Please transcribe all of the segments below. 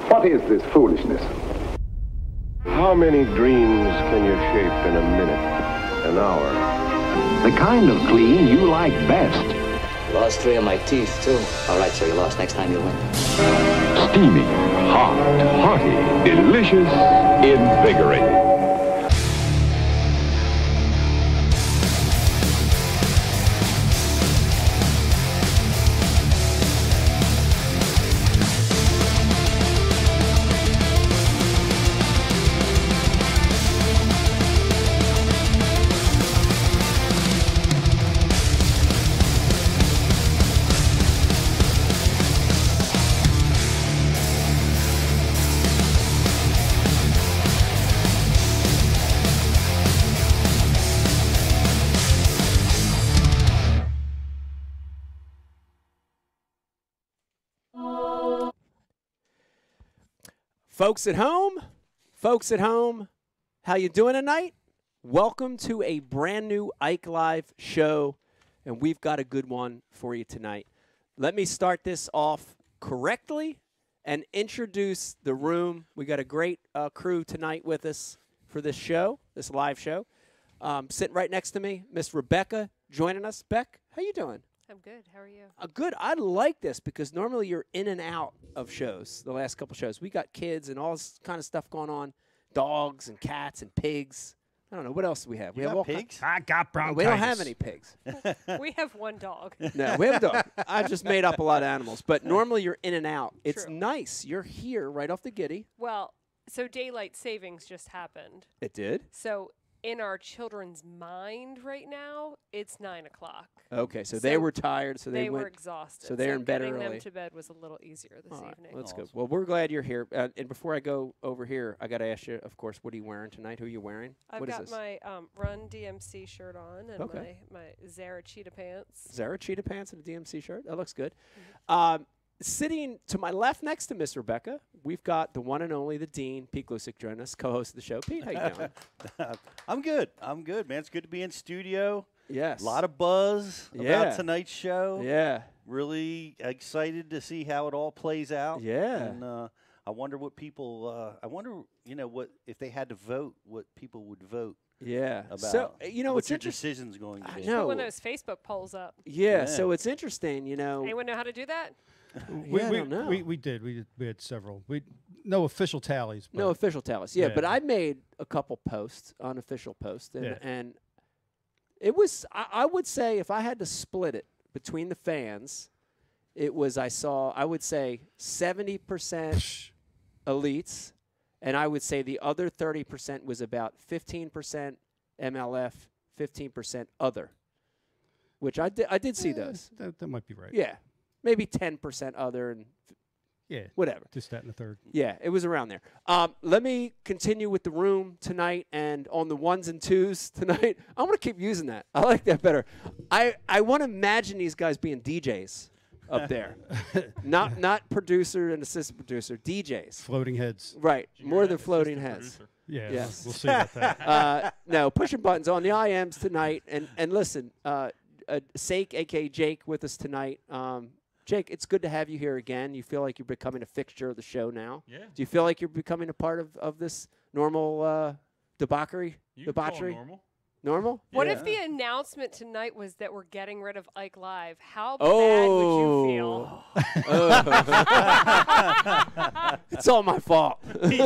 What is this foolishness? How many dreams can you shape in a minute, an hour? The kind of clean you like best. Lost 3 of my teeth, too. All right, so you lost. Next time you win. Steamy, hot, hearty, delicious, invigorating. Folks at home, how you doing tonight? Welcome to a brand new Ike Live show, and we've got a good one for you tonight. Let me start this off correctly and introduce the room. We got a great crew tonight with us for this show, this live show. Sitting right next to me, Miss Rebecca joining us. Beck, how you doing? I'm good. How are you? Good. I like this because normally you're in and out of shows, the last couple shows. We got kids and all this kind of stuff going on, dogs and cats and pigs. I don't know. What else do we have? We have all pigs? I got bronchitis. we don't have any pigs. We have one dog. No, we have a dog. I just made up a lot of animals. But normally you're in and out. It's True. nice. You're here right off the giddy. Well, so daylight savings just happened. It did? So in our children's mind right now, it's 9 o'clock. Okay, so they were tired, so they were went. exhausted. So they're in bed getting early. them to bed was a little easier this evening. That's good. Well, we're glad you're here. And before I go over here, I got to ask you, of course, what are you wearing tonight? Who are you wearing? I've what is got this? my Run DMC shirt on and my Zara cheetah pants. Zara cheetah pants and a DMC shirt. That looks good. Mm-hmm. Sitting to my left next to Miss Rebecca, we've got the one and only, the Dean, Pete Glusick, joining us, co-host of the show. Pete, how you doing? I'm good. I'm good, man. It's good to be in studio. Yes. A lot of buzz about tonight's show. Yeah. Really excited to see how it all plays out. Yeah. And I wonder what people, what if they had to vote, what people would vote. Yeah. About so, what's your decision's going to be. I know. Put one of those Facebook polls up. Yeah, so it's interesting, Anyone know how to do that? I don't know. We did. We had several. No official tallies. No official tallies. Yeah, but I made a couple posts, unofficial posts, and it was, I would say, if I had to split it between the fans, it was, I would say 70% elites, and I would say the other 30% was about 15% MLF, 15% other, which I did see those. That might be right. Yeah. Maybe 10% other and whatever. Just that in the third. Yeah, it was around there. Let me continue with the room tonight and on the ones and twos tonight. I'm going to keep using that. I like that better. I want to imagine these guys being DJs up there. not producer and assistant producer, DJs. Floating heads. Right, more than floating heads. Yeah, yes. we'll see about that. No, pushing buttons on the IMs tonight. And listen, Sake, a.k.a. Jake, with us tonight. Jake, it's good to have you here again. You feel like you're becoming a fixture of the show now? Yeah. Do you feel like you're becoming a part of this normal debauchery? You can call it normal. Normal? What if the announcement tonight was that we're getting rid of Ike Live? How bad would you feel? It's all my fault. he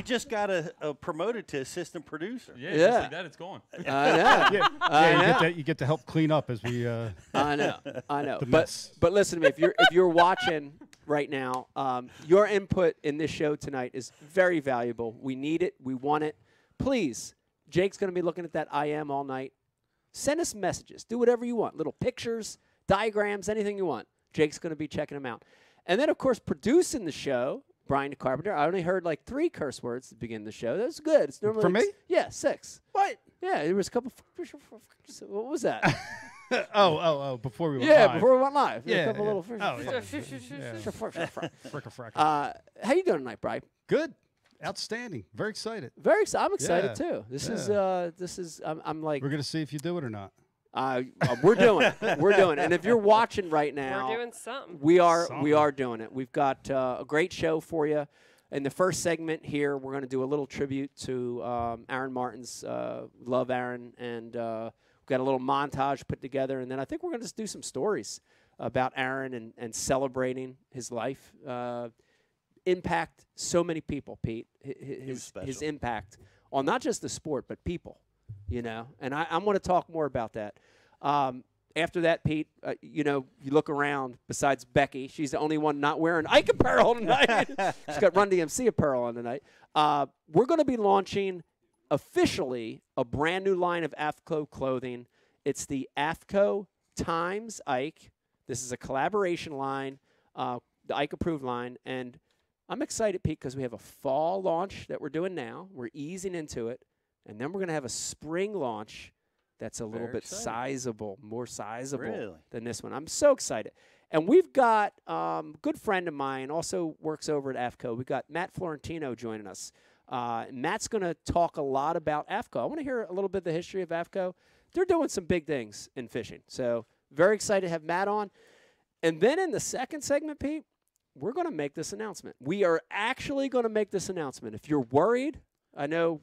just got promoted to assistant producer. Yeah, just like that, it's gone. I know. You get to help clean up as we. I know. The mess. But listen to me. If you're watching right now, your input in this show tonight is very valuable. We need it. We want it. Please. Jake's going to be looking at that IM all night. Send us messages. Do whatever you want. Little pictures, diagrams, anything you want. Jake's going to be checking them out. And then, of course, producing the show, Brian Carpenter. I only heard like 3 curse words to begin the show. That's good. It's normally For me? Yeah, 6. What? Yeah, there was a couple. What was that? Before we went live. Yeah, before we went live. Yeah, A couple little. Fricka-fracka. How you doing tonight, Brian? Good. Outstanding. Very excited. I'm excited Yeah. too. This is. I'm like. We're going to see if you do it or not. We're doing it. We're doing it. And if you're watching right now, We're doing something. We are doing it. We've got a great show for you. In the first segment here, we're going to do a little tribute to Aaron Martin's Love Aaron, and we've got a little montage put together. And then I think we're going to just do some stories about Aaron and celebrating his life. Impact so many people, Pete. His impact on not just the sport, but people. You know, and I'm going to talk more about that. After that, Pete, you know, you look around, besides Becky, she's the only one not wearing Ike apparel tonight. She's got Run DMC apparel on tonight. We're going to be launching officially a brand new line of AFCO clothing. It's the AFCO times Ike. This is a collaboration line, the Ike approved line. And I'm excited, Pete, because we have a fall launch that we're doing now. We're easing into it. And then we're going to have a spring launch that's a little bit sizable, more sizable than this one. I'm so excited. And we've got a good friend of mine, also works over at AFCO. We've got Matt Florentino joining us. Matt's going to talk a lot about AFCO. I want to hear a little bit of the history of AFCO. They're doing some big things in fishing. So very excited to have Matt on. And then in the second segment, Pete, we're going to make this announcement. We are actually going to make this announcement. If you're worried, I know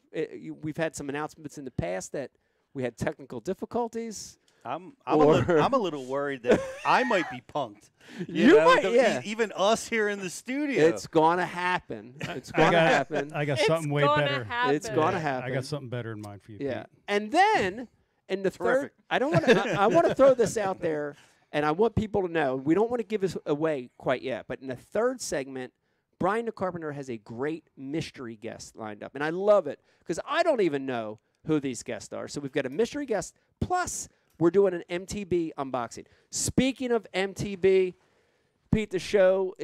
we've had some announcements in the past that we had technical difficulties. I'm a little worried that I might be punked. You might, yeah. Even us here in the studio. It's going to happen. It's going to happen. I got something way better. It's going to happen. I got something better in mind for you, Yeah. Pete. And then in the third, I want to throw this out there, and I want people to know, we don't want to give this away quite yet, but in the third segment, Brian the Carpenter has a great mystery guest lined up. And I love it because I don't even know who these guests are. So we've got a mystery guest, plus we're doing an MTB unboxing. Speaking of MTB, Pete, the show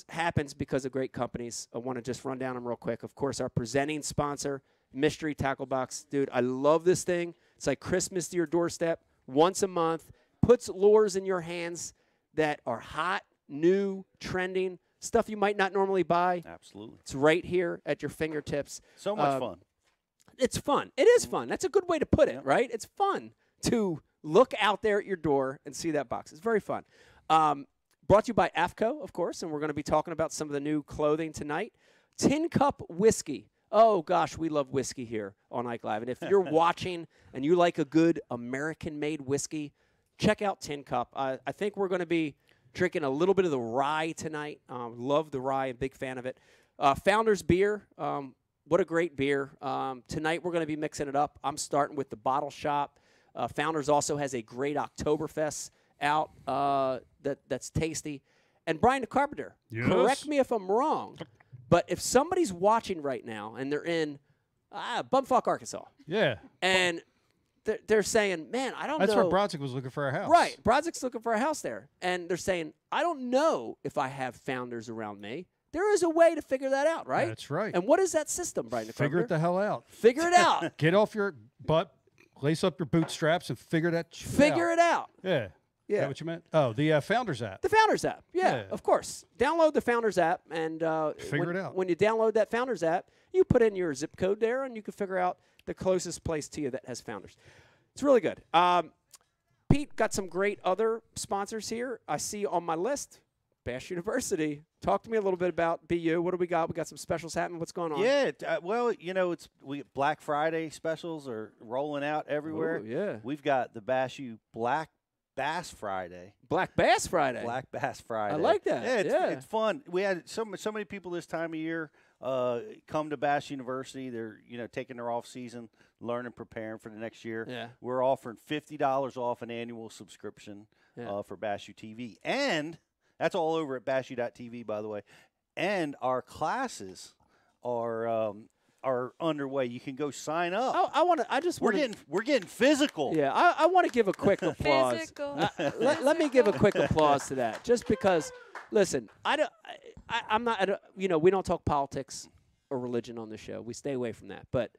happens because of great companies. I want to just run down them real quick. Of course, our presenting sponsor, Mystery Tackle Box. Dude, I love this thing. It's like Christmas to your doorstep once a month. Puts lures in your hands that are hot, new, trending. Stuff you might not normally buy. Absolutely. It's right here at your fingertips. So much fun. It's fun. It is fun. That's a good way to put it, right? It's fun to look out there at your door and see that box. It's very fun. Brought to you by AFCO, of course, and we're going to be talking about some of the new clothing tonight. Tin Cup Whiskey. Oh, gosh, we love whiskey here on Ike Live. And if you're watching and you like a good American-made whiskey, check out Tin Cup. I think we're going to be drinking a little bit of the rye tonight. Love the rye. I'm a big fan of it. Founders Beer. What a great beer. Tonight we're going to be mixing it up. I'm starting with the Bottle Shop. Founders also has a great Oktoberfest out that's tasty. And Brian the Carpenter, correct me if I'm wrong, but if somebody's watching right now and they're in Bumfuck, Arkansas. Yeah. And they're saying, man, I don't know. That's where Brodzik was looking for a house. Right. Brodzik's looking for a house there. And they're saying, I don't know if I have Founders around me. There is a way to figure that out, right? That's right. And what is that system, Brian? Figure it the hell out. Figure it out. Get off your butt, lace up your bootstraps, and figure that shit Figure it out. Yeah. Yeah. Is that what you meant? Oh, the Founders app. The Founders app. Yeah, of course. Download the Founders app. And figure it out. When you download that Founders app, you put in your zip code there, and you can figure out the closest place to you that has Founders. It's really good. Pete, got some great other sponsors here. I see on my list, Bash University. Talk to me a little bit about BU. What do we got? We got some specials happening. What's going on? Yeah, well, you know, we Black Friday specials are rolling out everywhere. Ooh, yeah. We've got the Bash U Black Bass Friday. Black Bass Friday. Black Bass Friday. I like that. Yeah, it's fun. We had so many people this time of year come to Bash University. They're taking their off season, learning, preparing for the next year. Yeah. We're offering $50 off an annual subscription for Bash U TV, and that's all over at bashu.tv, by the way. And our classes are underway. You can go sign up. We're getting physical. Yeah, I want to give a quick applause. Physical. Let me give a quick applause to that, just because. Listen, I'm not. We don't talk politics or religion on the show. We stay away from that. But,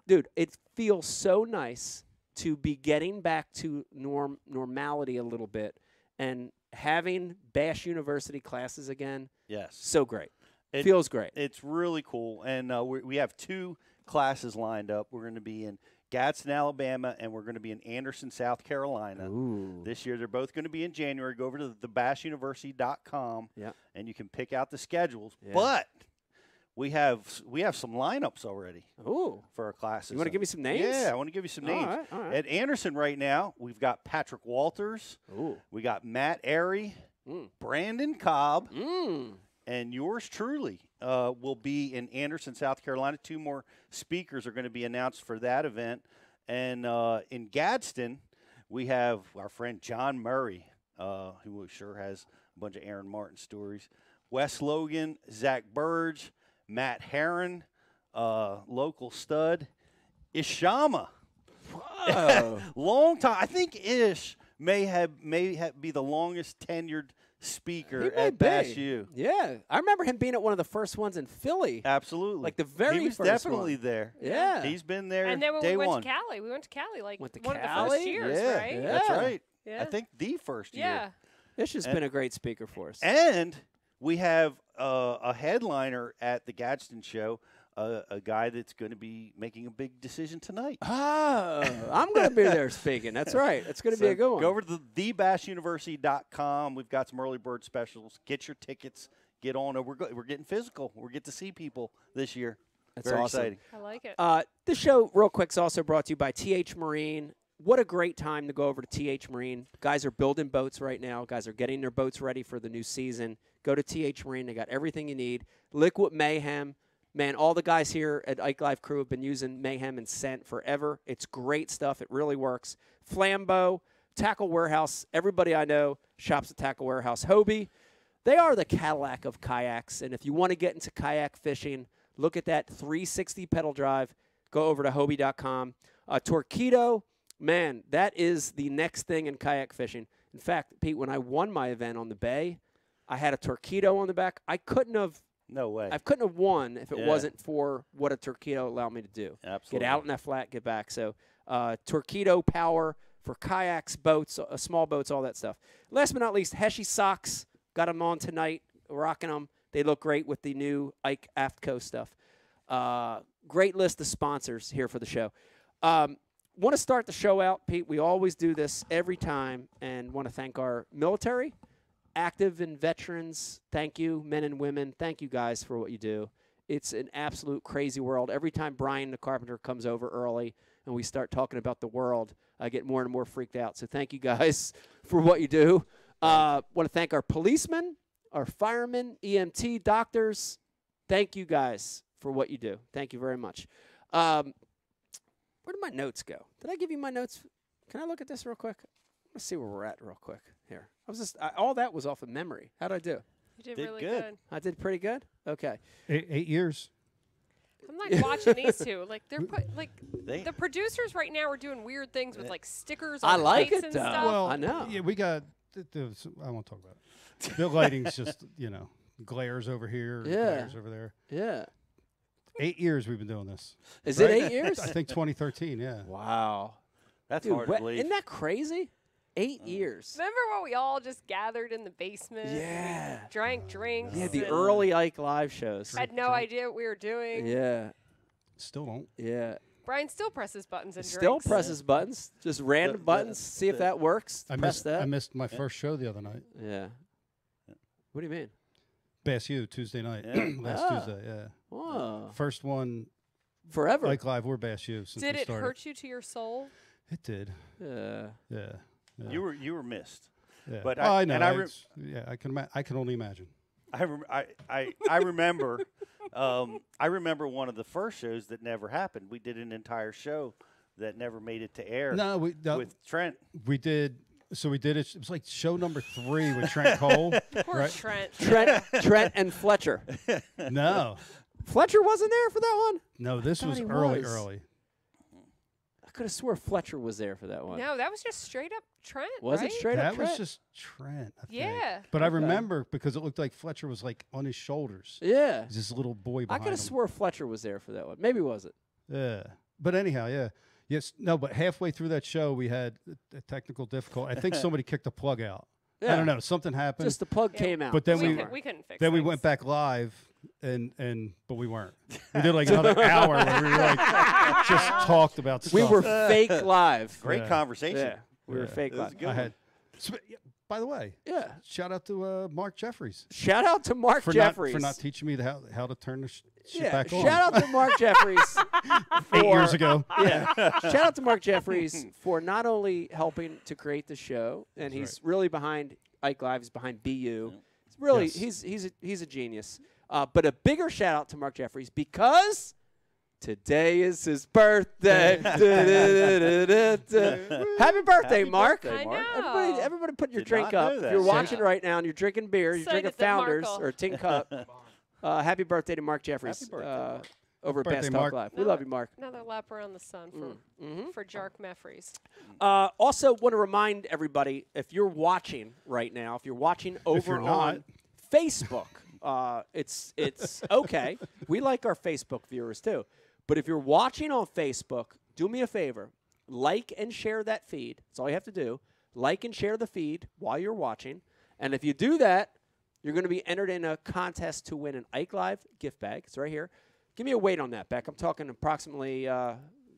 dude, it feels so nice to be getting back to normality a little bit and having Bash University classes again. Yes. So great. Feels great. It's really cool, and we have 2 classes lined up. We're going to be in Gadsden, Alabama, and we're going to be in Anderson, South Carolina. Ooh. This year. They're both going to be in January. Go over to thebashuniversity.com, and you can pick out the schedules. Yeah. But we have some lineups already. Ooh. For our classes. You want to give me some names? Yeah, I want to give you some names. All right. At Anderson right now, we've got Patrick Walters. Ooh. We got Matt Airy, Brandon Cobb, and yours truly will be in Anderson, South Carolina. 2 more speakers are going to be announced for that event. And in Gadsden, we have our friend John Murray, who sure has a bunch of Aaron Martin stories. Wes Logan, Zach Burge, Matt Herron, local stud. Ishama. Whoa. Long time. I think Ish may be the longest tenured speaker at Bash U. Yeah. I remember him being at one of the first ones in Philly. Absolutely. Like the very He was first definitely one. there. Yeah. He's been there And then when day we went one. to Cali, one of the Cali? first years, yeah, right? that's Yeah. right. Yeah. I think the first year. Yeah. Ish has been a great speaker for us. And we have a headliner at the Gadsden show, a guy that's going to be making a big decision tonight. Oh, I'm going to be there speaking. That's right. It's going to be a good one. Go over to thebashuniversity.com. We've got some early bird specials. Get your tickets. Get on. We're getting physical. We get to see people this year. That's Very awesome. exciting. I like it. This show, real quick, is also brought to you by TH Marine. What a great time to go over to TH Marine. Guys are building boats right now. Guys are getting their boats ready for the new season. Go to TH Marine. They got everything you need. Liquid Mayhem. Man, all the guys here at Ike Live Crew have been using Mayhem and Scent forever. It's great stuff. It really works. Flambeau, Tackle Warehouse. Everybody I know shops at Tackle Warehouse. Hobie, they are the Cadillac of kayaks. And if you want to get into kayak fishing, look at that 360 pedal drive. Go over to Hobie.com. Torpedo, man, that is the next thing in kayak fishing. In fact, Pete, when I won my event on the bay, I had a Torpedo on the back. I couldn't have won if it wasn't for what a Torpedo allowed me to do. Absolutely. Get out in that flat, get back. So Torpedo power for kayaks, boats, small boats, all that stuff. Last but not least, Heshy socks. Got them on tonight, rocking them. They look great with the new Ike Aftco stuff. Great list of sponsors here for the show. Want to start the show out, Pete. We always do this every time, and want to thank our military, active and veterans. Thank you, men and women. Thank you guys for what you do. It's an absolute crazy world. Every time Brian the Carpenter comes over early and we start talking about the world, I get more and more freaked out. So thank you guys for what you do. Want to thank our policemen, our firemen, EMT, doctors. Thank you guys for what you do. Thank you very much. Where did my notes go? Did I give you my notes? Can I look at this real quick? Let's see where we're at real quick here. All that was off of memory. How'd I do? You did really good. I did pretty good? Okay. 8 years. I'm like watching these two. Like the producers right now are doing weird things with like stickers on I like plates it and though. stuff. Well, I know. Yeah, we got. I won't talk about it. The lighting's just glares over here, glares over there. Yeah. 8 years we've been doing this. Is it 8 years? I think 2013. Yeah. Wow. That's hard to believe. Isn't that crazy? 8 years. Remember when we all just gathered in the basement? Yeah. Drank drinks. Yeah, the and early Ike Live shows. had no idea what we were doing. Yeah. Still don't. Yeah. Brian still presses buttons and Still drinks. presses buttons. Just random buttons. See if that works. I Press that. I missed my first show the other night. Yeah. What do you mean? Bass U Tuesday night. Last Tuesday. Yeah. Oh. First one. Forever. Ike Live. We're Bass U since Did we it started. hurt you to your soul? It did. Yeah. Yeah. You were missed. Yeah. But I know. And I can only imagine. I remember. I remember one of the first shows that never happened. We did an entire show that never made it to air. No, with Trent. We did. So we did it. It was like show number 3 with Trent Cole. Poor right? Trent and Fletcher. No. Fletcher wasn't there for that one? No, this was he early. I could have swore Fletcher was there for that one. No, that was just straight up Trent. Was right? it straight up That Trent? was just Trent. I think. Yeah. But I remember because it looked like Fletcher was like on his shoulders. Yeah. He's this little boy I behind could have him. swore Fletcher was there for that one. Maybe was it? Yeah. But anyhow, yeah. Yes. No, but halfway through that show, we had a technical difficulty. I think somebody kicked the plug out. Yeah. I don't know. Something happened. Just the plug came out. But then we we couldn't fix then we things. went back live, but we weren't. We did like another hour where we were like just talked about stuff. We were fake live. Great conversation. Yeah, we were fake live. Good I one. had. By the way, Yeah. shout out to Mark Jeffries Shout out to Mark for Jeffries. not teaching me how to turn the shit Yeah, back on. shout out to Mark Jeffries. 8 years ago. Yeah. Shout out to Mark Jeffries for not only helping to create the show, and he's really behind Ike Live, he's behind BU. It's really Yes. he's a genius. But a bigger shout out to Mark Jeffries because today is his birthday. Happy birthday, Mark. I know. Everybody put your Did drink not up. know If that. you're Yeah. watching right now and you're drinking beer, you're drinking Excited that Founders Markle. or Tin Cup. Happy birthday to Mark Jeffries. Happy birthday, Mark. Over at Birthday, Best Talk Mark. Live. We love you, Mark. Another lap around the sun for Jark Meffries. Also, want to remind everybody, if you're watching right now, if you're watching over you're on not. Facebook, it's okay. We like our Facebook viewers too. But if you're watching on Facebook, do me a favor. Like and share that feed. That's all you have to do. Like and share the feed while you're watching. And if you do that, you're going to be entered in a contest to win an Ike Live gift bag. It's right here. Give me a weight on that, Beck. I'm talking approximately,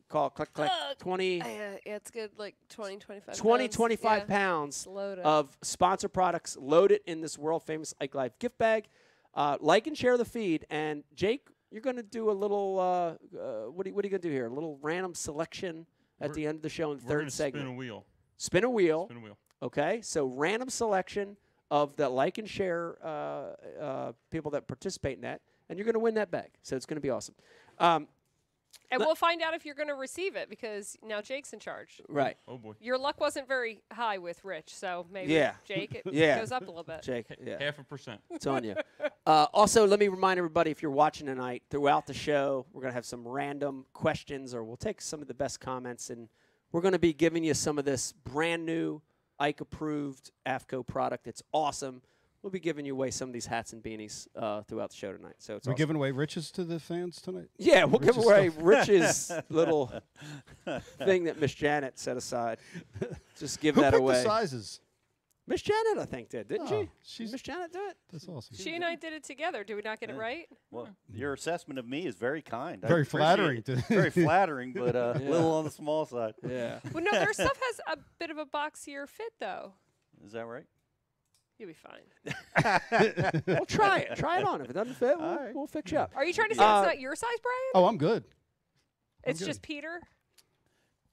click, 20, Yeah, it's good, like 20, 25 20 pounds. 25 Yeah. pounds Loaded. of sponsor products loaded in this world-famous Ike Live gift bag. Like and share the feed. And, Jake, you're going to do a little, what are you going to do here? A little random selection at the end of the show in the We're third gonna segment. Spin a wheel. Spin a wheel. Spin a wheel. Okay, so random selection of the like and share people that participate in that, and you're going to win that bag. So it's going to be awesome. And we'll find out if you're going to receive it because now Jake's in charge. Right. Oh boy. Your luck wasn't very high with Rich, so maybe Yeah. Jake, it Yeah. goes up a little bit. Jake, yeah. 0.5%. It's on you. Also, let me remind everybody, if you're watching tonight, throughout the show, we're going to have some random questions, or we'll take some of the best comments, and we're going to be giving you some of this brand new Ike-approved AFCO product. It's awesome. We'll be giving you away some of these hats and beanies throughout the show tonight. So it's We're awesome. giving away riches to the fans tonight. Yeah, we'll give Rich's away stuff. Rich's little thing that Miss Janet set aside. Just give Who that picked away. the sizes? Miss Janet, I think, didn't Oh, she? she's- Miss Janet do it? That's awesome. She and I did it together. Did we not get it right? Well, your assessment of me is very kind. I Very appreciate flattering it. to- Very flattering, but a little on the small side. Yeah. Well, no, their stuff has a bit of a boxier fit, though. Is that right? You'll be fine. Well, try it. Try it on. If it doesn't fit, we'll, right. we'll fix you up. Are you trying to say it's not your size, Brian? Oh, I'm good. It's good. just Peter?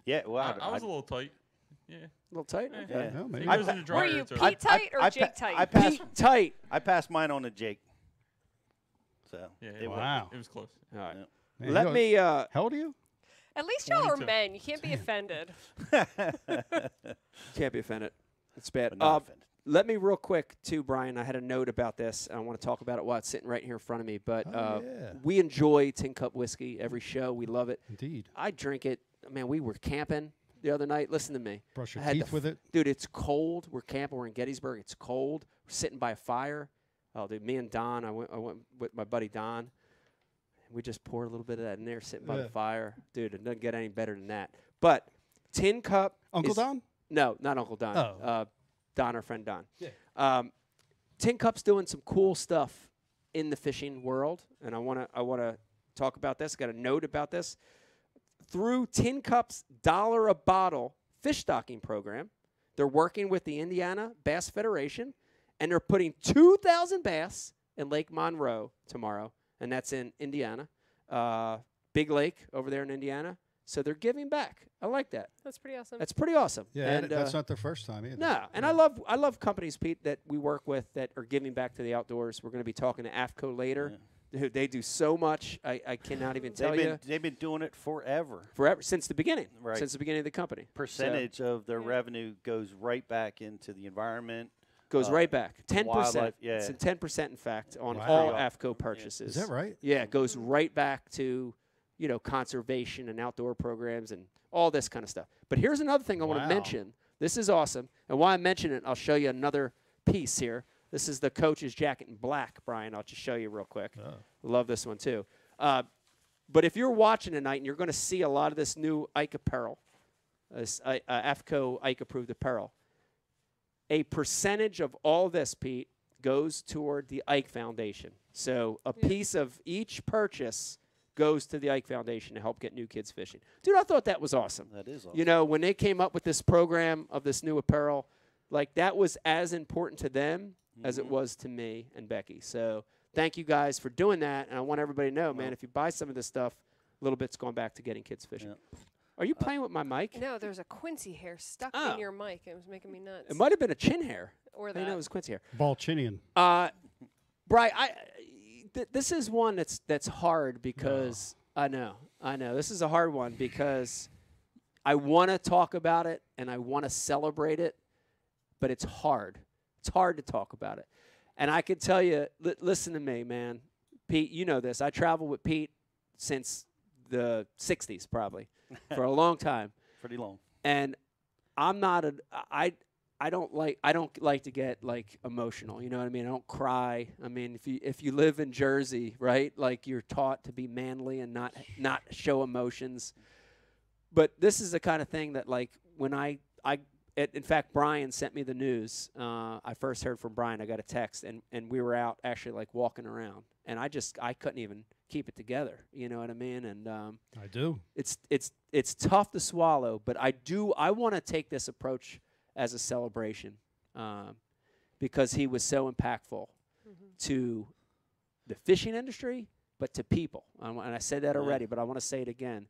Yeah. Well, I was a little tight. Yeah. A little tight? Yeah. Okay. No, maybe. He was in the Were dryer. you so- Pete tight or Jake tight? I passed. Pete tight. I passed mine on to Jake. So Yeah. it was- Wow. It was close. All right. Man, Let you me. How old are you? At least y'all are 22. men. You can't be offended. Can't be offended. It's bad. But not offended. Let me real quick, too, Brian. I had a note about this. I want to talk about it while it's sitting right here in front of me. But Oh, yeah. we enjoy Tin Cup whiskey every show. We love it. Indeed. I drink it. Man, we were camping the other night. Listen to me. Brush your I had teeth the with it. Dude, it's cold. We're camping. We're in Gettysburg. It's cold. We're sitting by a fire. Oh, dude, me and Don, I went with my buddy Don. We just poured a little bit of that in there, sitting by the Yeah. fire. Dude, it doesn't get any better than that. But Tin Cup Uncle is- Don? No, not Uncle Don. Oh. Don, our friend Don. Yeah. Tin Cup's doing some cool stuff in the fishing world, and I wanna talk about this. Got a note about this. Through Tin Cup's $1 a bottle fish stocking program, they're working with the Indiana Bass Federation, and they're putting 2,000 bass in Lake Monroe tomorrow, and that's in Indiana, Big Lake over there in Indiana. So they're giving back. I like that. That's pretty awesome. That's pretty awesome. Yeah, and that's not their first time either. no, and I love companies, Pete, that we work with that are giving back to the outdoors. We're going to be talking to AFCO later. Dude, they do so much. I cannot even tell you. They've been doing it forever. Forever, since the beginning. Right. Since the beginning of the company. Percentage of their revenue goes right back into the environment. Goes right back. 10%. wildlife, yeah. It's 10%, in fact, on Wow. all AFCO purchases. Is that right? Yeah, it goes right back to, conservation and outdoor programs and all this kind of stuff. But here's another thing I want to Wow. mention. This is awesome. And why I mention it, I'll show you another piece here. This is the coach's jacket in black, Brian. I'll just show you real quick. Oh. Love this one, too. But if you're watching tonight and you're going to see a lot of this new Ike apparel, this AFCO Ike-approved apparel, a percentage of all this, Pete, goes toward the Ike Foundation. So a piece of each purchase goes to the Ike Foundation to help get new kids fishing. Dude, I thought that was awesome. That is awesome. You know, when they came up with this program of this new apparel, like that was as important to them as it was to me and Becky. So thank you guys for doing that. And I want everybody to know, man, if you buy some of this stuff, a little bit's going back to getting kids fishing. Yeah. Are you playing with my mic? No, there's a Quincy hair stuck in your mic. It was making me nuts. It might have been a chin hair. Or I that. know it was Quincy hair. Balchinian. Bri, this is one that's hard because I know this is a hard one because I want to talk about it and I want to celebrate it, but it's hard. It's hard to talk about it. And I can tell you, listen to me, man. Pete, you know this. I traveled with Pete since the 60s probably for a long time. Pretty long. And I'm not I don't like to get like emotional, you know what I mean? I don't cry. I mean, if you live in Jersey, right? Like you're taught to be manly and not show emotions. But this is the kind of thing that like when in fact, Brian sent me the news. I first heard from Brian. I got a text, and we were out actually like walking around, and I couldn't even keep it together. You know what I mean? And I do. It's tough to swallow, but I want to take this approach as a celebration because he was so impactful to the fishing industry, but to people. And I said that already, but I want to say it again.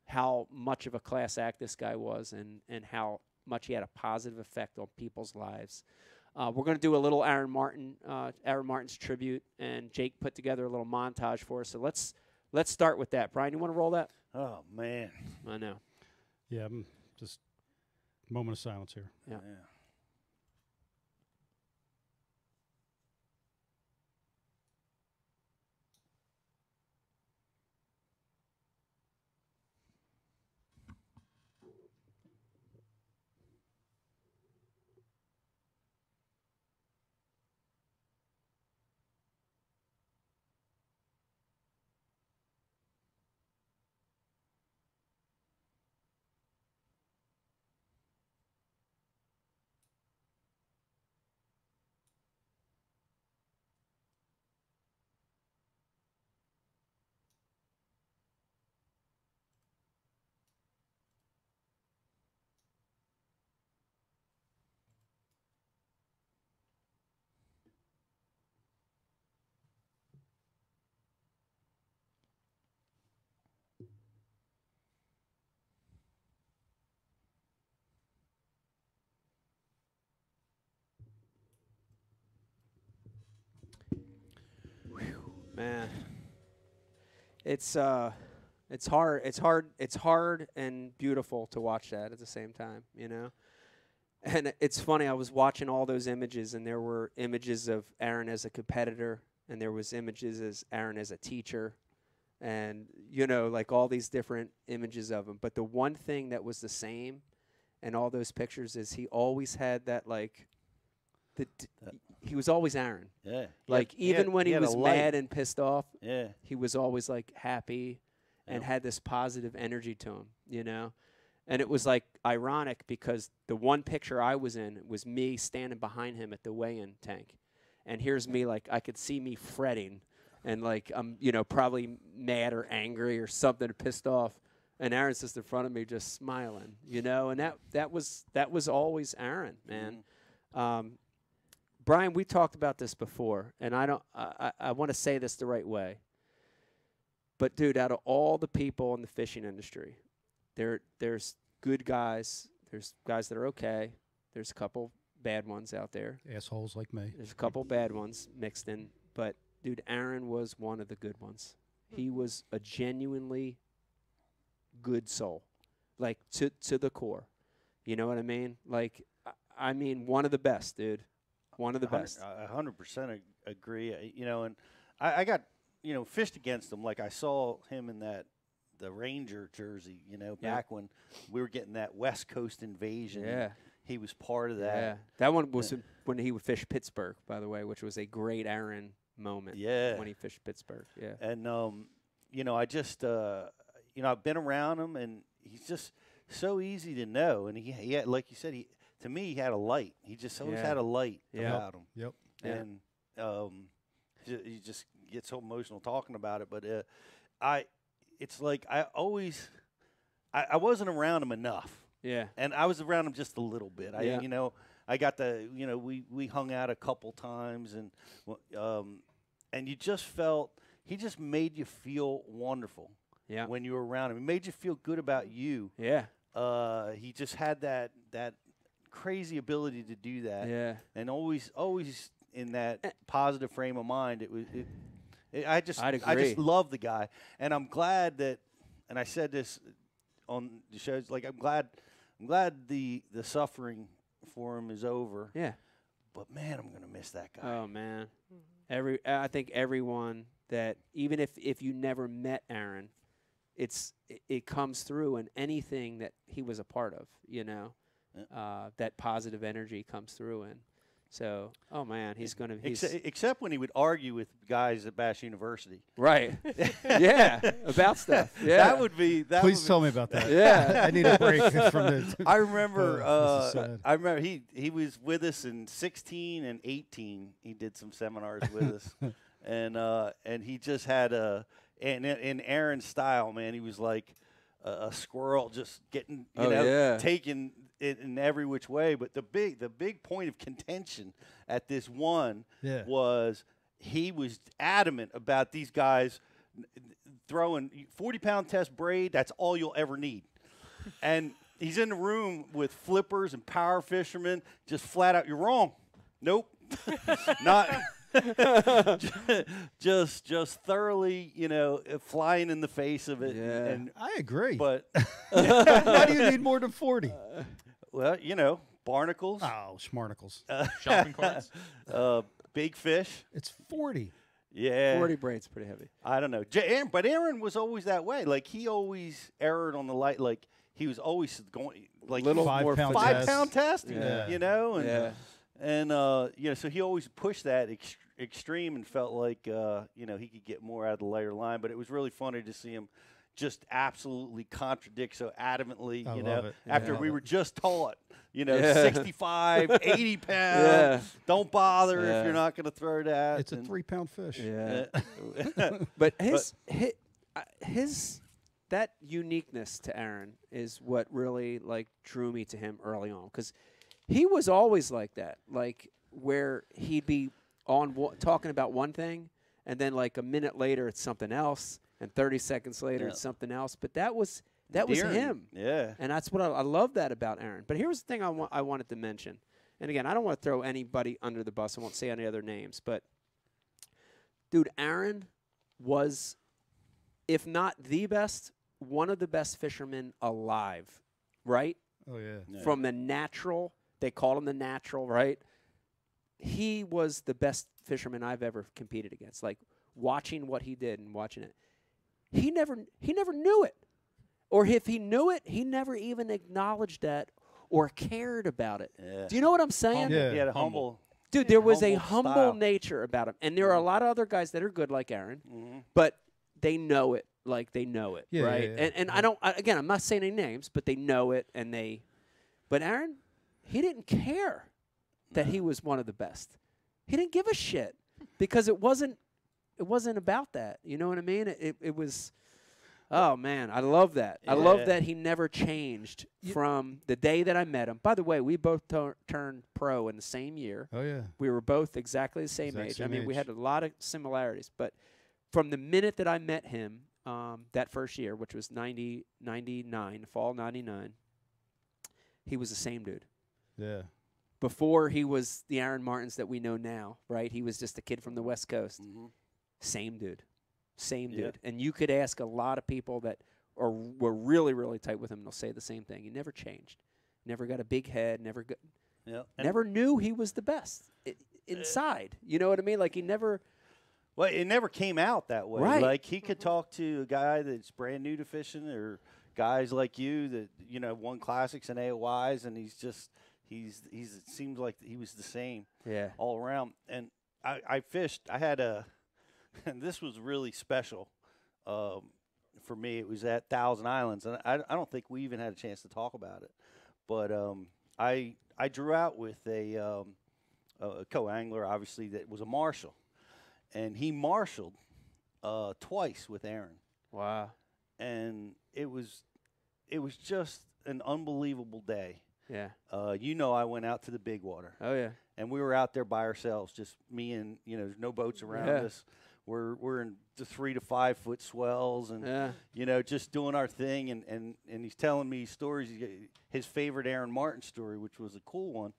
How much of a class act this guy was, and how much he had a positive effect on people's lives. We're going to do a little Aaron Martin's tribute, and Jake put together a little montage for us. So let's start with that. Brian, you want to roll that? Oh, man. I know. Yeah, just moment of silence here. Yeah. Man, it's hard and beautiful to watch that at the same time, you know. And it's funny. I was watching all those images, and there were images of Aaron as a competitor, and there was images as Aaron as a teacher, and you know, like all these different images of him. But the one thing that was the same in all those pictures is he always had that like he was always Aaron. Yeah. Like even when he was mad and pissed off, yeah, he was always like happy and had this positive energy to him, you know? And it was like ironic because the one picture I was in was me standing behind him at the weigh-in tank. And here's me, like I could see me fretting and like I'm, you know, probably mad or angry or something or pissed off. And Aaron's just in front of me just smiling, you know? And that was always Aaron, man. Brian, we talked about this before, and I want to say this the right way. But, dude, out of all the people in the fishing industry, there's good guys. There's guys that are okay. There's a couple bad ones out there. Assholes like me. There's a couple bad ones mixed in. But, dude, Aaron was one of the good ones. He was a genuinely good soul, like to the core. You know what I mean? Like, I mean, one of the best, dude. One of the best. 100% agree. You know, and I got, you know, fished against him. Like I saw him in the Ranger jersey, you know, back when we were getting that West Coast invasion. Yeah. He was part of that. Yeah. That one was when he would fish Pittsburgh, by the way, which was a great Aaron moment. Yeah. When he fished Pittsburgh. Yeah. And, you know, I just, you know, I've been around him, and he's just so easy to know. And he had, like you said, to me, he had a light. He just always had a light about him. Yep. And get so emotional talking about it, but it's like I wasn't around him enough. Yeah. And I was around him just a little bit. Yeah. I got we hung out a couple times, and you just felt he just made you feel wonderful. Yeah. When you were around him, it made you feel good about you. Yeah. He just had that crazy ability to do that. Yeah. And always in that positive frame of mind. I just love the guy, and I'm glad that. And I said this on the shows. Like I'm glad the suffering for him is over. Yeah. But man, I'm gonna miss that guy. Oh man. I think everyone that even if you never met Aaron, it comes through in anything that he was a part of. That positive energy comes through in. So, oh man, he's gonna. Except when he would argue with guys at Bash University. Right. Yeah, about stuff. Yeah. That would be. Please tell me about that. Yeah. I need a break from this. I remember. I remember he was with us in 16 and 18. He did some seminars with us, and he just had and in Aaron's style, man, he was like a squirrel, just getting taking it in every which way. But the big point of contention at this one was he was adamant about these guys throwing 40-pound test braid. That's all you'll ever need. And he's in the room with flippers and power fishermen, just flat out, you're wrong. Nope. Not just thoroughly, flying in the face of it. Yeah. And I agree. But why do you need more than 40? Well, barnacles. Oh, schmarnicles. Shopping carts. Big fish. It's 40. Yeah. 40 braids pretty heavy. I don't know. But Aaron was always that way. Like, he always erred on the light. Like, he was always going, like, Little 5-pound more test. 5-pound test, Yeah. And so he always pushed that extreme and felt like, he could get more out of the lighter line. But it was really funny to see him just absolutely contradict so adamantly, I love it. after Yeah. we were just taught, 65, 80 pounds. Don't bother if you're not going to throw that. It's a 3-pound fish. Yeah. But his that uniqueness to Aaron is what really drew me to him early on, because he was always like that, like where he'd be on talking about one thing, and then like a minute later it's something else, and 30 seconds later it's something else. But that was him. Yeah. And that's what I love that about Aaron. But here's the thing I wanted to mention. And again, I don't want to throw anybody under the bus. I won't say any other names. But, dude, Aaron was, if not the best, one of the best fishermen alive, right? Oh, yeah. From the natural. They call him the natural, right? He was the best fisherman I've ever competed against. Like, watching what he did and watching it. He never knew it. Or if he knew it, he never even acknowledged that or cared about it. Yeah. Do you know what I'm saying? Yeah. He had a humble. Dude, there was a humble humble style. nature about him. And there are a lot of other guys that are good like Aaron, but they know it. Like, they know it, Yeah, right? yeah, yeah. And again, I'm not saying any names, but they know it, but Aaron, he didn't care that he was one of the best. He didn't give a shit because it wasn't about that. You know what I mean? It was, oh man, I love that. I love that he never changed from the day that I met him. By the way, we both turned pro in the same year. Oh, yeah. We were both exactly the same Exact age. same I mean, we age. had a lot of similarities, but from the minute that I met him that first year, which was 99, fall 99, he was the same dude. Yeah. Before he was the Aaron Martins that we know now, right? He was just a kid from the West Coast. Same dude. Same dude. And you could ask a lot of people that were really, really tight with him, and they'll say the same thing. He never changed. Never got a big head. Never knew he was the best inside. You know what I mean? Like, he never... Well, it never came out that way. Right. Like, he could talk to a guy that's brand new to fishing, or guys like you that, won classics and AOYs, and it seems like he was the same all around. And I fished. I had and this was really special for me. It was at Thousand Islands, and I don't think we even had a chance to talk about it. But I drew out with a co-angler, obviously, that was a marshal. and he marshaled twice with Aaron. Wow. And it was just an unbelievable day. Yeah. I went out to the Big Water. Oh yeah. And we were out there by ourselves, just me and there's no boats around us. We're in the 3 to 5 foot swells, and just doing our thing. And he's telling me stories. His favorite Aaron Martin story, which was a cool one,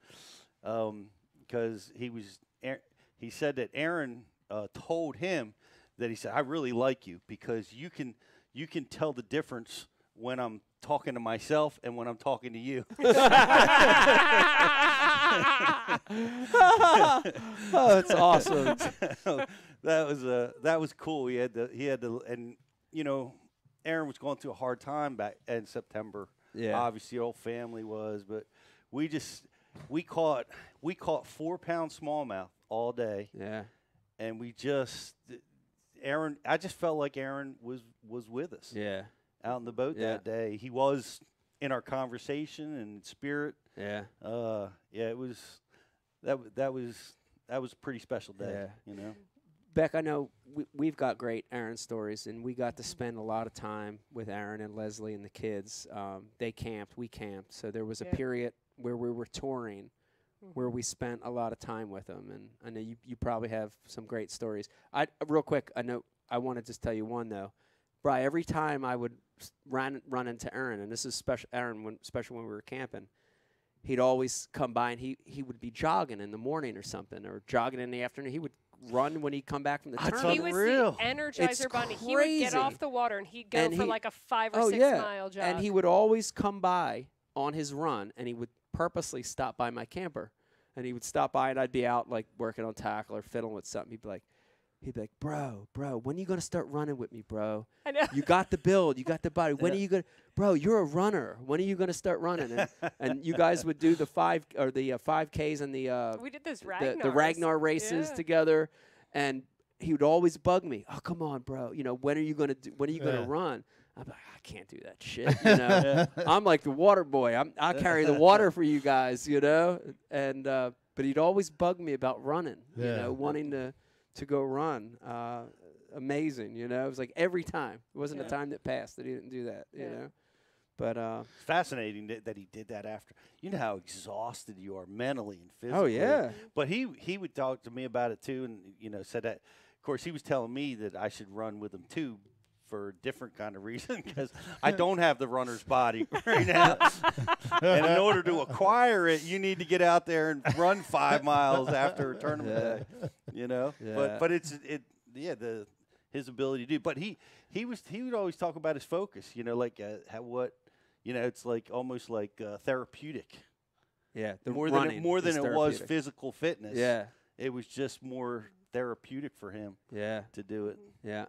because he said that Aaron told him that he said, "I really like you because you can tell the difference when I'm talking to myself and when I'm talking to you." Oh, it's awesome. That was cool. He had to, and Aaron was going through a hard time back in September. Yeah. Obviously, the whole family was, but we caught 4-pound smallmouth all day. Yeah. And I just felt like Aaron was with us. Yeah. Out in the boat that day. He was in our conversation and spirit. Yeah. It was that was a pretty special day. Yeah. Beck, I know we've got great Aaron stories, and we got to spend a lot of time with Aaron and Leslie and the kids. They camped, we camped, so there was a period where we were touring, where we spent a lot of time with them, and I know you probably have some great stories. Real quick, I want to just tell you one though. Bri, every time I would run into Aaron, and this is special Aaron, especially when we were camping, he'd always come by, and he would be jogging in the morning or something, or jogging in the afternoon. He would run when he'd come back from the tournament. He was the Energizer Bunny. He would get off the water, and he'd go for like a 5 or 6 mile jog. And he would always come by on his run, and he would purposely stop by my camper. And he would stop by, and I'd be out like working on tackle or fiddling with something. He'd be like, bro, when are you going to start running with me, bro? I know. You got the build. You got the body. When are you going to, bro, you're a runner. When are you going to start running? And you guys would do the 5Ks and we did this Ragnar the Ragnar races together. And he would always bug me. Oh, come on, bro. When are you going to run? I'm like, I can't do that shit. I'm like the water boy. I carry the water for you guys, And but he'd always bug me about running, wanting to go run. Amazing, It was like every time. It wasn't a time that passed that he didn't do that, But it's fascinating that he did that after. You know how exhausted you are mentally and physically. Oh yeah. But he would talk to me about it too, and said that. Of course, he was telling me that I should run with him too, for a different kind of reason, because I don't have the runner's body right now. And in order to acquire it, you need to get out there and run 5 miles after a tournament day. Yeah. But his ability to do. But he would always talk about his focus. It's like almost like therapeutic. Yeah, more than it was physical fitness. Yeah, it was just more therapeutic for him. Yeah, to do it. Yeah,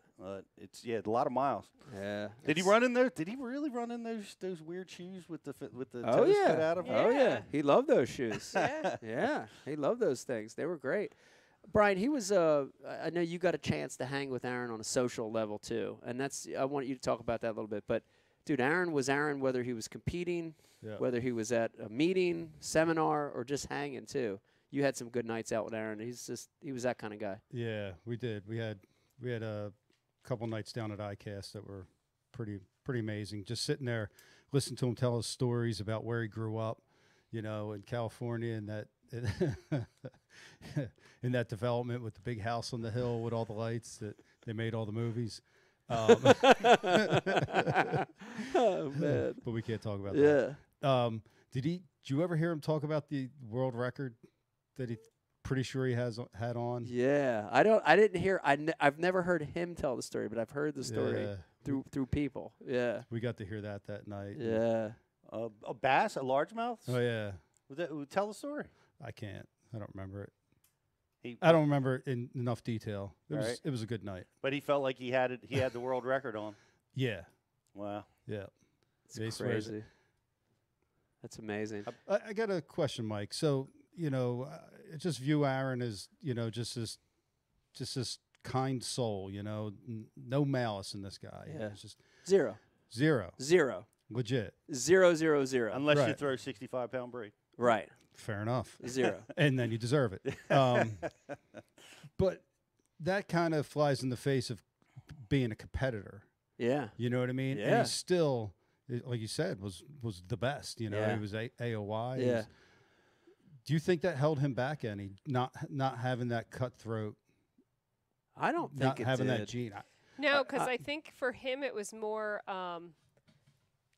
it's a lot of miles. Yeah. Did he run in there? Did he really run in those weird shoes with the toes cut out of them? Oh yeah, he loved those shoes. Yeah, he loved those things. They were great. Brian, he was. I know you got a chance to hang with Aaron on a social level too, and I want you to talk about that a little bit. But dude, Aaron was Aaron whether he was competing, whether he was at a meeting, seminar, or just hanging too. You had some good nights out with Aaron. He was that kind of guy. Yeah, we did. We had a couple nights down at ICAST that were pretty amazing. Just sitting there, listening to him tell us stories about where he grew up, in California, and that in that development with the big house on the hill with all the lights that they made all the movies. Oh man! But we can't talk about that. Did you ever hear him talk about the world record that he pretty sure he had on? Yeah, I didn't hear. I've never heard him tell the story, but I've heard the story through people. Yeah, we got to hear that night. Yeah, a bass, a largemouth. Oh yeah. Tell the story. I can't. I don't remember it. I don't remember it in enough detail. It was a good night. But he felt like he had it. He had the world record on. Yeah. Wow. Yeah. It's crazy. That's amazing. I got a question, Mike. So I just view Aaron as just this kind soul. No malice in this guy. Yeah. It's just Zero. Legit. 0. Unless you throw 65-pound braid. Right. Fair enough. 0. And then you deserve it. But that kind of flies in the face of being a competitor. Yeah. You know what I mean? Yeah. And he's still, like you said, was the best. You know, Yeah. he was AOY. Yeah. Do you think that held him back any? Not having that cutthroat. I don't think not it having did. that gene. No, because I think for him it was more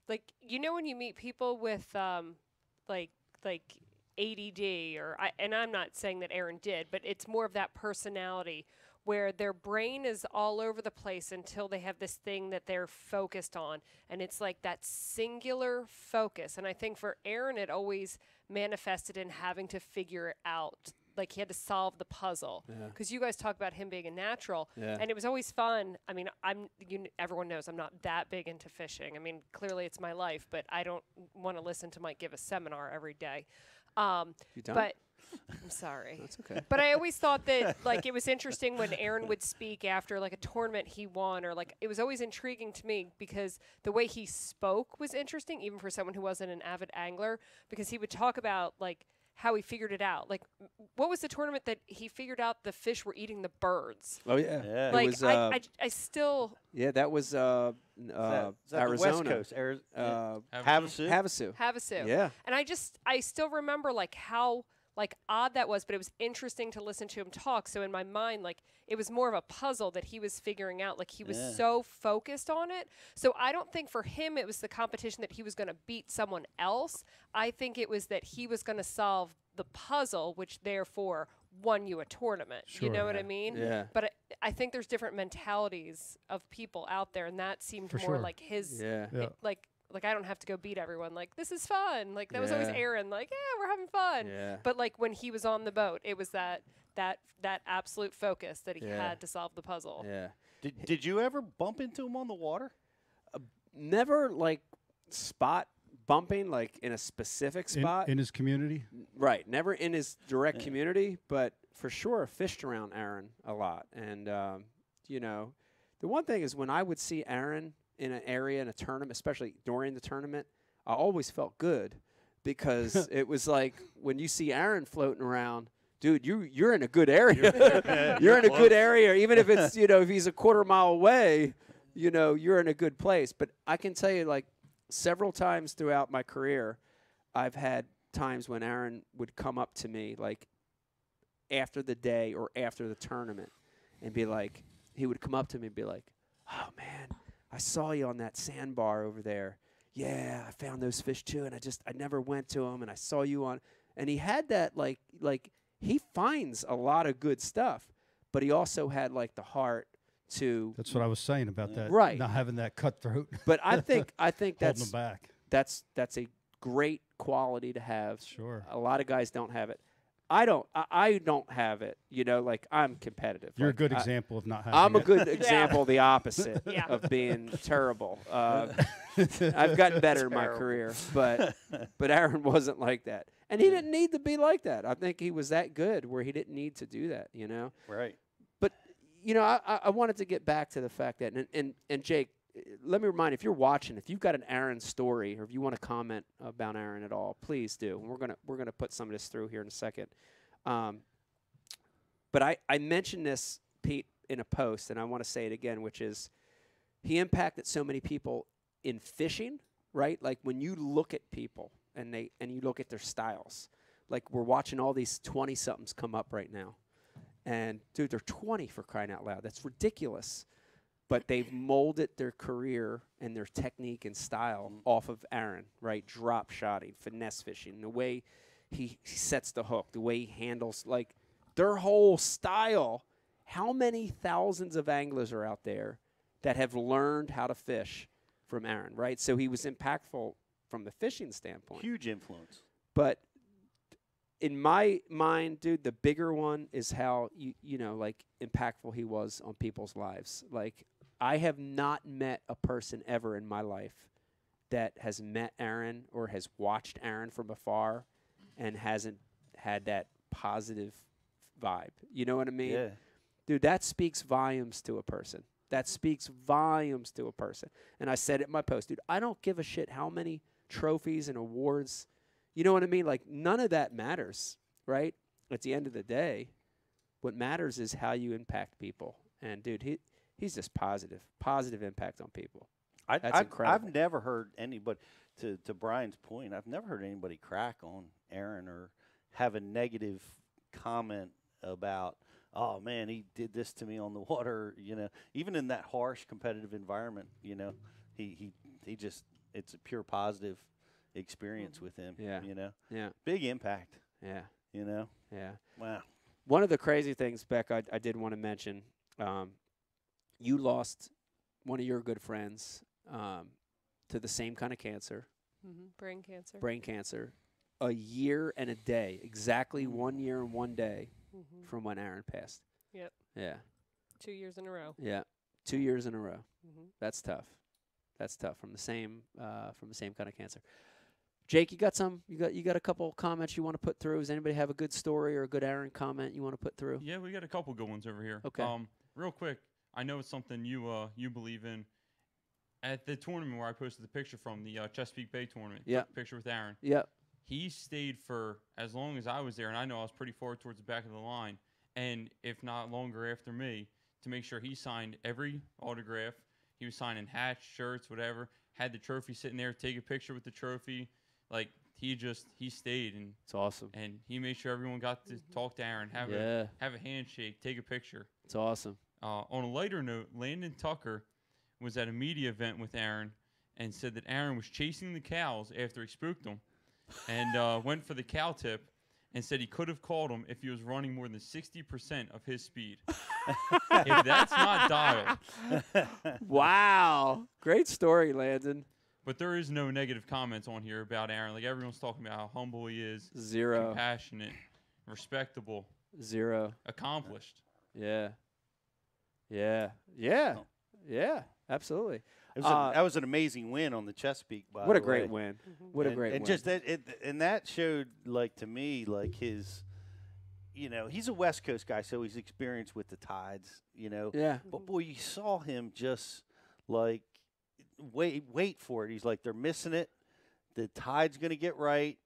like, you know, when you meet people with like ADD and I'm not saying that Aaron did, but it's more of that personality where their brain is all over the place until they have this thing that they're focused on, and it's like that singular focus. And I think for Aaron it always manifested in having to figure it out. Like he had to solve the puzzle, because you guys talk about him being a natural, and it was always fun. I mean, everyone knows I'm not that big into fishing. I mean, clearly it's my life, but I don't want to listen to Mike give a seminar every day. You don't? But I'm sorry. That's okay. But I always thought that, like, it was interesting when Aaron would speak after, like, a tournament he won, or, like, it was always intriguing to me because the way he spoke was interesting, even for someone who wasn't an avid angler, because he would talk about, like, how he figured it out. Like, what was the tournament that he figured out the fish were eating the birds? Oh, yeah. Yeah. Like, was, I still... Yeah, that was Is that Arizona. the West Coast? Havasu. Havasu. Havasu. Yeah. And I still remember, like, how, like, odd that was, but it was interesting to listen to him talk. So in my mind, like, it was more of a puzzle that he was figuring out. Like, he was so focused on it. So I don't think for him it was the competition that he was going to beat someone else. I think it was that he was going to solve the puzzle, which therefore won you a tournament. Sure. You know what I mean? Yeah. But I think there's different mentalities of people out there, and that seemed For more sure. like his, Yeah. Yeah. like I don't have to go beat everyone. Like, this is fun. Like, that was always Yeah. Aaron. Like, yeah, we're having fun. Yeah. But, like, when he was on the boat, it was that absolute focus that he had to solve the puzzle. Yeah. Did you ever bump into him on the water? Never, like, spot bumping, like, in a specific spot. in his community. Right. Never in his direct community, but for sure fished around Aaron a lot. And, you know, the one thing is when I would see Aaron in an area in a tournament, especially during the tournament, I always felt good because it was like when you see Aaron floating around, dude, you're in a good area. You're in a good area, even if it's, you know, if he's a quarter mile away, you know, you're in a good place. But I can tell you, like, several times throughout my career, I've had times when Aaron would come up to me, like, after the day or after the tournament and be like, he would come up to me and be like, oh, man, I saw you on that sandbar over there. Yeah, I found those fish too, and I never went to them, and I saw you on. And he had that, like he finds a lot of good stuff, but he also had, like, the heart to. That's what I was saying about that. Right. Not having that cutthroat. But I think holding that's him back. that's a great quality to have. Sure. A lot of guys don't have it. I don't have it. You know, like, I'm competitive. You're like, a good example of not having I'm it. a good example, the opposite Yeah. of being terrible. I've gotten better in my career, but Aaron wasn't like that, and he didn't need to be like that. I think he was that good where he didn't need to do that. You know. Right. But you know, I wanted to get back to the fact that, and Jake, let me remind you, if you're watching, if you've got an Aaron story, or if you want to comment about Aaron at all, please do. And we're gonna put some of this through here in a second. But I mentioned this, Pete, in a post, and I want to say it again, which is he impacted so many people in fishing, right? Like, when you look at people and you look at their styles, like, we're watching all these 20-somethings come up right now. And, dude, they're 20 for crying out loud. That's ridiculous. But they've molded their career and their technique and style off of Aaron, right? Drop shotting, finesse fishing, the way he sets the hook, the way he handles, like, their whole style. How many thousands of anglers are out there that have learned how to fish from Aaron, right? So he was impactful from the fishing standpoint. Huge influence. But in my mind, dude, the bigger one is how, you know, like, impactful he was on people's lives. Like, I have not met a person ever in my life that has met Aaron or has watched Aaron from afar and hasn't had that positive vibe. You know what I mean? Yeah. Dude, that speaks volumes to a person. That speaks volumes to a person. And I said it in my post, dude, I don't give a shit how many trophies and awards. You know what I mean? Like, none of that matters, right? At the end of the day, What matters is how you impact people. And dude, he's just positive impact on people. That's incredible. I've never heard anybody, to Brian's point, I've never heard anybody crack on Aaron or have a negative comment about, oh man, he did this to me on the water. You know, even in that harsh competitive environment, you know, he just, it's a pure positive experience with him. Yeah. You know. Yeah. Big impact. Yeah. You know. Yeah. Wow. One of the crazy things, Beck, I did want to mention, you lost one of your good friends to the same kind of cancer. Brain cancer. Brain cancer. A year and a day, exactly 1 year and 1 day from when Aaron passed. Yep. Yeah. 2 years in a row. Yeah. 2 years in a row. That's tough. That's tough from the same kind of cancer. Jake, you got a couple comments you want to put through? Does anybody have a good story or a good Aaron comment you want to put through? Yeah, we got a couple good ones over here. Okay. Real quick, I know it's something you believe in. At the tournament where I posted the picture from, the Chesapeake Bay tournament, picture with Aaron. Yep. He stayed for as long as I was there, and I know I was pretty far towards the back of the line, and if not longer after me, to make sure he signed every autograph. He was signing hats, shirts, whatever. Had the trophy sitting there, take a picture with the trophy. Like, he stayed. And it's awesome. And he made sure everyone got to talk to Aaron, have a handshake, take a picture. It's awesome. On a lighter note, Landon Tucker was at a media event with Aaron and said that Aaron was chasing the cows after he spooked them and went for the cow tip and said he could have called him if he was running more than 60% of his speed. If that's not dialed. Wow. Great story, Landon. But there is no negative comments on here about Aaron. Like, everyone's talking about how humble he is. Zero. Compassionate. Respectable. Zero. Accomplished. Yeah. Yeah. Yeah. Yeah. Absolutely. That was an amazing win on the Chesapeake. By what a the great way. win! What a great win! And just that showed, like, to me, like, his, you know, he's a West Coast guy, so he's experienced with the tides, you know. Yeah. But boy, you saw him just like wait for it. He's like, they're missing it. The tide's gonna get right,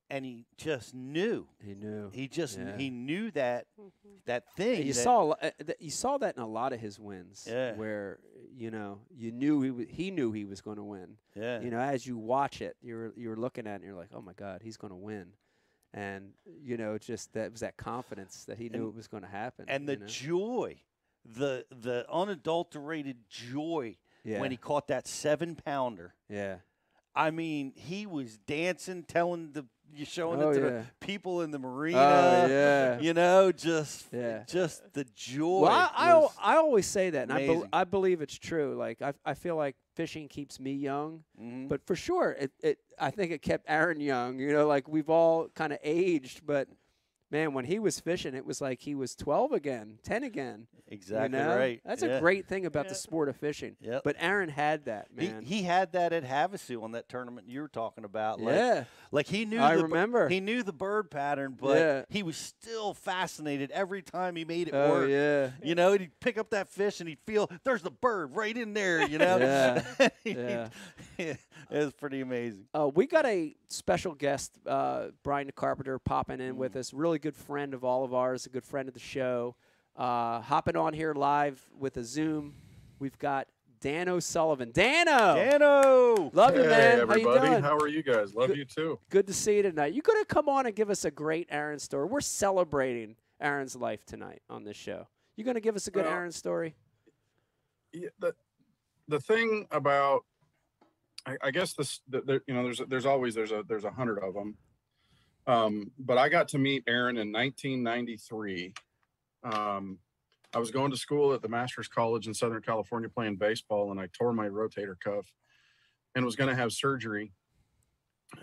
and he just knew. He knew. He knew that thing. And you saw that in a lot of his wins. Yeah. Where, you know, he knew he was going to win. Yeah. You know, as you watch it, you're looking at it and you're like, oh my God, he's going to win. And, you know, just that was that confidence that he knew it was going to happen. And the joy, the unadulterated joy when he caught that 7-pounder. Yeah. I mean, he was dancing, showing it to the people in the marina. Oh, yeah. You know, just the joy. Well, I always say that, and I believe it's true. Like, I feel like fishing keeps me young, but for sure, I think it kept Aaron young. You know, like, we've all kind of aged, but man, when he was fishing, it was like he was 12 again, 10 again. Exactly, you know? right. That's a great thing about the sport of fishing. Yep. But Aaron had that, man. He had that at Havasu on that tournament you were talking about. Like, like he knew. I remember. He knew the bird pattern, but he was still fascinated every time he made it work. Yeah. You know, he'd pick up that fish and he'd feel there's the bird right in there. You know. Yeah. It was pretty amazing. We got a special guest, Brian the Carpenter, popping in with us. Really good friend of all of ours, a good friend of the show. Hopping on here live with a Zoom. We've got Dan O'Sullivan. Dano! Love you, man. Hey, everybody. How you doing? How are you guys? Love you, too. Good to see you tonight. You going to come on and give us a great Aaron story? We're celebrating Aaron's life tonight on this show. You going to give us a good Aaron story? Yeah, the thing about, I guess there's always 100 of them. But I got to meet Aaron in 1993. I was going to school at the Masters College in Southern California playing baseball, and I tore my rotator cuff and was going to have surgery.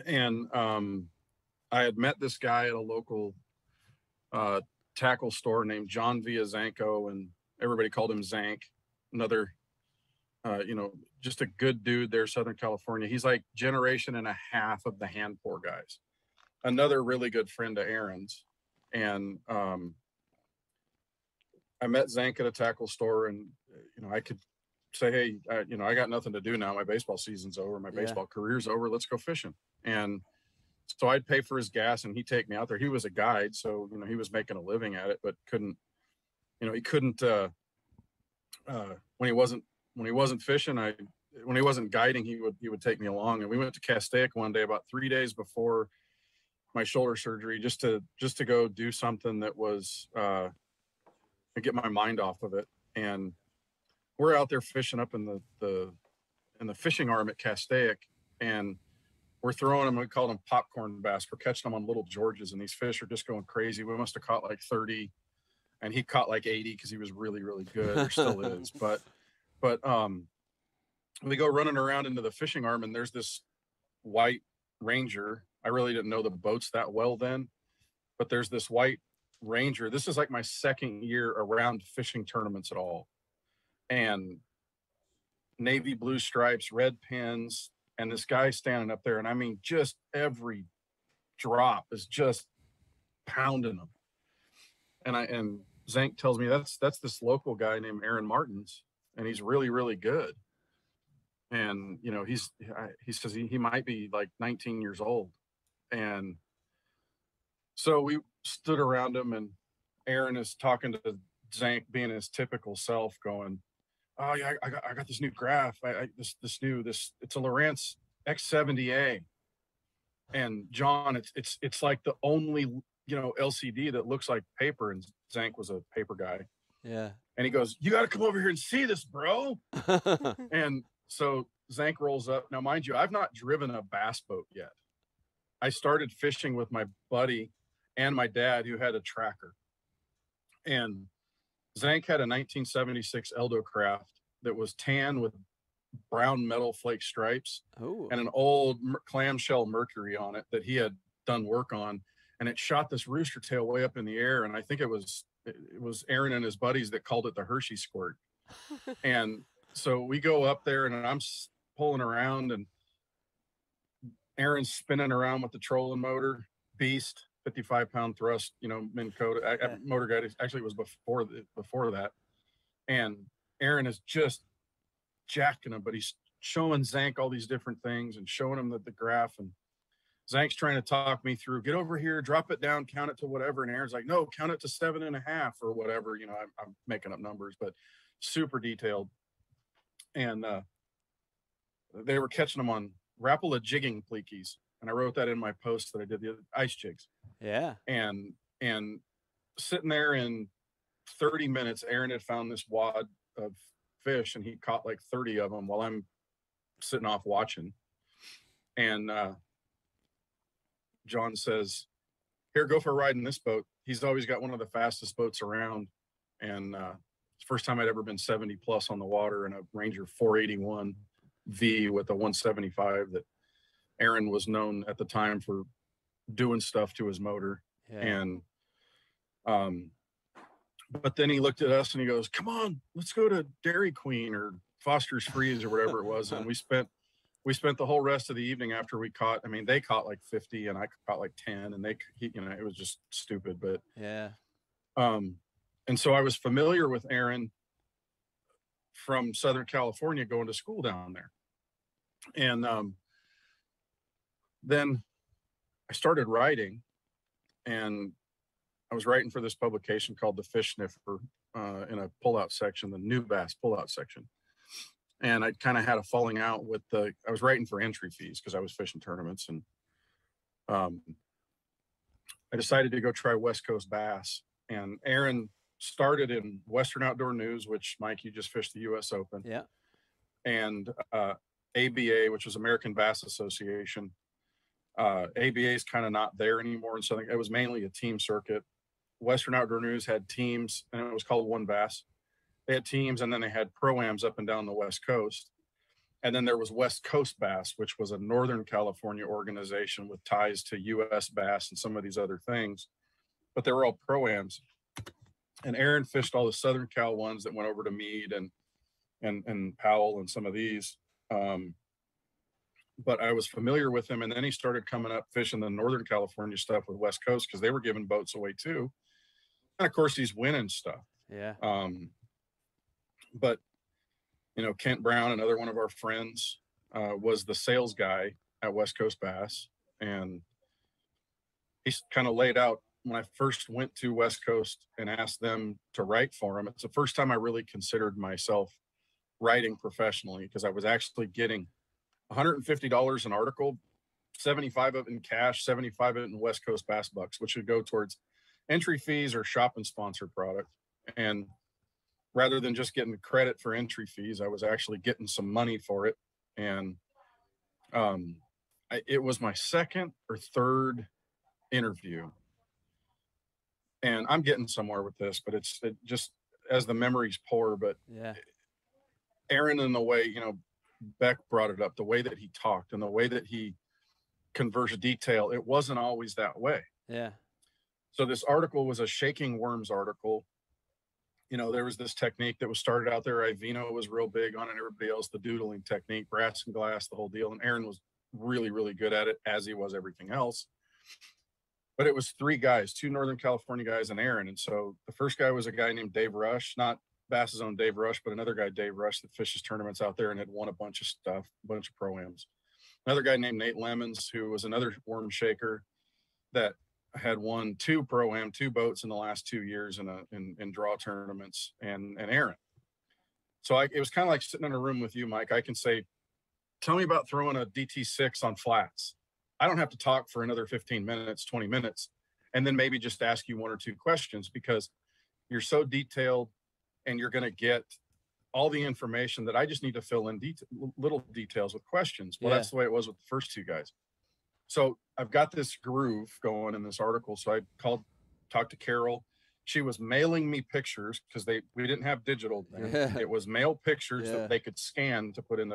And I had met this guy at a local tackle store named John Viazanko, and everybody called him Zank. Another, just a good dude there, Southern California. He's like generation and a half of the hand pour guys. Another really good friend of Aaron's. And I met Zank at a tackle store, and, I could say, hey, I got nothing to do now. My baseball season's over. My baseball career's over. Let's go fishing. And so I'd pay for his gas and he'd take me out there. He was a guide. So, he was making a living at it, but couldn't he couldn't, when he wasn't fishing, when he wasn't guiding, he would take me along. And we went to Castaic one day about 3 days before my shoulder surgery, just to go do something that was, to get my mind off of it. And we're out there fishing up in the fishing arm at Castaic, and we're throwing them. We call them popcorn bass. We're catching them on little Georges, and these fish are just going crazy. We must have caught like 30, and he caught like 80 because he was really, really good, or still is. But we go running around into the fishing arm, and there's this white Ranger. I really didn't know the boats that well then, but there's this white Ranger. This is like my second year around fishing tournaments at all. And navy blue stripes, red pins, and this guy standing up there. And I mean, just every drop is just pounding them. And Zank tells me that's this local guy named Aaron Martins, and he's really, really good. And, he says he might be like 19 years old. And so we stood around him, and Aaron is talking to Zank, being his typical self, going, "Oh yeah, I got this new graph. It's a Lowrance X70A." And John, it's like the only, LCD that looks like paper. And Zank was a paper guy. Yeah. And he goes, "You got to come over here and see this, bro." And so Zank rolls up. Now, mind you, I've not driven a bass boat yet. I started fishing with my buddy and my dad, who had a tracker. And Zank had a 1976 Eldo Craft that was tan with brown metal flake stripes. Ooh. And an old clamshell Mercury on it that he had done work on. And it shot this rooster tail way up in the air. And I think it was Aaron and his buddies that called it the Hershey Squirt. And so we go up there, and I'm pulling around, and Aaron's spinning around with the trolling motor, beast, 55-pound thrust, Minn Kota. Motor guide actually was before that. And Aaron is just jacking him, but he's showing Zank all these different things and showing him the graph. And Zank's trying to talk me through, get over here, drop it down, count it to whatever. And Aaron's like, no, count it to 7.5 or whatever. I'm making up numbers, but super detailed. And they were catching them on Rapala jigging pleekies. And I wrote that in my post that I did, the ice jigs. Yeah. And sitting there in 30 minutes, Aaron had found this wad of fish, and he caught like 30 of them while I'm sitting off watching. And John says, "Here, go for a ride in this boat." He's always got one of the fastest boats around. And it's the first time I'd ever been 70 plus on the water in a Ranger 481 V with a 175 that Aaron was known at the time for doing stuff to his motor. Yeah. And but then he looked at us and he goes, "Come on, let's go to Dairy Queen or Foster's Freeze or whatever it was." And we spent the whole rest of the evening after we caught. I mean, they caught like 50 and I caught like 10, and it was just stupid. But yeah. And so I was familiar with Aaron from Southern California, going to school down there. And then I started writing, and I was writing for this publication called The Fish Sniffer in a pullout section, the new bass pullout section. And I kind of had a falling out with I was writing for entry fees because I was fishing tournaments. And I decided to go try West Coast bass. And Aaron started in Western Outdoor News, which, Mike, you just fished the U.S. Open. Yeah. And ABA, which was American Bass Association. ABA is kind of not there anymore. And so it was mainly a team circuit. Western Outdoor News had teams, and it was called One Bass. They had teams, and then they had pro-ams up and down the West Coast. And then there was West Coast Bass, which was a Northern California organization with ties to U.S. Bass and some of these other things. But they were all pro-ams. And Aaron fished all the Southern Cal ones that went over to Meade and Powell and some of these. But I was familiar with him. And then he started coming up fishing the Northern California stuff with West Coast because they were giving boats away too. And of course, he's winning stuff. Yeah. But, Kent Brown, another one of our friends, was the sales guy at West Coast Bass. And he's kind of laid out when I first went to West Coast and asked them to write for them, it's the first time I really considered myself writing professionally, because I was actually getting $150 an article, 75 of it in cash, 75 of it in West Coast Bass Bucks, which would go towards entry fees or shop and sponsor product. And rather than just getting credit for entry fees, I was actually getting some money for it. And it was my second or third interview. And I'm getting somewhere with this, but it just as the memories pour. But yeah, Aaron, in the way, Beck brought it up, the way that he talked and the way that he conversed detail, it wasn't always that way. Yeah. So this article was a shaking worms article. There was this technique that was started out there. Ivino was real big on it. Everybody else, the doodling technique, brass and glass, the whole deal. And Aaron was really, really good at it, as he was everything else. But it was three guys, two Northern California guys and Aaron. And so the first guy was a guy named Dave Rush, not Bass's own Dave Rush, but another guy, Dave Rush, that fishes tournaments out there and had won a bunch of stuff, a bunch of pro-ams. Another guy named Nate Lemons, who was another worm shaker that had won 2 pro-am, 2 boats in the last 2 years in draw tournaments, and Aaron. So it was kind of like sitting in a room with you, Mike. I can say, tell me about throwing a DT6 on flats. I don't have to talk for another 15 minutes, 20 minutes, and then maybe just ask you 1 or 2 questions, because you're so detailed and you're going to get all the information that I just need to fill in little details with questions. Well, that's the way it was with the first 2 guys. So I've got this groove going in this article. So I talked to Carol. She was mailing me pictures, because we didn't have digital then. Yeah. It was mail pictures that they could scan to put in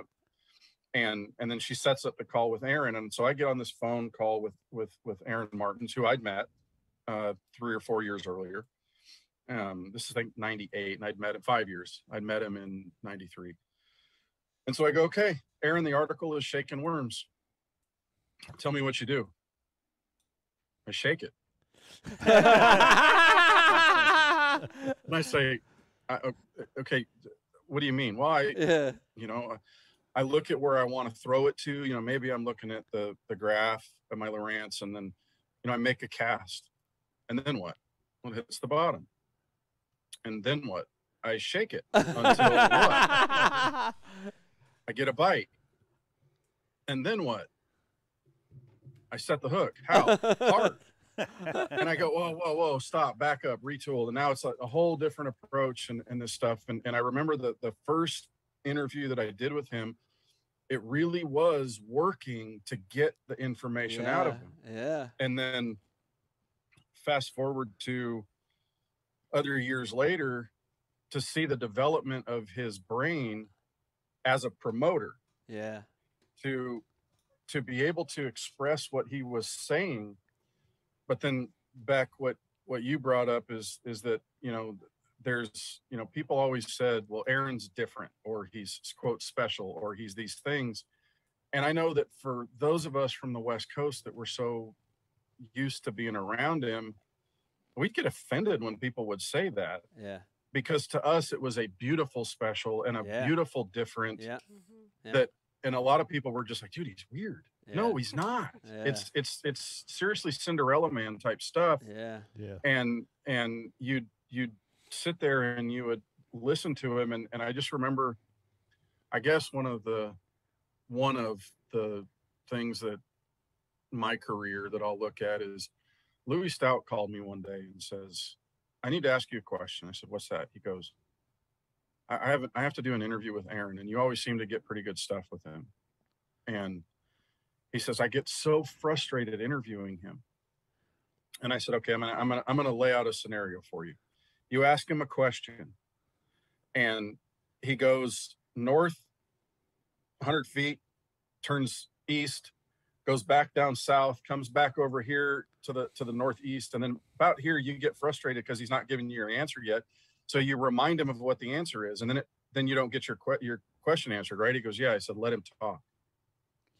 and then she sets up the call with Aaron. And so I get on this phone call with Aaron Martins, who I'd met 3 or 4 years earlier. This is like 98, and I'd met him 5 years. I'd met him in 93. And so I go, okay, Aaron, the article is shaking worms. Tell me what you do. I shake it. And I say, okay, what do you mean? Well, I look at where I want to throw it to. Maybe I'm looking at the graph of my Lowrance, and then, I make a cast. And then what? Well, it hits the bottom. And then what? I shake it until what? I get a bite. And then what? I set the hook. How? Hard. And I go, whoa, stop, back up, retool. And now it's like a whole different approach and this stuff. And I remember the first interview that I did with him, it really was working to get the information out of him. Yeah. And then fast forward to other years later, to see the development of his brain as a promoter. Yeah. To be able to express what he was saying. But then back, what you brought up is that, there's, people always said, well, Aaron's different, or he's quote special, or he's these things. And I know that for those of us from the West Coast that were so used to being around him, we'd get offended when people would say that. Yeah. Because to us, it was a beautiful special and a beautiful different that, and a lot of people were just like, dude, he's weird. Yeah. No, he's not. Yeah. It's seriously Cinderella Man type stuff. Yeah. Yeah. And you'd sit there and you would listen to him. And I just remember, I guess one of the things that my career that I'll look at is Louis Stout called me one day and says, I need to ask you a question. I said, what's that? He goes, I have to do an interview with Aaron, and you always seem to get pretty good stuff with him. And he says, I get so frustrated interviewing him. And I said, okay, I'm gonna lay out a scenario for you. You ask him a question, and he goes north 100 feet, turns east, goes back down south, comes back over here to the northeast, and then about here you get frustrated because he's not giving you your answer yet. So you remind him of what the answer is, and then you don't get your question answered, right? He goes, yeah. I said, let him talk.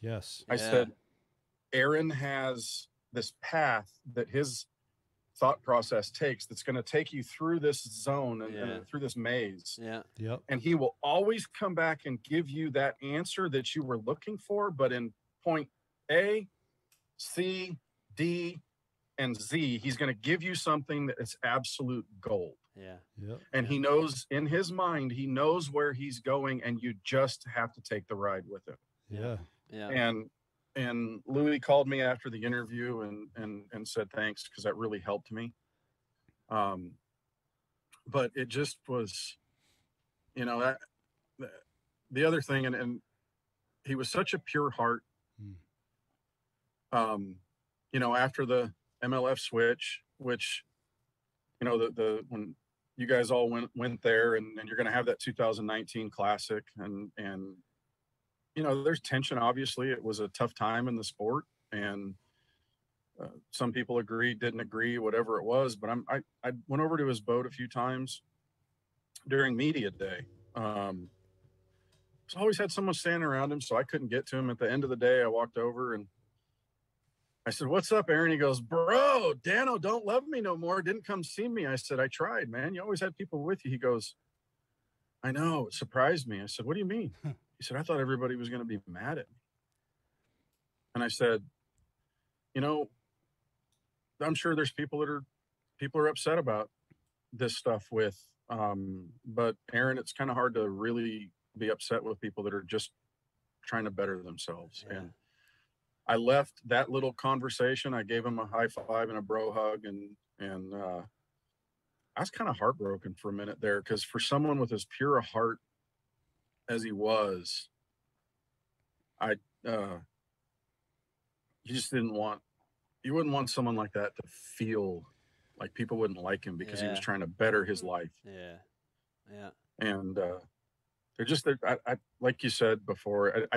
Yes. I said, Aaron has this path that his thought process takes that's going to take you through this zone and through this maze. Yeah. Yep. And he will always come back and give you that answer that you were looking for, but in point A, C, D, and Z, he's going to give you something that is absolute gold. Yeah. Yep. And he knows in his mind, he knows where he's going, and you just have to take the ride with him. Yeah. Yeah. And Louis called me after the interview and said thanks, because that really helped me. But it just was, you know, the other thing, and he was such a pure heart. You know, after the MLF switch, which, you know, the when you guys all went there, and you're going to have that 2019 Classic, and you know, there's tension. Obviously, it was a tough time in the sport, and some people agreed, didn't agree, whatever it was. But I went over to his boat a few times during media day. So always had someone standing around him, so I couldn't get to him. At the end of the day, I walked over and I said, "What's up, Aaron?" He goes, "Bro, Dano don't love me no more. Didn't come see me." I said, "I tried, man. You always had people with you." He goes, "I know. It surprised me." I said, "What do you mean?" He said, "I thought everybody was going to be mad at me." And I said, "You know, I'm sure there's people are upset about this stuff with, but Aaron, it's kind of hard to really be upset with people that are just trying to better themselves." Yeah. And I left that little conversation. I gave him a high five and a bro hug, and I was kind of heartbroken for a minute there, because for someone with as pure a heart as he was, you wouldn't want someone like that to feel like people wouldn't like him because he was trying to better his life. Yeah. And they're just, I like you said before,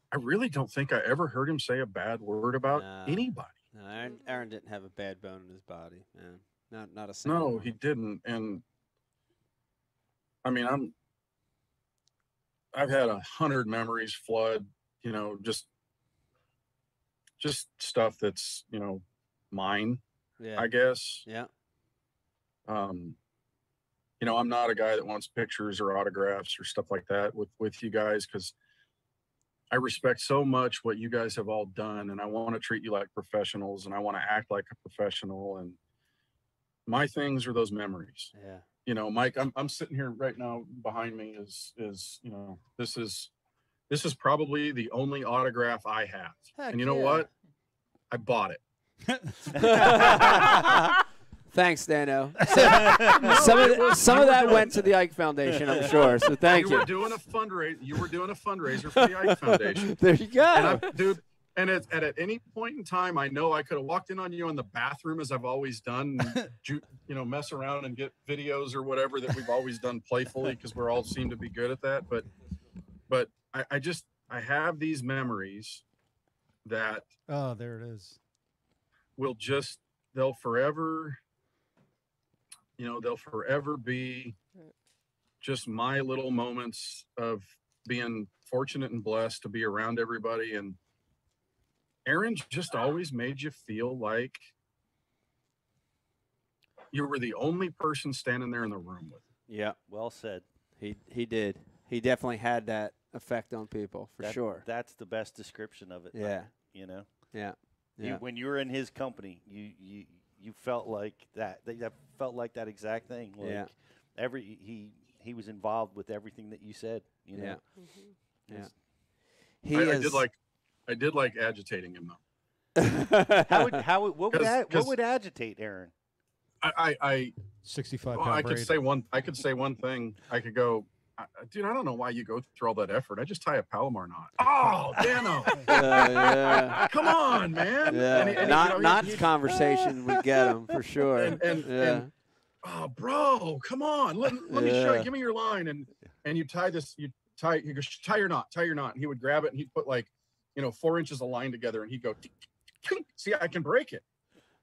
I really don't think I ever heard him say a bad word about anybody. No, Aaron didn't have a bad bone in his body, man. Not a single No, one. he didn't. And I mean, I've had 100 memories flood, you know, just stuff that's, you know, mine, I guess. Yeah. You know, I'm not a guy that wants pictures or autographs or stuff like that with you guys, because I respect so much what you guys have all done, and I want to treat you like professionals, and I want to act like a professional. And my things are those memories. Yeah. You know, Mike, I'm sitting here right now. Behind me is you know, this is probably the only autograph I have. Heck, and you know what? I bought it. Thanks, Dano. Some of that went to the Ike Foundation, I'm sure. So thank you. You were doing a fundraiser for the Ike Foundation. There you go, dude. And at any point in time, I know I could have walked in on you in the bathroom, as I've always done, and, you know, mess around and get videos or whatever that we've always done playfully, because we're all seem to be good at that. But I have these memories that there it is. They'll forever be just my little moments of being fortunate and blessed to be around everybody. And Aaron just always made you feel like you were the only person standing there in the room with him. Yeah, well said. He did. He definitely had that effect on people, for sure. That's the best description of it. Yeah. You know? Yeah. When you were in his company, you felt like that. That felt like that exact thing. Like he was involved with everything that you said. You know. Yeah. I did like agitating him though. What would agitate Aaron? I 65 I could say one thing. I could go, dude, I don't know why you go through all that effort. I just tie a Palomar knot. Oh, Dano. Come on, man. Yeah. Not conversation would get him for sure. And oh, bro, come on. Let me show you. Give me your line. And you tie this. He goes, tie your knot. And he would grab it and he'd put 4 inches of line together, and he'd go, see, I can break it.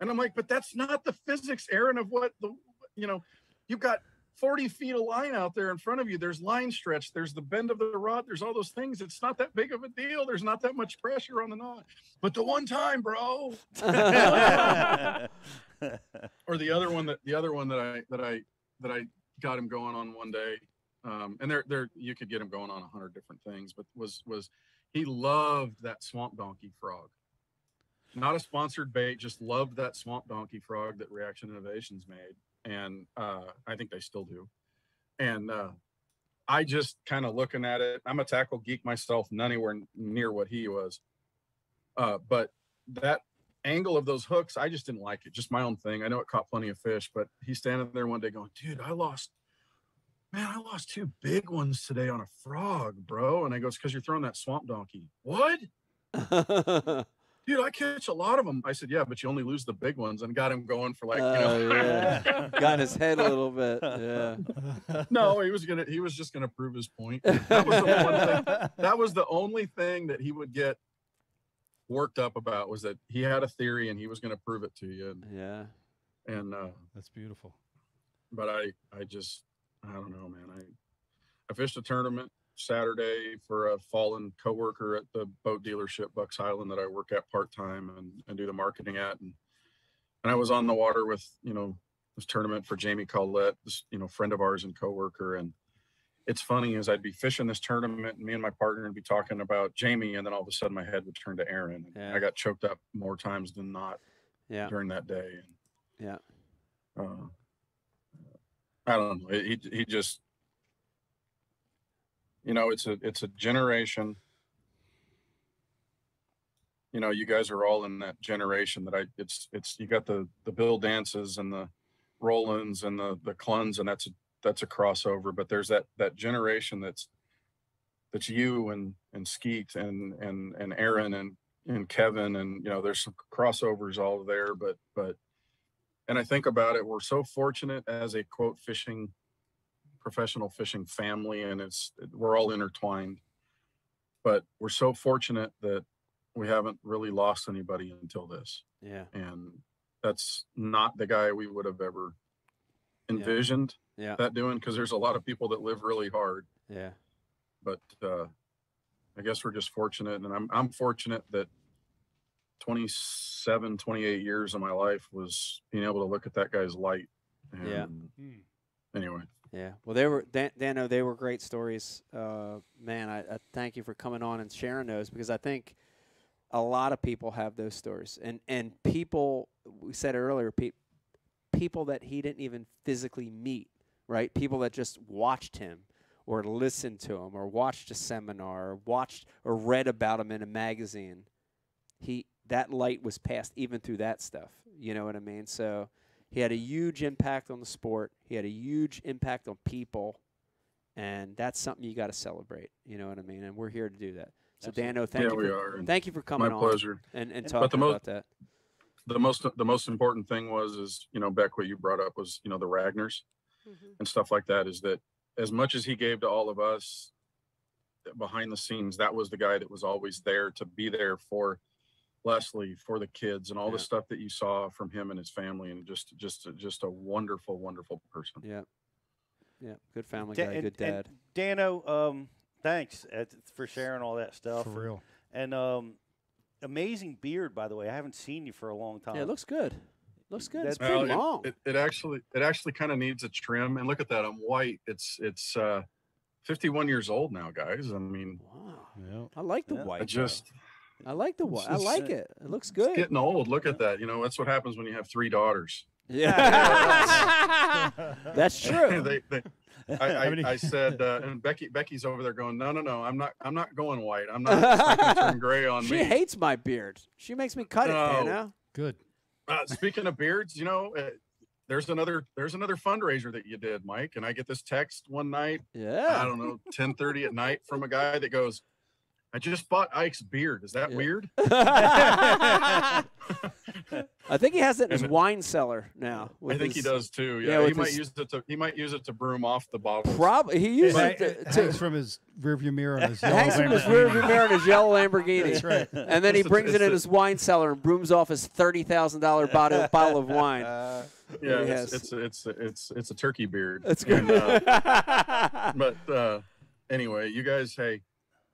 And I'm like, but that's not the physics, Aaron, of what you've got 40 feet of line out there in front of you. There's line stretch. There's the bend of the rod. There's all those things. It's not that big of a deal. There's not that much pressure on the knot. But the one time, bro. Or the other one that I got him going on one day. And there you could get him going on 100 different things, but was he loved that swamp donkey frog. not a sponsored bait, just loved that swamp donkey frog that Reaction Innovations made. And I think they still do. And I just kind of looking at it, I'm a tackle geek myself, none anywhere near what he was. But that angle of those hooks, I just didn't like it. Just my own thing. I know it caught plenty of fish, but he's standing there one day going, dude, I lost 2 big ones today on a frog, bro. And I goes, because you're throwing that swamp donkey. What? Dude, I catch a lot of them. I said, yeah, but you only lose the big ones, and got him going for like, yeah. Got his head a little bit. Yeah. No, he was just gonna prove his point. That was the one thing. That was the only thing that he would get worked up about, was that he had a theory and he was gonna prove it to you. And, yeah. And that's beautiful. But I don't know, man. I fished a tournament Saturday for a fallen coworker at the boat dealership Bucks Island that I work at part-time and do the marketing at, and I was on the water with this tournament for Jamie Collette, this friend of ours and coworker. And it's funny, as I'd be fishing this tournament and me and my partner would be talking about Jamie, and then all of a sudden my head would turn to Aaron. Yeah. I got choked up more times than not during that day. And, yeah. I don't know. He just, it's a generation. You guys are all in that generation that it's you got the Bill Dances and the Rolands and the Cluns, and that's a crossover. But there's that generation that's you and Skeet and Aaron and Kevin, and there's some crossovers all there. But and I think about it, we're so fortunate as a quote professional fishing family, and we're all intertwined, but we're so fortunate that we haven't really lost anybody until this. Yeah. And that's not the guy we would have ever envisioned that doing, because there's a lot of people that live really hard. Yeah. But I guess we're just fortunate, and I'm fortunate that 28 years of my life was being able to look at that guy's light. And anyway. Yeah. Well, they were, Dano, they were great stories. Man, I thank you for coming on and sharing those, because I think a lot of people have those stories. And people, we said earlier, people that he didn't even physically meet, right? People that just watched him or listened to him or watched a seminar or watched or read about him in a magazine. That light was passed even through that stuff. You know what I mean? So he had a huge impact on the sport. He had a huge impact on people, and that's something you got to celebrate. You know what I mean? And we're here to do that. So, Dano, thank you for coming on. My pleasure. And talking about that. The most important thing was Beck, what you brought up was, the Ragners and stuff like that, is that as much as he gave to all of us behind the scenes, that was the guy that was always there to be there for Leslie, for the kids, and all the stuff that you saw from him and his family, and just a wonderful, wonderful person. Yeah. Yeah. Good family guy, good dad. And Dano, thanks for sharing all that stuff. For real. And amazing beard, by the way. I haven't seen you for a long time. Yeah, it looks good. Looks good. It's Well, pretty long. It actually kind of needs a trim. And look at that, I'm white. It's 51 years old now, guys. I mean, wow. Yeah. I like the white. I like the white. I like it. It looks good. It's getting old. Look at that. That's what happens when you have 3 daughters. Yeah. That's true. I said, and Becky's over there going, no, I'm not going white. I'm not going to turn gray on me. She hates my beard. She makes me cut it, Dano. Good. Speaking of beards, there's another fundraiser that you did, Mike, and I get this text one night. Yeah. I don't know, 10:30 at night, from a guy that goes, I just bought Ike's beard. Is that weird? I think he has it in his wine cellar now. I think he does too. Yeah, he might use it to broom off the bottle. Probably he uses it hangs from his rearview mirror on his yellow hangs from his rearview mirror on his yellow Lamborghini. That's right. And then he brings it in his wine cellar and brooms off his $30,000 bottle of wine. Yeah, it's a turkey beard. That's good. But anyway, you guys, hey.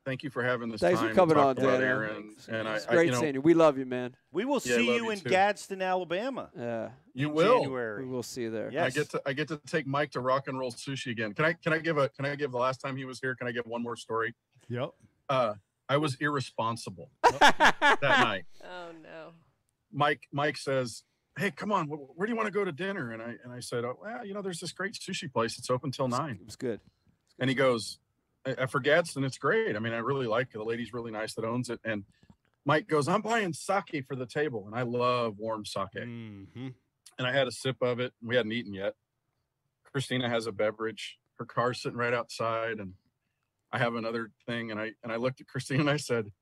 Thank you for having this. Thanks time for coming to on, talk about Dan. Aaron. And it's great seeing you. We love you, man. We will see you in too. Gadsden, Alabama. Yeah, you will. January. We will see you there. Yes. I get to take Mike to Rock and Roll Sushi again. Can I give the last time he was here? Can I give one more story? Yep. I was irresponsible that night. Oh no. Mike says, "Hey, come on, where do you want to go to dinner?" And I said, "Oh, well, there's this great sushi place. It's open till 9." It was good. And he goes, "For Gadsden, it's great. I mean, I really like it. The lady's really nice that owns it." And Mike goes, "I'm buying sake for the table." And I love warm sake. Mm-hmm. And I had a sip of it. We hadn't eaten yet. Christina has a beverage. Her car's sitting right outside. And I have another thing. And I looked at Christina and I said,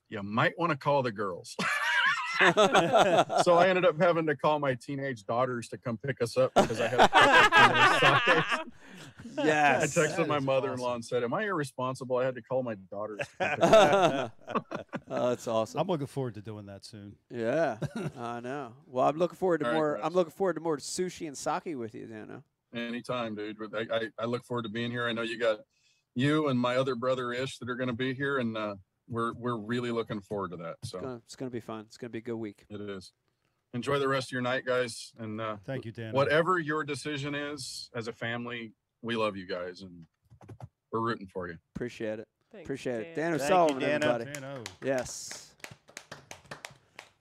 "You might want to call the girls." So I ended up having to call my teenage daughters to come pick us up because I had Yes. I texted my mother-in-law and said, "Am I irresponsible? I had to call my daughters." Oh, that's awesome. I'm looking forward to doing that soon. Yeah, I know. Well, I'm looking forward to All right, more. guys. I'm looking forward to more sushi and sake with you, Dano. Anytime, dude. I look forward to being here. I know you got you and my other brother Ish that are going to be here, and we're really looking forward to that. So It's gonna be fun. It's gonna be a good week. it is. Enjoy the rest of your night, guys. And Thank you, Dan. whatever your decision is, as a family, we love you guys, and we're rooting for you. Appreciate it. Thanks, Appreciate it. Dan. Dano Thank Sullivan, you, Dano. everybody. Dano. Yes.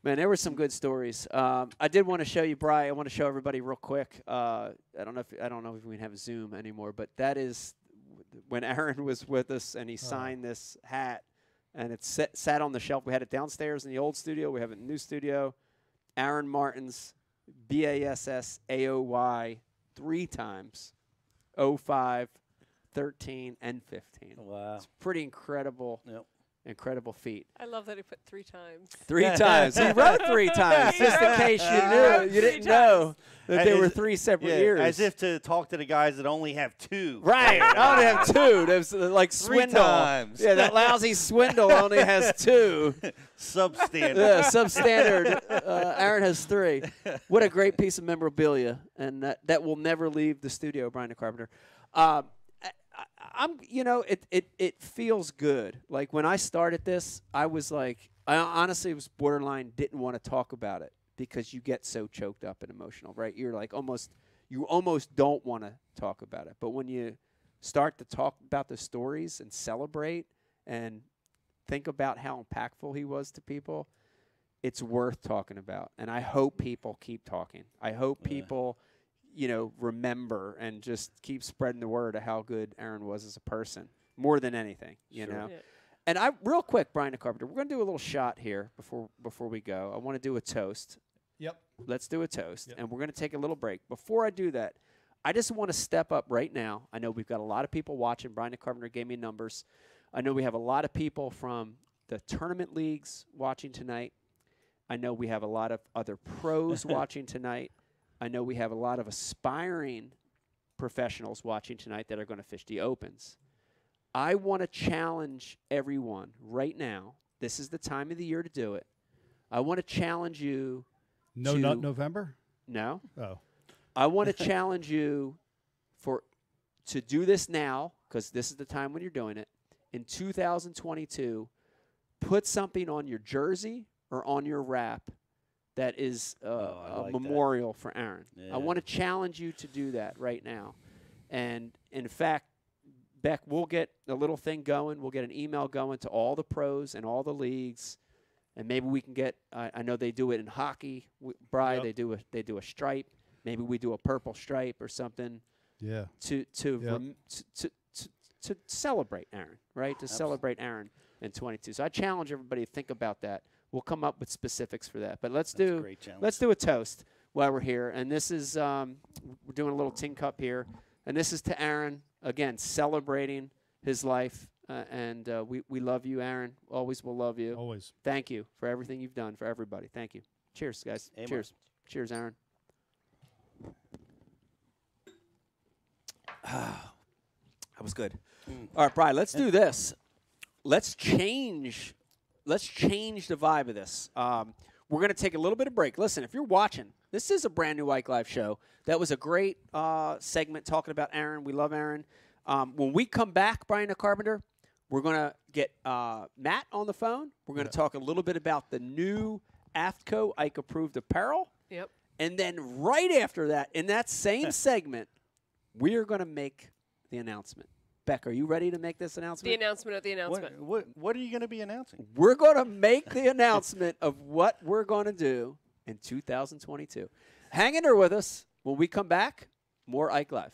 Man, there were some good stories. I did want to show you, Bri. I want to show everybody real quick. I don't know if we can have Zoom anymore, but that is when Aaron was with us and he signed this hat, and it sat on the shelf. We had it downstairs in the old studio. We have it in the new studio. Aaron Martin's BASSAOY 3 times, 05, 13, and 15. Wow. It's pretty incredible. Yep. Incredible feat. I love that he put 3 times. 3 times. He wrote 3 times, just in case you knew. You didn't know that there were 3 separate years. As if to talk to the guys that only have 2. Right. I only have 2. There's like 3 Swindle. times. Yeah, that lousy Swindle only has 2. Substandard. Yeah, substandard. Aaron has 3. What a great piece of memorabilia, and that will never leave the studio, Brian the Carpenter. It feels good. Like when I started this, I was like, I honestly was borderline didn't want to talk about it because you get so choked up and emotional, right? You're like you almost don't want to talk about it. But when you start to talk about the stories and celebrate and think about how impactful he was to people, it's worth talking about. And I hope people keep talking. I hope people remember and just keep spreading the word of how good Aaron was as a person, more than anything, you know. Yeah. And real quick, Brian the Carpenter, we're going to do a little shot here before we go. I want to do a toast. Yep. Let's do a toast, Yep. and we're going to take a little break. Before I do that, I just want to step up right now. I know we've got a lot of people watching. Brian the Carpenter gave me numbers. I know we have a lot of people from the tournament leagues watching tonight. I know we have a lot of other pros watching tonight. I know we have a lot of aspiring professionals watching tonight that are going to fish the Opens. I want to challenge everyone right now. This is the time of the year to do it. I want to challenge you. No Nut November? No. Oh. I want to challenge you to do this now, because this is the time when you're doing it. In 2022, put something on your jersey or on your wrap that is a memorial for Aaron. Yeah. I want to challenge you to do that right now. And, in fact, Beck, we'll get a little thing going. We'll get an email going to all the pros and all the leagues. And maybe we can get I know they do it in hockey. Bri, they do a stripe. Maybe we do a purple stripe or something. Yeah. To celebrate Aaron, right? To celebrate Aaron in 22. So I challenge everybody to think about that. We'll come up with specifics for that. But let's do a toast while we're here. And this is we're doing a little tin cup here. And this is to Aaron, again, celebrating his life. And we love you, Aaron. Always will love you. Always. Thank you for everything you've done for everybody. Thank you. Cheers, guys. Amen. Cheers. Cheers, Aaron. That was good. All right, Brian, let's do this. Let's change the vibe of this. We're going to take a little bit of break. Listen, if you're watching, this is a brand new Ike Live show. That was a great segment talking about Aaron. We love Aaron. When we come back, Brian the Carpenter, we're going to get Matt on the phone. We're going to talk a little bit about the new AFTCO Ike-approved apparel. Yep. And then right after that, in that same segment, we are going to make the announcement. Beck, are you ready to make this announcement? The announcement of the announcement. What are you going to be announcing? We're going to make the announcement of what we're going to do in 2022. Hang in there with us. When we come back, more Ike Live.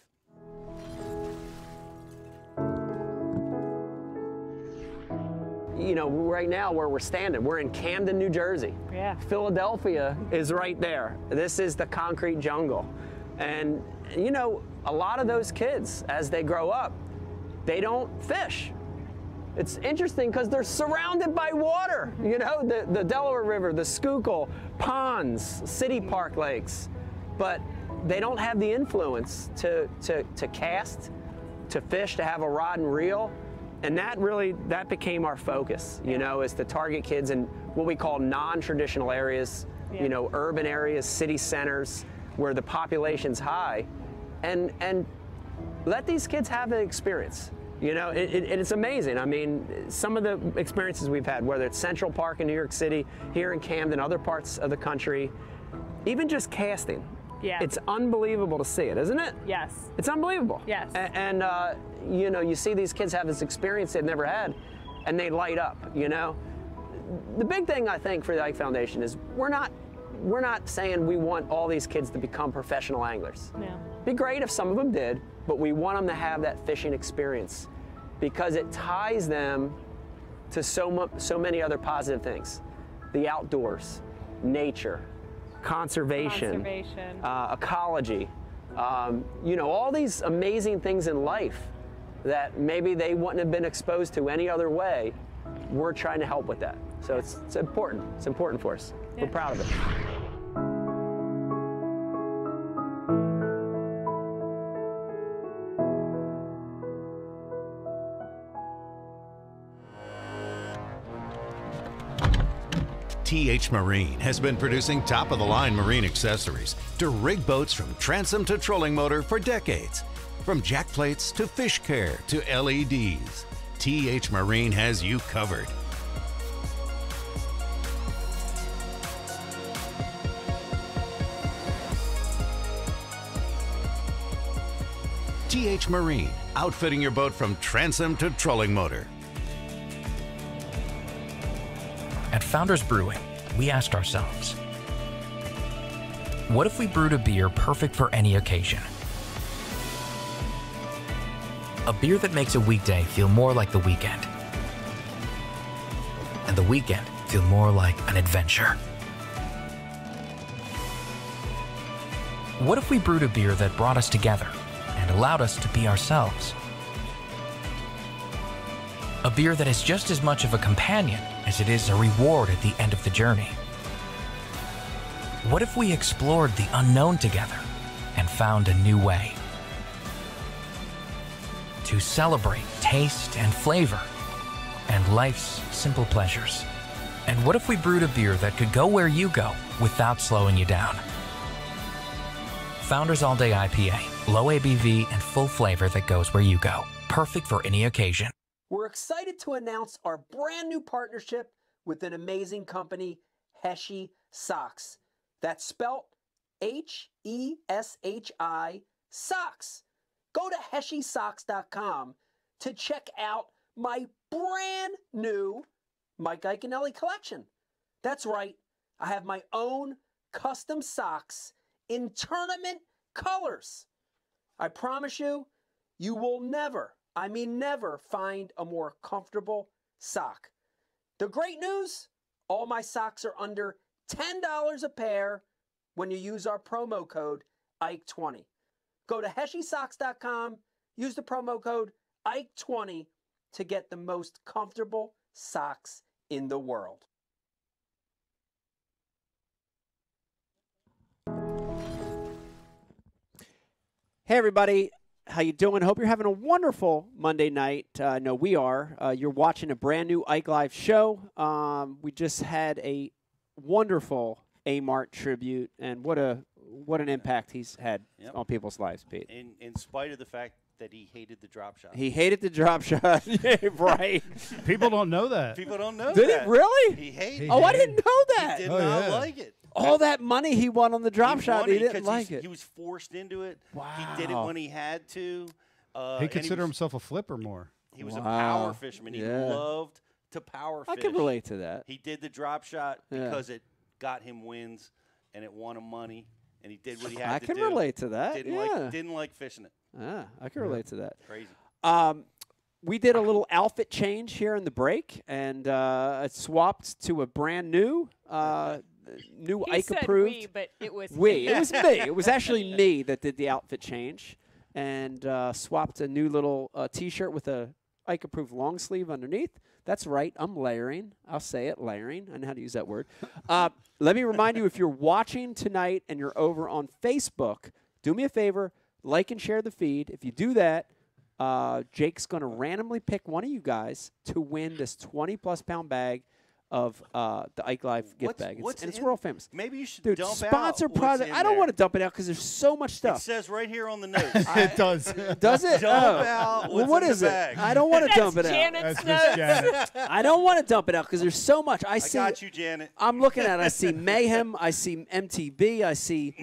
You know, right now where we're standing, we're in Camden, New Jersey. Yeah. Philadelphia is right there. This is the concrete jungle. And, you know, a lot of those kids, as they grow up, they don't fish. It's interesting because they're surrounded by water. You know, the Delaware River, the Schuylkill, ponds, city park lakes. But they don't have the influence to cast, to fish, to have a rod and reel. And that became our focus, you know, is to target kids in what we call non-traditional areas, you know, urban areas, city centers, where the population's high, and let these kids have the experience. You know, it's amazing. I mean, some of the experiences we've had, whether it's Central Park in New York City, here in Camden, other parts of the country, even just casting. Yeah. It's unbelievable to see it, isn't it? Yes. It's unbelievable. Yes. And you know, you see these kids have this experience they've never had, and they light up, you know? The big thing, I think, for the Ike Foundation is we're not saying we want all these kids to become professional anglers. No. It'd be great if some of them did, but we want them to have that fishing experience because it ties them to so many other positive things. The outdoors, nature, conservation. Ecology, you know, all these amazing things in life that maybe they wouldn't have been exposed to any other way. We're trying to help with that. So it's important. It's important for us. Yeah. We're proud of it. TH Marine has been producing top-of-the-line marine accessories to rig boats from transom to trolling motor for decades. From jack plates to fish care to LEDs, TH Marine has you covered. TH Marine, outfitting your boat from transom to trolling motor. At Founders Brewing, we asked ourselves, what if we brewed a beer perfect for any occasion? A beer that makes a weekday feel more like the weekend, and the weekend feel more like an adventure. What if we brewed a beer that brought us together and allowed us to be ourselves? A beer that is just as much of a companion as it is a reward at the end of the journey. What if we explored the unknown together and found a new way to celebrate taste and flavor and life's simple pleasures? And what if we brewed a beer that could go where you go without slowing you down? Founders All Day IPA, low ABV and full flavor that goes where you go. Perfect for any occasion. We're excited to announce our brand new partnership with an amazing company, Heshi Socks. That's spelt Heshi Socks. Go to heshysocks.com to check out my brand new Mike Iaconelli collection. That's right, I have my own custom socks in tournament colors. I promise you, you will never, I mean never, find a more comfortable sock. The great news, all my socks are under $10 a pair when you use our promo code IKE20. Go to heshysocks.com, use the promo code IKE20 to get the most comfortable socks in the world. Hey everybody, how you doing? Hope you're having a wonderful Monday night. I know we are. You're watching a brand new Ike Live show. We just had a wonderful A-Mart tribute, and what an impact he's had on people's lives, Pete. In spite of the fact that he hated the drop shot. He hated the drop shot. Yeah, right. People don't know that. People don't know Did that. it really? He hated it. Oh, I didn't know that. He did not like it. All that money he won on the drop shot, he didn't like it. He was forced into it. Wow. He did it when he had to. He considered himself a flipper more. He was a power fisherman. He loved to power fish. I can relate to that. He did the drop shot because it got him wins and it won him money, and he did what he had I to can do. relate to that. Didn't like fishing it. I can relate to that. Crazy. We did a little outfit change here in the break, and it swapped to a brand new new He Ike said approved. we, but it was we. me. It was me. It was actually me that did the outfit change, and swapped a new little T-shirt with a Ike approved long sleeve underneath. That's right. I'm layering. I'll say it, layering. I know how to use that word. Let me remind you, if you're watching tonight and you're over on Facebook, do me a favor, like and share the feed. If you do that, Jake's going to randomly pick one of you guys to win this 20-plus pound bag of the Ike Live gift bag. It's world famous. Maybe you should Dude, dump sponsor out product. I don't want to dump it out because there's so much stuff. It says right here on the notes. It does. Does it? Dump out well, what is it? bag. I don't want to dump it Janet's That's Miss Janet. out. I don't want to dump it out because there's so much. I see. got you, Janet. I'm looking at it. I see Mayhem. I see MTB. I see.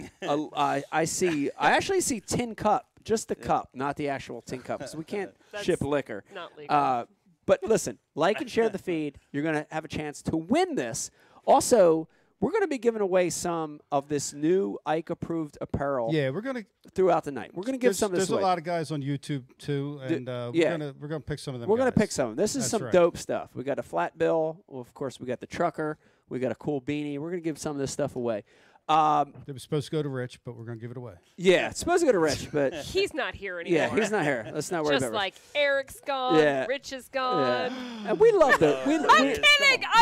I actually see Tin Cup. Just the cup, not the actual tin cup, because we can't ship liquor. Not legal. But listen, like and share the feed. You're going to have a chance to win this. Also, we're going to be giving away some of this new Ike-approved apparel. Yeah, we're gonna throughout the night. We're going to give some of this There's away. a lot of guys on YouTube too, and we're gonna pick some of them. We're going to guys. pick some of them. This is That's some right. dope stuff. We got a flat bill. Well, of course, we got the trucker. We got a cool beanie. We're going to give some of this stuff away. It was supposed to go to Rich, but we're going to give it away. Yeah, it's supposed to go to Rich, but He's not here anymore. yeah, he's not here. Let's not worry Just about like Eric's gone, Yeah. Rich is gone. And we love those. I'm kidding.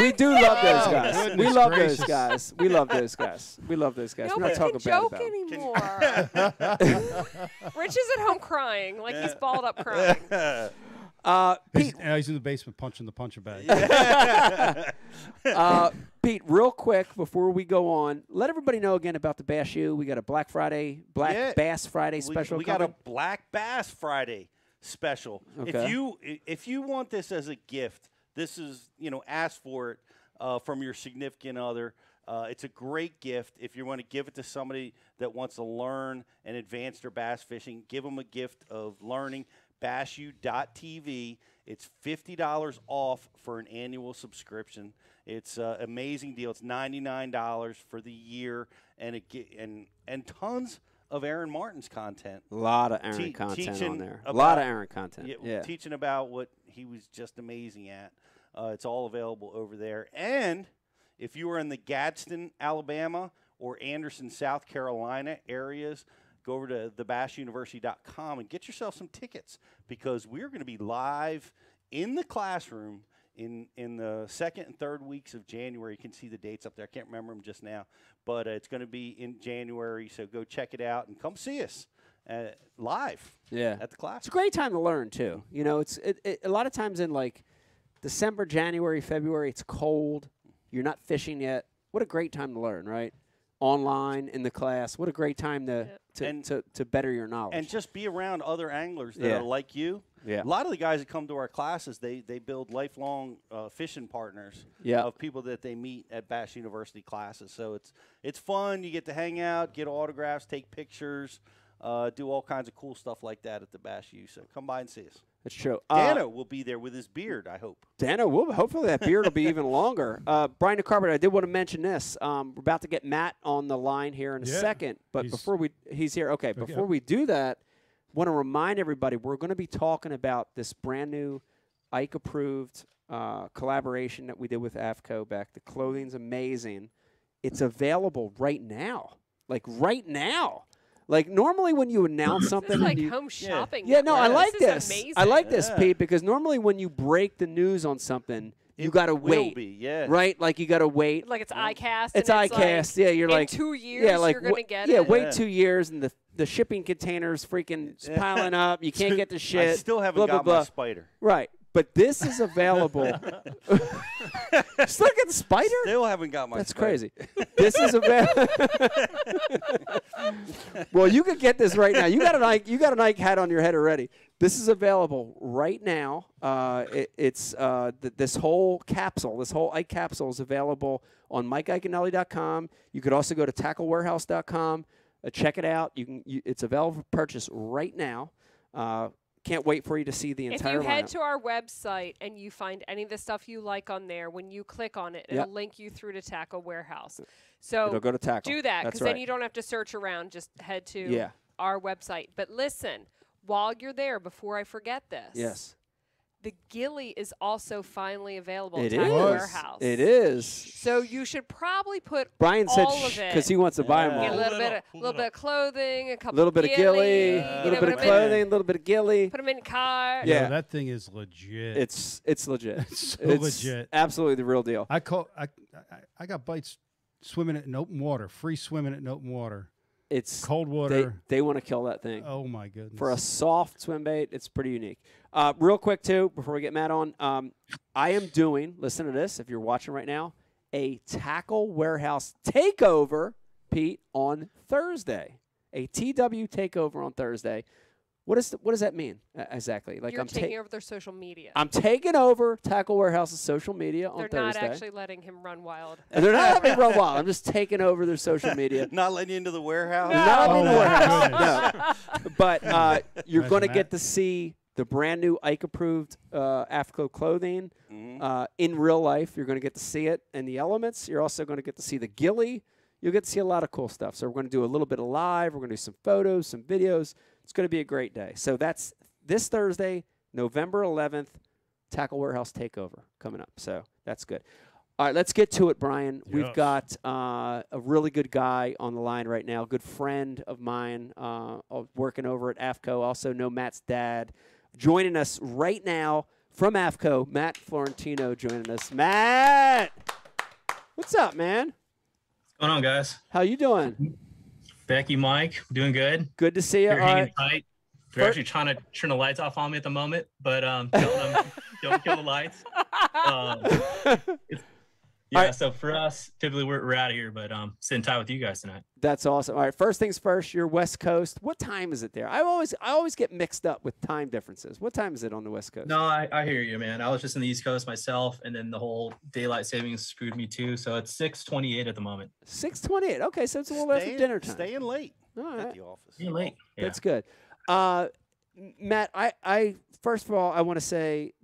We do love those Oh, guys. We goodness love gracious. those guys. We love those guys. We love those guys. We're Nobody not can talking bad joke about them. anymore. Rich is at home crying, like he's balled up crying. Pete, He's in the basement punching the puncher bag. Pete, real quick before we go on, let everybody know again about the Bash U. We got a Black Bass Friday special. We got a Black Bass Friday special. Okay. If you want this as a gift, this is ask for it from your significant other. It's a great gift. If you want to give it to somebody that wants to learn and advance their bass fishing, give them a gift of learning. BashU.tv. It's $50 off for an annual subscription. It's an amazing deal. It's $99 for the year, and and tons of Aaron Martin's content. A lot of Aaron content on there. A About, lot of Aaron content. Yeah, teaching about what he was just amazing at. It's all available over there. And if you are in the Gadsden, Alabama, or Anderson, South Carolina areas, go over to thebashuniversity.com and get yourself some tickets, because we're going to be live in the classroom in the second and third weeks of January. You can see the dates up there. I can't remember them just now, but it's going to be in January. So go check it out and come see us live. At the class. It's a great time to learn too. It's a lot of times in like December, January, February. It's cold. You're not fishing yet. What a great time to learn, right? Online in the class. What a great time to better your knowledge. And just be around other anglers that are like you. Yeah. A lot of the guys that come to our classes, they build lifelong fishing partners of people that they meet at Bash University classes. So it's fun. You get to hang out, get autographs, take pictures, do all kinds of cool stuff like that at the Bash U. So come by and see us. That's true. Dano will be there with his beard, I hope. Dano will. Hopefully that beard will be even longer. Brian DeCarpenter, I did want to mention this. We're about to get Matt on the line here in a second. But he's here. Okay, before we do that, want to remind everybody we're going to be talking about this brand new Ike-approved collaboration that we did with AFCO back. The clothing's amazing. It's available right now. Like right now. Like normally when you announce something, this is like home shopping. Yeah, no, I like this. this. I like this, Pete, because normally when you break the news on something, you got to wait. Right? Like you got to wait. Like it's ICAST. It's ICAST. Like, you're like in 2 years like you're gonna get it. Yeah, wait 2 years and the shipping containers freaking piling up. You can't get the shit. I still haven't blah, got blah, my blah. spider. Right. But this is available. Still get the spider? Still haven't got my That's spider. crazy. This is available. Well, you could get this right now. You got an Ike hat on your head already. This is available right now. This whole capsule, this whole Ike capsule is available on MikeIaconelli.com. You could also go to TackleWarehouse.com. Check it out. It's available for purchase right now. can't wait for you to see the entire If you head lineup. to our website and you find any of the stuff you like on there, when you click on it, it'll link you through to Tackle Warehouse. So It'll go to Tackle. do that, That's because then you don't have to search around. Just head to our website. But listen, while you're there, before I forget this. Yes. The Gilly is also finally available It at Tackle is. Warehouse. It is. So you should probably put Brian said all of it. because he wants to buy them all. Get a little bit of clothing, a couple little bit of Gilly, a little bit of clothing, a little bit of Gilly. Put them in car. Yeah, that thing is legit. It's legit. It's so legit. Absolutely the real deal. I got bites swimming it in open water, free swimming it in open water. It's cold water. They want to kill that thing. Oh my goodness! For a soft swim bait, it's pretty unique. Real quick too, before we get Matt on, I am doing. Listen to this. If you're watching right now, a Tackle Warehouse takeover, Pete, on Thursday. A TW takeover on Thursday. What does that mean exactly? Like You're taking over their social media. I'm taking over Tackle Warehouse's social media on They're Thursday. not actually letting him run wild. And they're not letting me run wild. I'm just taking over their social media. Not letting you into the warehouse? Not letting me in the warehouse. No. But you're going to get to see the brand new Ike-approved AFCO clothing in real life. You're going to get to see it in the elements. You're also going to get to see the Gilly. You'll get to see a lot of cool stuff. So we're going to do a little bit of live. We're going to do some photos, some videos. It's going to be a great day. So that's this Thursday, November 11th, Tackle Warehouse Takeover coming up. So that's good. All right, let's get to it, Brian. Yes. We've got a really good guy on the line right now, a good friend of mine working over at AFCO. Also know Matt's dad. Joining us right now from AFCO, Matt Florentino joining us. Matt! What's up, man? What's going on, guys? How you doing? Becky, Mike, doing good. Good to see you. You're hanging tight. They're actually trying to turn the lights off on me at the moment, but don't kill the lights. So for us, typically we're out of here, but sitting tight with you guys tonight. That's awesome. All right, first things first, you're West Coast. What time is it there? I always get mixed up with time differences. What time is it on the West Coast? No, I hear you, man. I was just in the East Coast myself, and then the whole daylight savings screwed me too. So it's 6:28 at the moment. 6:28. Okay, so it's a little after dinner time. Staying late all right. at the office. Staying late. Yeah. That's good. Matt, I first of all, I want to say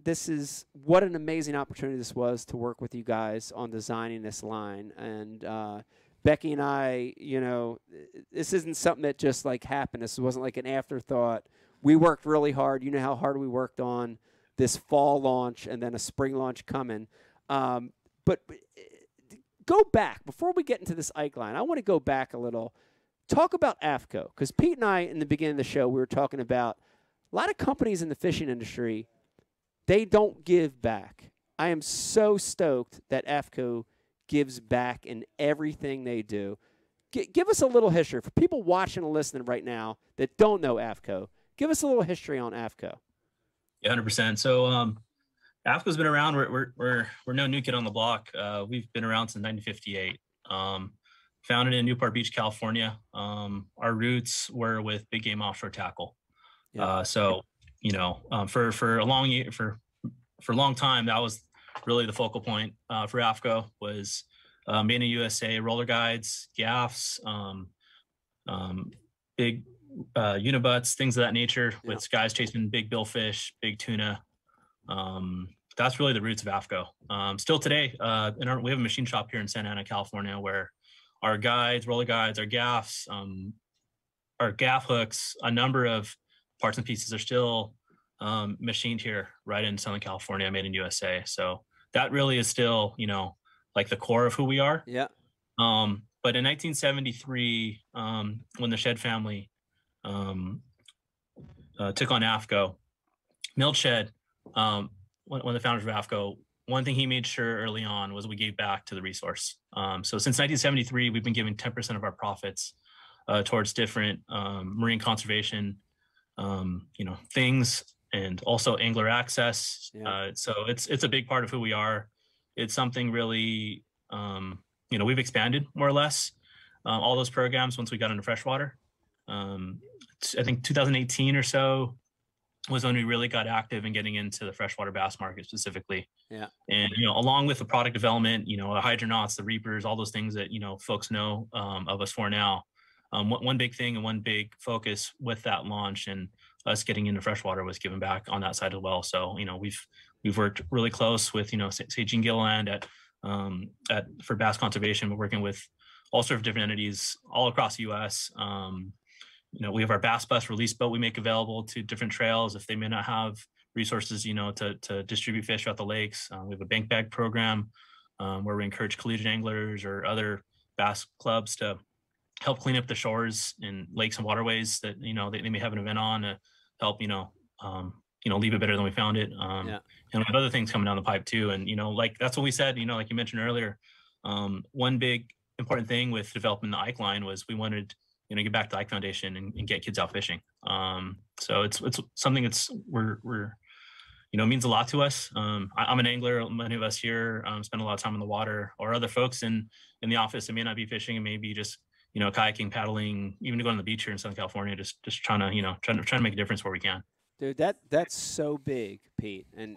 what an amazing opportunity this was to work with you guys on designing this line. And Becky and I, this isn't something that just like happened. This wasn't like an afterthought. We worked really hard. You know how hard we worked on this fall launch and then a spring launch coming. But go back before we get into this Ike line. I want to go back a little. Talk about AFCO, because Pete and I, in the beginning of the show, we were talking about a lot of companies in the fishing industry, they don't give back. I am so stoked that AFCO gives back in everything they do. Give us a little history. For people watching and listening right now that don't know AFCO, give us a little history on AFCO. Yeah, 100%. So AFCO's been around. We're no new kid on the block. We've been around since 1958. Founded in Newport Beach, California. Our roots were with big game offshore tackle. Yeah. For a long time, that was really the focal point for AFCO was made in USA, roller guides, gaffs, big unibutts, things of that nature, with guys chasing big billfish, big tuna. That's really the roots of AFCO. Still today, we have a machine shop here in Santa Ana, California, where our guides, roller guides, our gaffs, our gaff hooks, a number of parts and pieces are still machined here right in Southern California, made in USA. So that really is still, like the core of who we are. Yeah. But in 1973, when the Shed family took on AFCO, Milt Shed, one of the founders of AFCO, one thing he made sure early on was we gave back to the resource. So since 1973, we've been giving 10% of our profits towards different marine conservation, things, and also angler access. Yeah. So it's a big part of who we are. It's something really, we've expanded more or less all those programs once we got into freshwater. I think 2018 or so was when we really got active in getting into the freshwater bass market specifically. Yeah. And, along with the product development, the hydronauts, the reapers, all those things that, folks know of us for now. One big thing and one big focus with that launch and us getting into freshwater was giving back on that side as well. So, we've worked really close with, say Gene Gilliland for bass conservation. We're working with all sorts of different entities all across the U.S. We have our Bass Bus release boat we make available to different trails if they may not have resources, to distribute fish throughout the lakes. We have a bank bag program where we encourage collegiate anglers or other bass clubs to help clean up the shores in lakes and waterways that, they may have an event on to help, leave it better than we found it. And we have other things coming down the pipe too. And, that's what we said, like you mentioned earlier, one big important thing with developing the Ike line was we wanted, get back to the Ike Foundation and get kids out fishing. So it's something that's means a lot to us. I'm an angler. Many of us here spend a lot of time in the water, or other folks in the office that may not be fishing and maybe just, kayaking, paddling, even to go on the beach here in Southern California, just trying to make a difference where we can. Dude, that's so big, Pete. And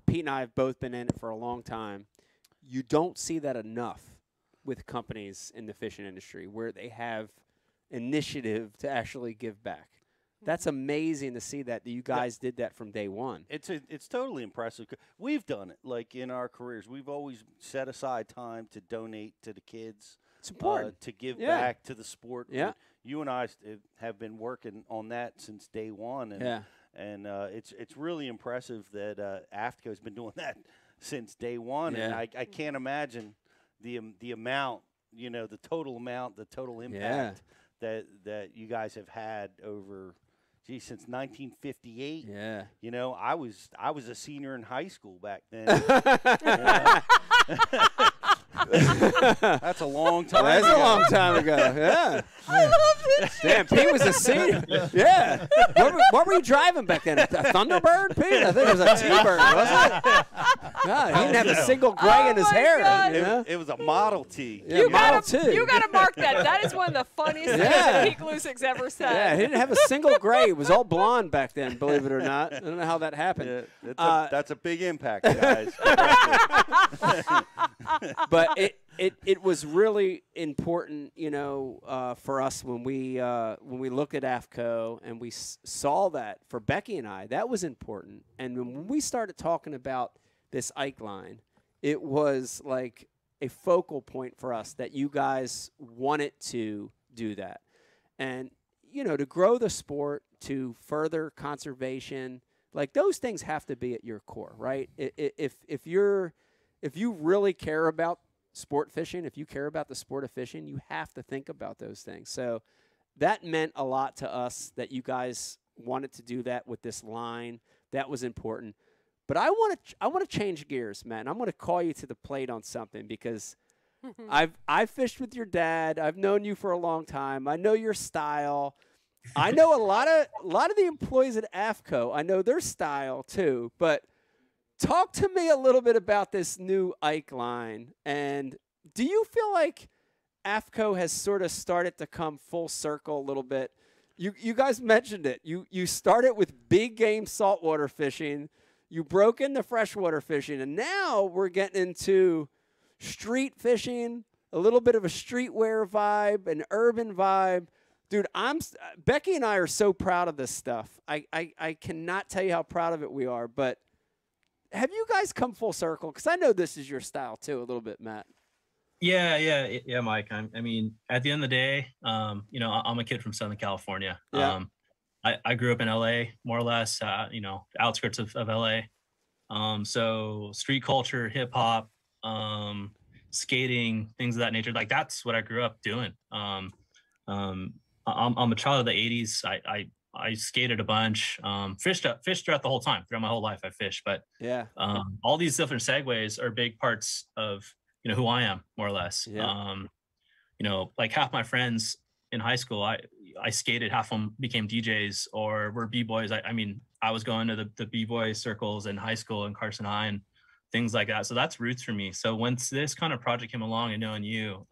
Pete and I have both been in it for a long time. You don't see that enough with companies in the fishing industry where they have initiative to actually give back. That's amazing to see that you guys did that from day one. It's totally impressive. We've done it, like in our careers. We've always set aside time to donate to the kids. It's important. To give back to the sport. Yeah. You and I have been working on that since day one. And it's really impressive that AFTCO has been doing that since day one. Yeah. And I can't imagine the amount, the total amount, the total impact that you guys have had over, since 1958. Yeah. I was a senior in high school back then. That's a long time That's ago. a long time ago. Yeah. I love it. Damn, Pete was a senior. Yeah. What were you driving back then? A Thunderbird, Pete? I think it was a T-Bird, wasn't it? God, he didn't have a single gray in his hair. It was a Model T. Yeah, Model T. You got to mark that. That is one of the funniest things that Pete Glusik's ever said. Yeah, he didn't have a single gray. It was all blonde back then, believe it or not. I don't know how that happened. Yeah, that's a big impact, guys. But it was really important, for us when we looked at AFTCO and we saw that for Becky and I. That was important. And when we started talking about this Ike line, it was like a focal point for us that you guys wanted to do that. And, to grow the sport, to further conservation, like those things have to be at your core, right? If you really care about sport fishing, if you care about the sport of fishing, you have to think about those things. So that meant a lot to us that you guys wanted to do that with this line. That was important. But I want to change gears, Matt. And I'm going to call you to the plate on something because I've fished with your dad. I've known you for a long time. I know your style. I know a lot of the employees at AFTCO. I know their style too. But talk to me a little bit about this new Ike line. And do you feel like AFTCO has sort of started to come full circle a little bit? You guys mentioned it. You started with big game saltwater fishing. You broke into freshwater fishing. And now we're getting into street fishing, a little bit of a streetwear vibe, an urban vibe. Dude, Becky and I are so proud of this stuff. I cannot tell you how proud of it we are. But have you guys come full circle? Because I know this is your style too, a little bit, Matt. Yeah, Mike. I mean, at the end of the day, I'm a kid from Southern California. Yeah. I grew up in LA, more or less, outskirts of LA. So street culture, hip hop, skating, things of that nature. Like that's what I grew up doing. I'm a child of the 80s. I skated a bunch, fished throughout the whole time. Throughout my whole life, I fished. But yeah, all these different segues are big parts of who I am, more or less. Yeah. Like half my friends in high school, I skated. Half of them became DJs or were b-boys. I was going to the b-boy circles in high school in Carson High and things like that. So that's roots for me. So once this kind of project came along and knowing you,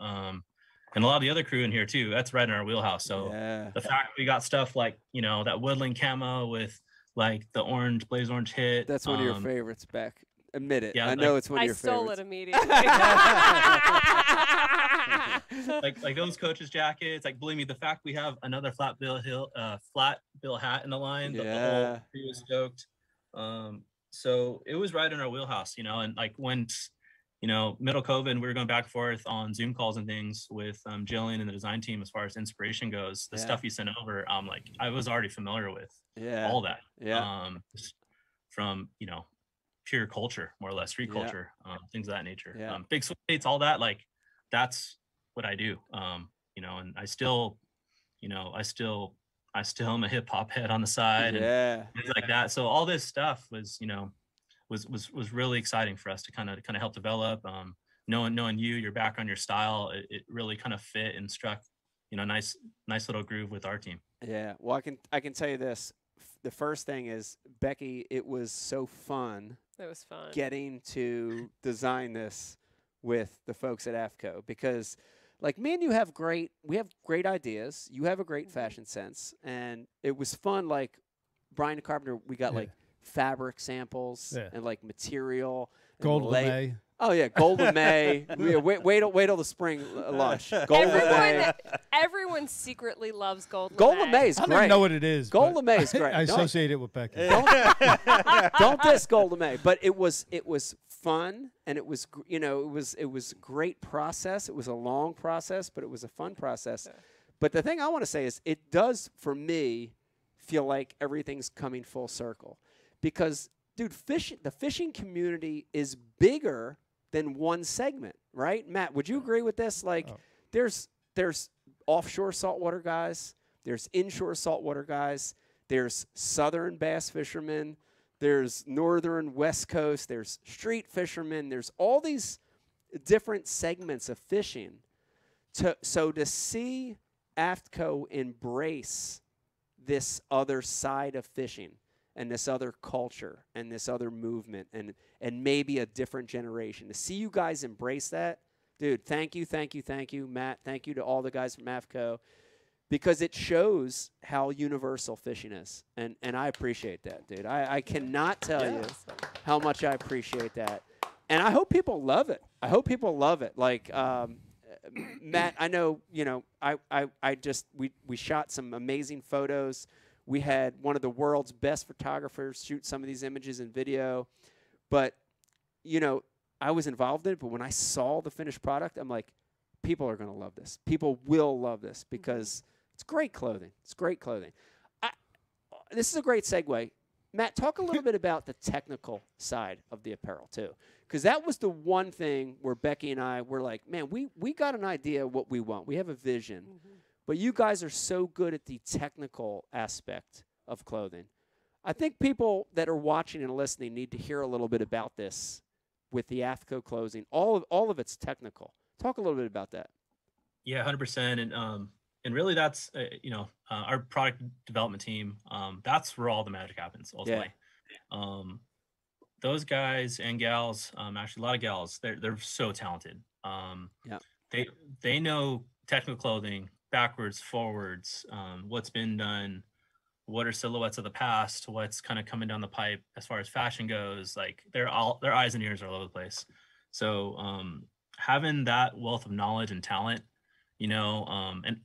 and a lot of the other crew in here too, that's right in our wheelhouse. So the fact we got stuff like, that woodland camo with like the blaze orange hit. That's one of your favorites, Beck. Admit it. Yeah, I know it's one of your favorites. I stole it immediately. like those coaches jackets. Like, believe me, the fact we have another flat bill hat in the line, the whole crew was stoked. So it was right in our wheelhouse, you know. And like once, you know, middle COVID, we were going back and forth on Zoom calls and things with Jillian and the design team as far as inspiration goes. The stuff you sent over, like I was already familiar with all that. From, you know, pure culture, more or less, street culture, things of that nature. Big sweats, all that, like that's what I do. You know, and I still am a hip hop head on the side and things like that. So all this stuff was, you know, was really exciting for us to kind of help develop. Knowing you, your background, your style, it really kind of fit and struck, you know, nice little groove with our team. Yeah. Well, I can tell you this. The first thing is, Becky, it was so fun. It was fun getting to design this with the folks at AFCO, because like me and you we have great ideas. You have a great fashion sense, and it was fun. Like Brian Carpenter, we got like fabric samples and like material. Gold May. Oh yeah, Golden May. Wait till the spring lunch. Golden May. Everyone secretly loves Golden May. Golden May is great. I don't even know what it is. Golden May is great. I associate it with Becky. Don't diss Golden May, but it was fun, and it was, you know, it was a great process. It was a long process, but it was a fun process. Yeah. But the thing I want to say is, it does for me feel like everything's coming full circle, because dude, the fishing community is bigger than one segment, right? Matt, would you agree with this? Like, there's offshore saltwater guys, there's inshore saltwater guys, there's southern bass fishermen, there's northern West Coast, there's street fishermen, there's all these different segments of fishing. So to see AFCO embrace this other side of fishing, and this other culture, and this other movement, and maybe a different generation, to see you guys embrace that, dude, thank you, Matt. Thank you to all the guys from AFCO, because it shows how universal fishing is, and I appreciate that, dude. I cannot tell you how much I appreciate that, and I hope people love it. Like Matt, I know, you know, we shot some amazing photos. We had one of the world's best photographers shoot some of these images and video. But, you know, I was involved in it, but when I saw the finished product, I'm like, people are going to love this. People will love this, because it's great clothing. It's great clothing. This is a great segue. Matt, talk a little bit about the technical side of the apparel, too, because that was the one thing where Becky and I were like, man, we got an idea of what we want. We have a vision. But you guys are so good at the technical aspect of clothing. I think people that are watching and listening need to hear a little bit about this with the AFCO clothing. All of it's technical. Talk a little bit about that. Yeah, 100%. And really, that's you know, our product development team. That's where all the magic happens ultimately. Those guys and gals, actually a lot of gals, they're so talented. They know technical clothing backwards, forwards, what's been done, what are silhouettes of the past, what's kind of coming down the pipe as far as fashion goes. Like, their eyes and ears are all over the place. So having that wealth of knowledge and talent, you know, and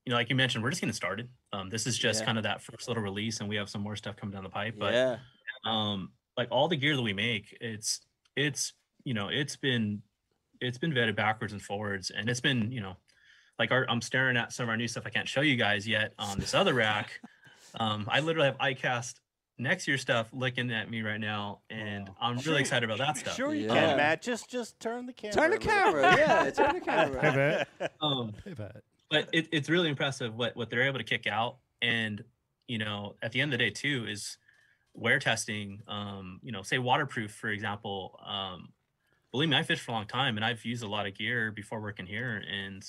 you know, like you mentioned, we're just getting started. This is just kind of that first little release, and we have some more stuff coming down the pipe. But like all the gear that we make, it's you know, it's been vetted backwards and forwards, and it's been, you know, like I'm staring at some of our new stuff I can't show you guys yet on this other rack. I literally have iCast next to your stuff looking at me right now, and I'm really excited about that stuff. Sure you can, Matt. Just turn the camera. Turn the camera, turn the camera. But it's really impressive what they're able to kick out. And, you know, at the end of the day, too, is wear testing, you know, say waterproof, for example. Believe me, I fished for a long time, and I've used a lot of gear before working here, and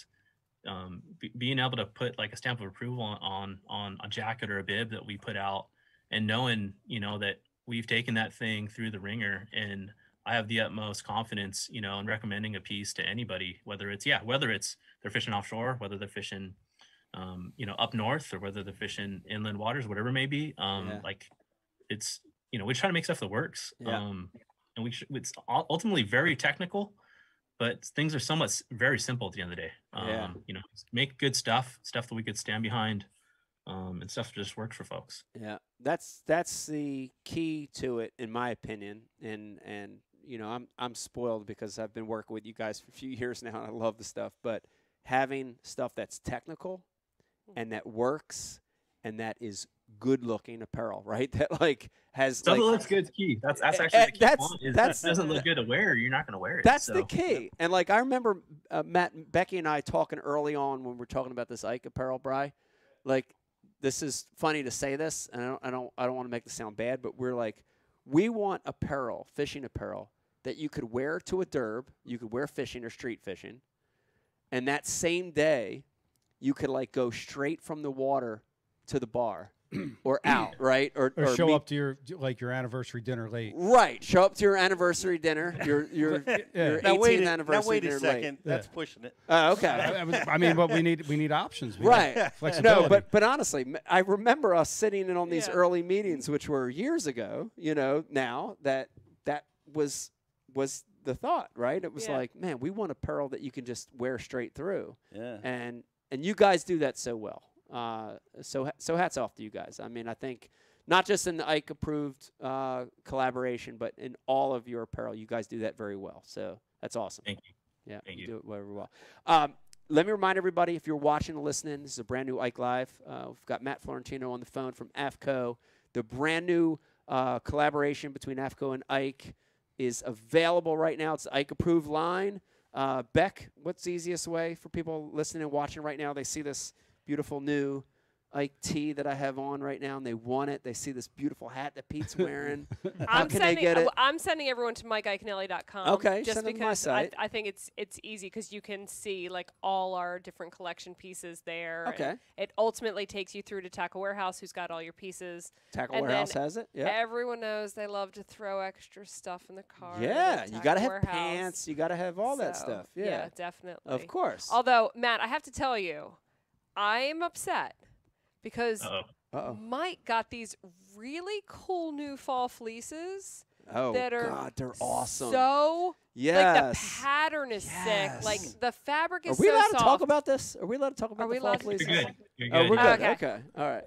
being able to put like a stamp of approval on a jacket or a bib that we put out, and knowing, you know, that we've taken that thing through the ringer, and I have the utmost confidence, you know, in recommending a piece to anybody, whether it's they're fishing offshore, whether they're fishing, you know, up north, or whether they're fishing inland waters, whatever it may be. Like, it's, you know, we try to make stuff that works. And it's ultimately very technical, but things are somewhat very simple at the end of the day. Yeah. You know, make good stuff that we could stand behind, and stuff that just works for folks. Yeah, that's the key to it, in my opinion. And you know, I'm spoiled because I've been working with you guys for a few years now, and I love the stuff. But having stuff that's technical and that works and that is good-looking apparel, right? That like has stuff like, that looks good is key. That's actually the key. That doesn't look good to wear, you're not going to wear it. That's the key. And like I remember Matt, Becky, and I talking early on when we're talking about this Ike apparel, Bri. Like, this is funny to say this, and I don't want to make this sound bad, but we're like, we want apparel, fishing apparel, that you could wear to a derb, you could wear fishing or street fishing, and that same day, you could like go straight from the water to the bar or out, right? Or show up to your anniversary dinner late. Right, show up to your anniversary dinner, your 18th anniversary now wait dinner a second. late. That's pushing it. Okay. I mean, but we need options. We Right. need flexibility. No, but honestly, I remember us sitting in on these early meetings, which were years ago. You know, now that was the thought, right? It was like, man, we want apparel that you can just wear straight through. Yeah. And you guys do that so well. So hats off to you guys. I mean, I think not just in the Ike approved collaboration, but in all of your apparel, you guys do that very well. So that's awesome. Thank you. Yeah, Thank you do it very well. Let me remind everybody, if you're watching or listening, this is a brand new Ike Live. We've got Matt Florentino on the phone from AFCO. The brand new collaboration between AFCO and Ike is available right now. It's the Ike approved line. Beck, what's the easiest way for people listening and watching right now? They see this beautiful new Ike tee that I have on right now, and they want it. They see this beautiful hat that Pete's wearing. How can they get it? I'm sending everyone to MikeIaconelli.com. Okay, just send it to my because site. I think it's easy because you can see like all our different collection pieces there. Okay. And it ultimately takes you through to Tackle Warehouse, who's got all your pieces. Tackle Warehouse has it. Yeah. Everyone knows they love to throw extra stuff in the car. Yeah, you got to have pants. You got to have all that So, stuff. Yeah, definitely. Of course. Although, Matt, I have to tell you, I am upset because Mike got these really cool new fall fleeces. Oh, that are God, they're awesome. So, yes. like, the pattern is sick. Like, the fabric is so soft. Are we allowed to talk about this? Are we allowed to talk about the fall fleeces? You're good. You're Oh, good. we're good. Okay. All right.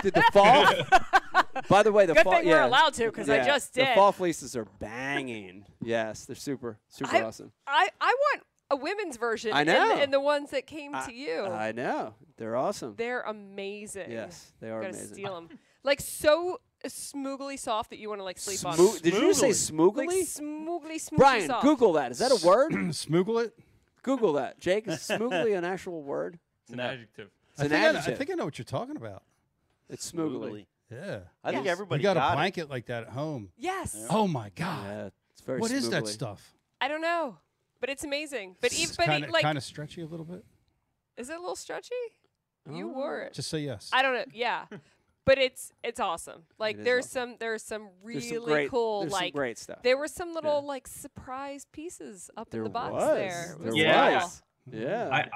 Did the fall? By the way, the Good fall. thing we're allowed to, 'cause I just did. The fall fleeces are banging. Yes, they're super awesome. I want a women's version. I know. And the ones that came to you. I know. They're awesome. They're amazing. Yes, they are Gotta amazing. steal them. Like, so smoogly soft that you want to, like, sleep on. Did you just say smoogly? Like, smoogly Brian, soft. Google that. Is that a word? Smoogle it? Google that. Jake, is smoogly an actual word? It's an adjective. It's an adjective. I think I know what you're talking about. It's smoogly. Yeah. I think everybody got a got blanket like that at home. Yes. Yeah. Oh my God. Yeah, it's very What is that smoogly. stuff? I don't know, but it's amazing. But It's even like, kind of stretchy a little bit. is it a little stretchy? You wore it. Just say yes. I don't know. Yeah. But it's awesome. Like, It is there's awesome. there's some really great- cool there's some like great stuff. There were some little like surprise pieces up in the box was. there. It was Yeah. cool. Yeah.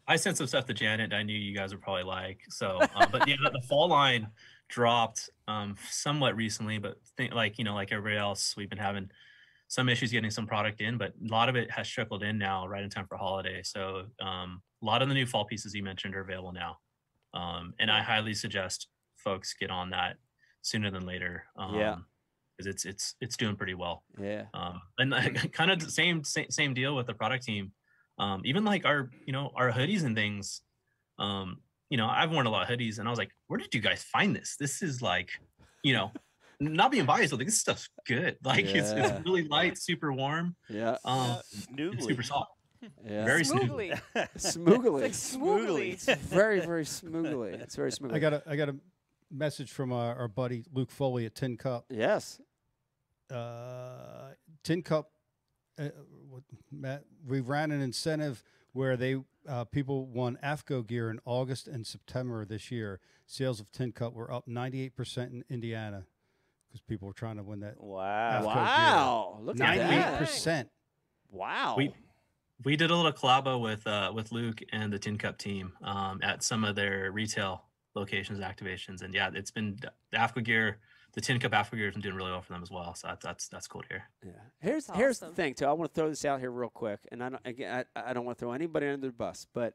I sent some stuff to Janet I knew you guys would probably like. So, but yeah, the fall line dropped somewhat recently, but like everybody else, we've been having some issues getting some product in, but a lot of it has trickled in now right in time for holiday. So a lot of the new fall pieces you mentioned are available now. And I highly suggest folks get on that sooner than later. Because it's doing pretty well. Yeah. And kind of the same deal with the product team. Even like our hoodies and things, I've worn a lot of hoodies and I was like, where did you guys find this? This is like, not being biased, but like, this stuff's good. Like it's really light, super warm. Yeah. It's super soft. Yeah. Very smoogly. Smoogly. It's like smoogly. It's very, very smoogly. It's very smoogly. I got a message from our buddy Luke Foley at Tin Cup. Yes. Tin Cup. Matt, we ran an incentive where they people won AFCO gear in August and September this year. Sales of Tin Cup were up 98% in Indiana because people were trying to win that. Wow! AFCO gear. Look at that! 98%. Wow! We did a little collabo with Luke and the Tin Cup team at some of their retail locations activations, and yeah, it's been the AFCO gear the tin cup Africa has been doing really well for them as well. So that's cool to hear. Yeah. Here's the thing too. I want to throw this out here real quick, and I don't want to throw anybody under the bus, but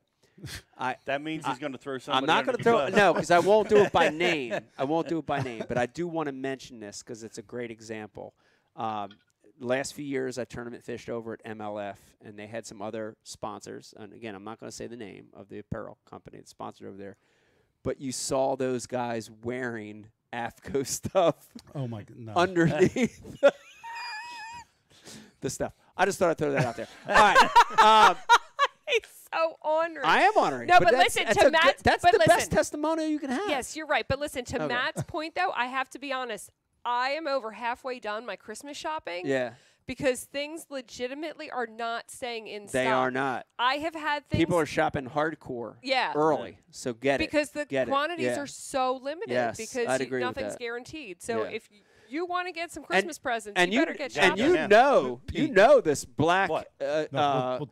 that means he's going to throw somebody. I'm not going to throw no, because I won't do it by name. I won't do it by name, but I do want to mention this because it's a great example. Last few years, I tournament fished over at MLF, and they had some other sponsors. And again, I'm not going to say the name of the apparel company that's sponsored over there, but you saw those guys wearing AFCO stuff. Oh my God! No. Underneath the stuff. I just thought I'd throw that out there. All right. He's so honored. I am honored. No, but listen, to Matt's that's the best testimonial you can have. Yes, you're right. But listen, to Matt's point, though, I have to be honest. I am over halfway done my Christmas shopping. Yeah. Because things legitimately are not staying in stock. They are not. I have had things. People are shopping hardcore. Yeah. Early. So get it. Because the quantities are so limited. Yes, because I'd agree with nothing's that. guaranteed. So if you want to get some Christmas presents, and you better get shopping. And you know this black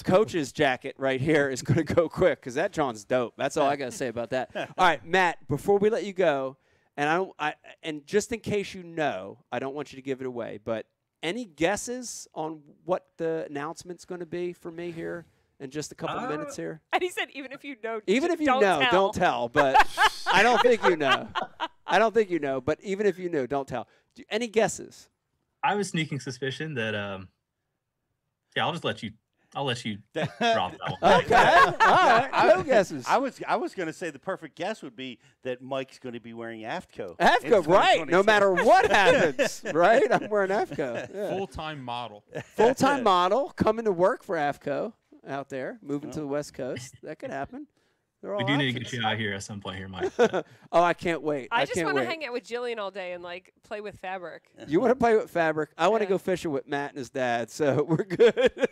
coach's jacket right here is going to go quick because that John's dope. That's all I got to say about that. All right, Matt, before we let you go, and just in case you know, I don't want you to give it away, but any guesses on what the announcement's going to be for me here in just a couple minutes here? And he said, even if you know, don't tell. But I don't think you know. I don't think you know. But even if you know, don't tell. Any guesses? I have a sneaking suspicion that, I'll just let you. I'll let you drop that one. Okay. All right. No guesses. I was going to say the perfect guess would be that Mike's going to be wearing AFCO. AFCO, right. No matter what happens, right? I'm wearing AFCO. Yeah. Full-time model. Full-time model coming to work for AFCO out there, moving to the West Coast. That could happen. We do need to get you out here at some point here, Mike. Oh, I can't wait. I just want to hang out with Jillian all day and play with fabric. You want to play with fabric? I want to go fishing with Matt and his dad, so we're good.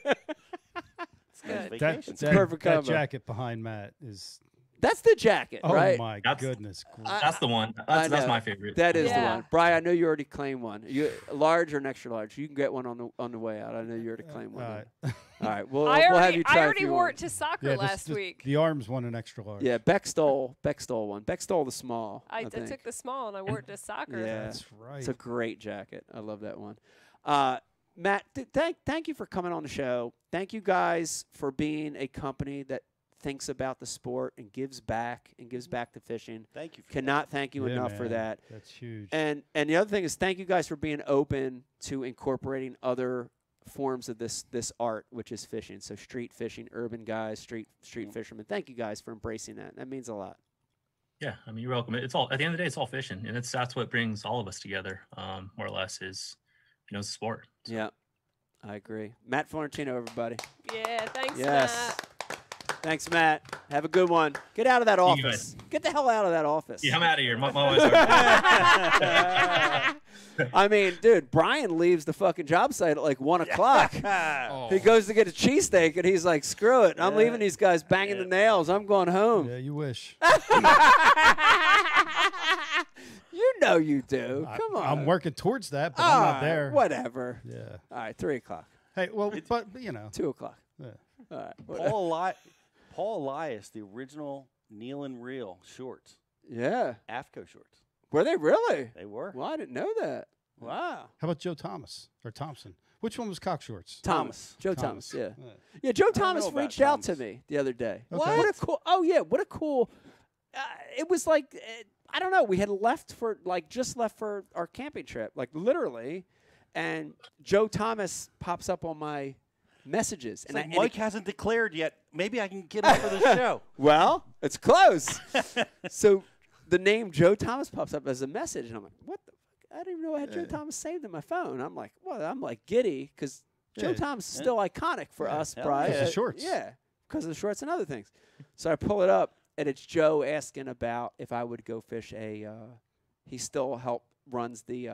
It's good. Perfect combo. That jacket behind Matt is. That's the jacket, right? Oh my goodness! That's the one. That's my favorite. That is the one. Brian, I know you already claimed one. You large or an extra large? You can get one on the way out. I know you already claimed one. All right, we'll have you try. I already wore it to soccer last week. The arms won an extra large. Yeah, Beck stole one. Beck stole the small. I took the small and I wore it to soccer. Yeah, that's right. It's a great jacket. I love that one. Matt, thank you for coming on the show. Thank you guys for being a company that thinks about the sport and gives back to fishing. Thank you. Cannot thank you enough for that. That's huge. And the other thing is thank you guys for being open to incorporating other forms of this art, which is fishing. So street fishing, urban guys, street fishermen. Thank you guys for embracing that. That means a lot. Yeah, I mean, you're welcome. It's all at the end of the day, it's all fishing, and that's what brings all of us together, more or less. Is the sport. So. Yeah, I agree. Matt Florentino, everybody. Yeah, thanks, Matt. Thanks, Matt. Have a good one. Get out of that office. Get the hell out of that office. Yeah, I'm out of here. My wife's I mean, dude, Brian leaves the fucking job site at like 1 o'clock. He goes to get a cheesesteak, and he's like, screw it. I'm leaving these guys banging the nails. I'm going home. Yeah, you wish. You know you do. Come on. I'm working towards that, but I'm not there. Whatever. Yeah. All right, 3 o'clock. Hey, well, but 2 o'clock. Yeah. All right. Paul Elias, the original Neil and Reel shorts. Yeah. AFCO shorts. Were they really? They were. Well, I didn't know that. Wow. How about Joe Thomas or Thompson? Which one was cock shorts? Thomas. Joe Thomas. Yeah. Yeah. Joe Thomas reached out to me the other day. Okay. What a cool. Oh yeah. What a cool. It was like I don't know. We had just left for our camping trip, like literally, and Joe Thomas pops up on my messages. And Mike hasn't declared yet. Maybe I can get him for the show. Well, it's close. So the name Joe Thomas pops up as a message, and I'm like, what the fuck? I didn't even know I had Joe Thomas saved in my phone. I'm like, well, I'm like giddy because Joe Thomas is still iconic for us, Brian. Because of the shorts. Yeah, because of the shorts and other things. So I pull it up, and it's Joe asking about if I would go fish he still runs the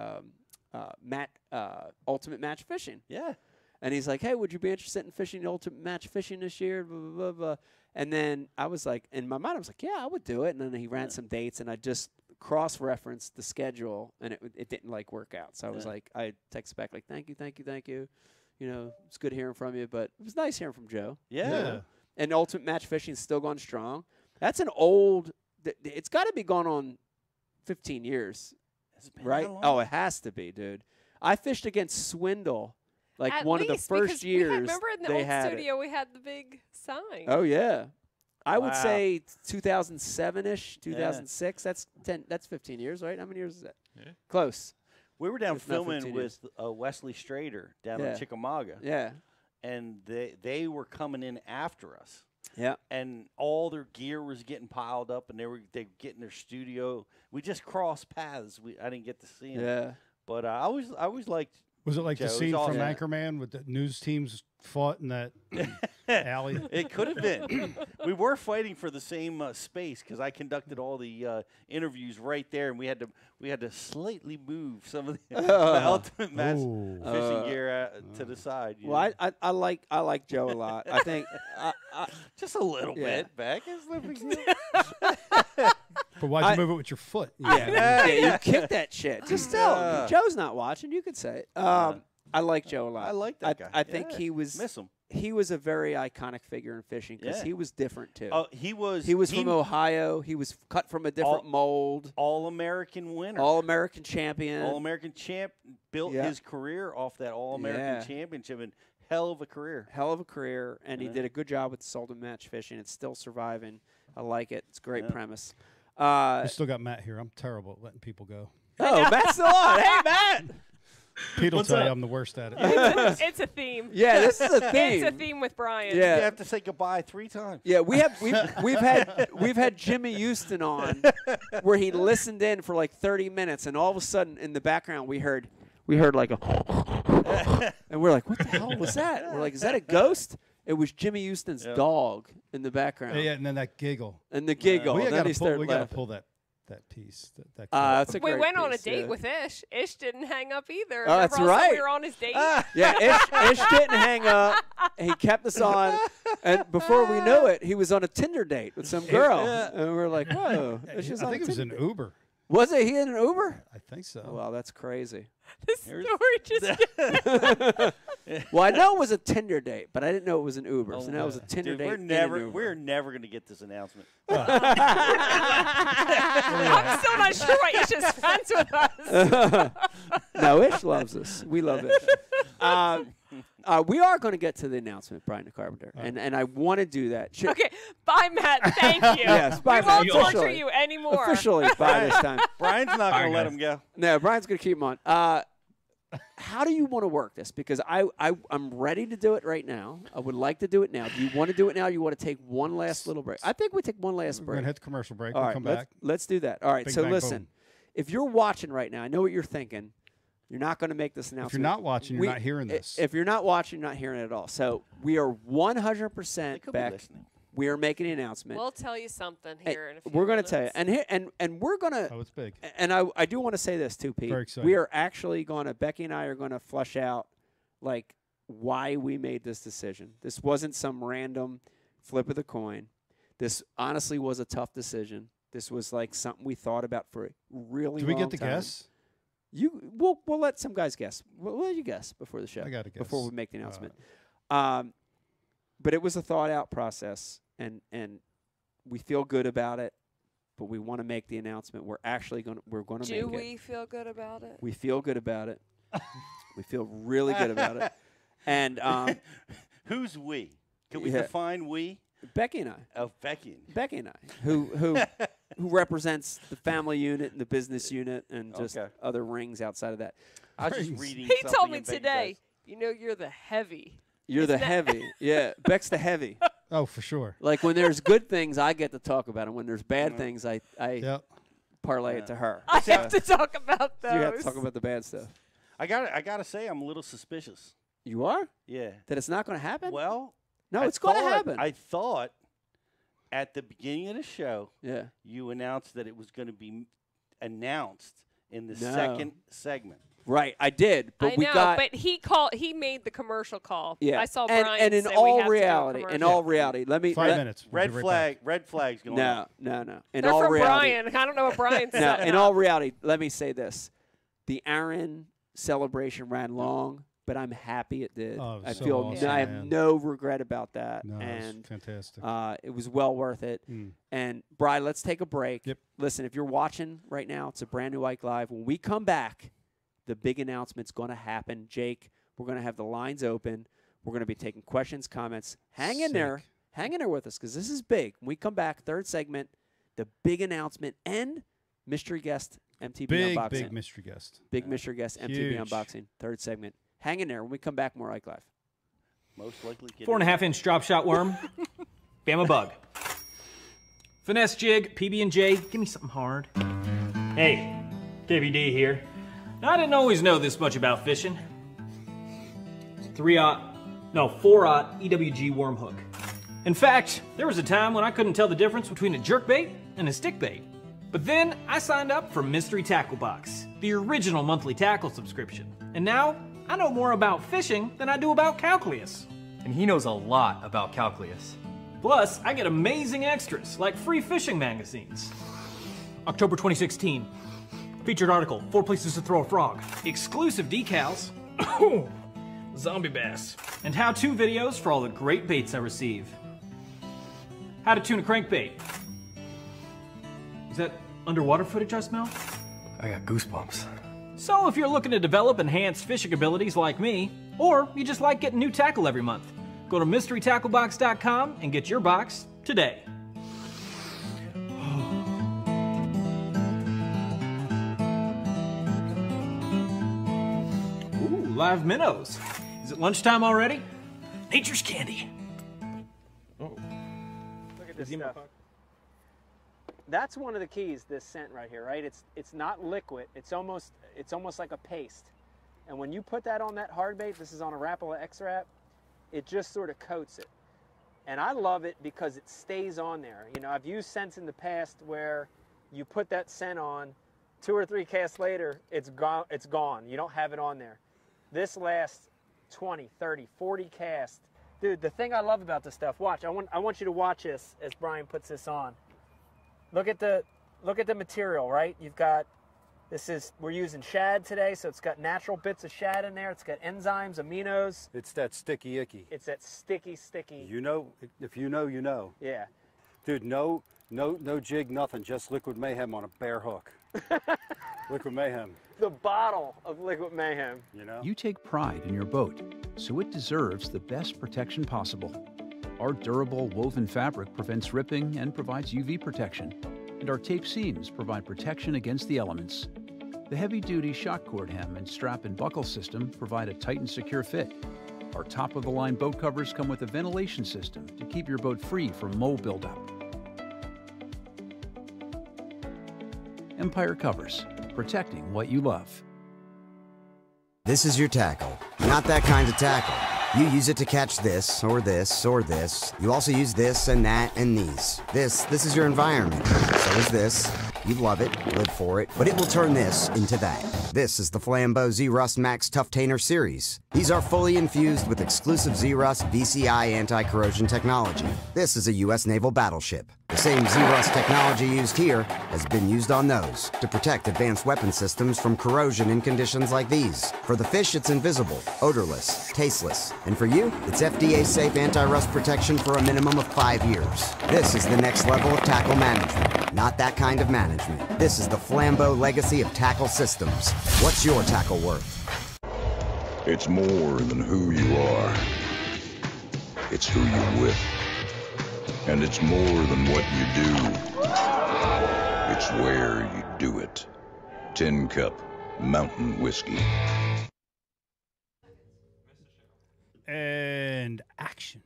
Ultimate Match Fishing. Yeah. And he's like, hey, would you be interested in fishing the Ultimate Match Fishing this year? Blah, blah, blah, blah. And then I was like, in my mind, I was like, yeah, I would do it. And then he ran some dates, and I just cross-referenced the schedule, and it didn't, work out. So I was like, I texted back, like, thank you. You know, it's good hearing from you, but it was nice hearing from Joe. Yeah. And Ultimate Match Fishing is still going strong. That's an old – it's got to be going on 15 years. right? Oh, it has to be, dude. I fished against Swindle, like At one of the least, first because we years. had, remember in the they old had studio we had the big sign. Oh yeah, I would Wow. say 2007ish, 2006. That's 10. That's 15 years, right? How many years is that? Yeah. Close. We were down It's not filming 15 with Wesley Strader down Yeah. in Chickamauga. Yeah. And they were coming in after us. Yeah. And all their gear was getting piled up, and they getting their studio. We just crossed paths. I didn't get to see him. Yeah. But I always liked. Was it like Joe. the It was scene awesome. from Anchorman with the news teams fought in that alley? It could have been. We were fighting for the same space because I conducted all the interviews right there, and we had to slightly move some of the ultimate match fishing gear to the side. you Well, know. I like Joe a lot. I think just a little Yeah. bit back. It's no big deal. But why'd you move it with your foot? Yeah, you kick that shit. Just tell him. Joe's not watching. You could say it. I like Joe a lot. I like that guy. I think Yeah. he was. Miss him. He was a very iconic figure in fishing because Yeah. he was different too. Oh, he was from Ohio. He was cut from a different mold. All-American winner. All-American champion. All-American champ. Built Yeah. his career off that All-American Yeah. championship, and hell of a career. Hell of a career, and he Yeah. did a good job with Sultan match fishing. It's still surviving. I like it. It's a great Yeah. premise. We still got Matt here. I'm terrible at letting people go. Oh, Matt's still on. Hey, Matt. Pete will What's tell you up? I'm the worst at it. It's a theme. Yeah, this is a theme. It's a theme with Brian. Yeah. You have to say goodbye 3 times. Yeah, we've had Jimmy Houston on where he listened in for like 30 minutes, and all of a sudden in the background we heard like a, and we're like, what the hell was that? We're like, is that a ghost? It was Jimmy Houston's dog in the background. Yeah, and then that giggle. And the giggle. We and then he got started to laughing. pull that piece. That That's a We great went on a piece, date yeah. with Ish. Ish didn't hang up either. Oh, that's Remember also right. We were on his date. Yeah, Ish didn't hang up. He kept us on, and before we knew it, he was on a Tinder date with some girl, and we were like, "Whoa!" Ish is I on think a it was an Tinder date. Uber. Was it he in an Uber? I think so. Wow, that's crazy. This story just. Well, I know it was a Tinder date, but I didn't know it was an Uber. So now it was a Tinder Dude, date. we're in an never going to get this announcement. I'm still not sure why Ish is friends with us. No, Ish loves us. We love Ish. We are going to get to the announcement, Brian the Carpenter, and I want to do that. Okay, bye, Matt. Thank you. Yes, bye, we won't Matt. torture Officially. you anymore. Officially, by this time. Brian's not going to let guys. him go. No, Brian's going to keep him on. How do you want to work this? Because I'm ready to do it right now. I would like to do it now. Do you want to do it now? Or you want to take one last little break? I think we take one last We're break. going to hit the commercial break. All We'll right, come back. let's do that. All right, Bing, so bang, listen. boom. If you're watching right now, I know what you're thinking. You're not going to make this announcement. If you're not watching, you're not hearing this. If you're not watching, you're not hearing it at all. So we are 100% They could be back. listening. We are making an announcement. We'll tell you something here in a few We're going to minutes. tell you, and here, and we're going to. Oh, it's big. And I do want to say this too, Pete. Very exciting. We are actually going to. Becky and I are going to flush out like why we made this decision. This wasn't some random flip of the coin. This honestly was a tough decision. This was like something we thought about for a really Do we long get to time. guess? We'll let some guys guess. We'll let you guess before the show. I gotta guess. Before we make the announcement. But it was a thought out process, and we feel good about it. But we want to make the announcement. We're going to make it. Do we feel good about it? We feel good about it. We feel really good about it. And Who's we? Can we Yeah. define we? Becky and I. Oh, Becky. Becky and I, who represents the family unit and the business unit and just Okay. other rings outside of that. I was just reading He something told me in Becky's today, eyes. you know, you're the heavy. You're the heavy. Yeah, Beck's the heavy. Oh, for sure. Like when there's good things, I get to talk about, and when there's bad things, I Yep. parlay it to her. I have to talk about those. You have to talk about the bad stuff. I got to say I'm a little suspicious. You are? Yeah. That it's not going to happen? Well, no, I it's going to thought- happen. I thought at the beginning of the show, yeah. you announced that it was going to be announced in the No. second segment. Right, I did, but I we know, got. but he made the commercial call. Yeah, I saw and, Brian and in say we all have to do a reality, commercial. let me 5 minutes. We'll Red be right flag. back. Red flag's going No, on. no. In They're all from reality, Brian. I don't know what Brian no. said. In all reality, let me say this: the Aaron celebration ran long. but I'm happy it did. Oh, I so feel awesome, I have man. no regret about that. No, and it's fantastic. It was well worth it. And Bri, let's take a break. Yep. Listen, if you're watching right now, it's a brand new Ike Live. When we come back, the big announcement's going to happen. Jake, we're going to have the lines open. We're going to be taking questions, comments. Hang in there. Hang in there with us because this is big. When we come back, third segment, the big announcement and mystery guest MTV Unboxing. Big mystery guest. Big mystery guest MTV Huge. Unboxing, third segment. Hang in there. When we come back, more Ike Live. Most likely. 4.5-inch drop shot worm. Bama bug. Finesse jig, PB&J. Give me something hard. Hey, KVD here. Now, I didn't always know this much about fishing. 4-aught EWG worm hook. In fact, there was a time when I couldn't tell the difference between a jerkbait and a stickbait. But then I signed up for Mystery Tackle Box, the original monthly tackle subscription. And now I know more about fishing than I do about calculus. And he knows a lot about calculus. Plus, I get amazing extras like free fishing magazines. October 2016. Featured article, 4 places to throw a frog. Exclusive decals. Zombie bass. And how-to videos for all the great baits I receive. How to tune a crankbait. Is that underwater footage I smell? I got goosebumps. So if you're looking to develop enhanced fishing abilities like me, or you just like getting new tackle every month, go to mysterytacklebox.com and get your box today. Ooh, live minnows. Is it lunchtime already? Nature's candy. Look at this stuff. That's one of the keys, this scent right here, right? It's not liquid. It's almost like a paste. And when you put that on that hard bait, this is on a Rapala X-Wrap, it just sort of coats it. And I love it because it stays on there. You know, I've used scents in the past where you put that scent on, 2 or 3 casts later, it's gone. You don't have it on there. This lasts 20, 30, 40 casts. Dude, the thing I love about this stuff, watch, I want you to watch this as Brian puts this on. Look at the material, right? You've got, we're using shad today, so it's got natural bits of shad in there. It's got enzymes, aminos. It's that sticky icky. It's that sticky. You know, if you know, you know. Yeah. Dude, no jig, nothing. Just Liquid Mayhem on a bare hook. Liquid Mayhem. The bottle of Liquid Mayhem. You know? You take pride in your boat, so it deserves the best protection possible. Our durable woven fabric prevents ripping and provides UV protection, and our tape seams provide protection against the elements. The heavy-duty shock cord hem and strap and buckle system provide a tight and secure fit. Our top-of-the-line boat covers come with a ventilation system to keep your boat free from mold buildup. Empire Covers, protecting what you love. This is your tackle. Not that kind of tackle. You use it to catch this, or this, or this. You also use this and that and these. This is your environment. So is this. You love it, live for it, but it will turn this into that. This is the Flambeau Z-Rust Max Tough Tainer series. These are fully infused with exclusive Z-Rust VCI anti-corrosion technology. This is a U.S. naval battleship. The same Z-Rust technology used here has been used on those to protect advanced weapon systems from corrosion in conditions like these. For the fish, it's invisible, odorless, tasteless. And for you, it's FDA-safe anti-rust protection for a minimum of 5 years. This is the next level of tackle management, not that kind of management. This is the Flambeau legacy of tackle systems. What's your tackle worth? It's more than who you are. It's who you're with. And it's more than what you do. It's where you do it. Tin Cup Mountain Whiskey. And action.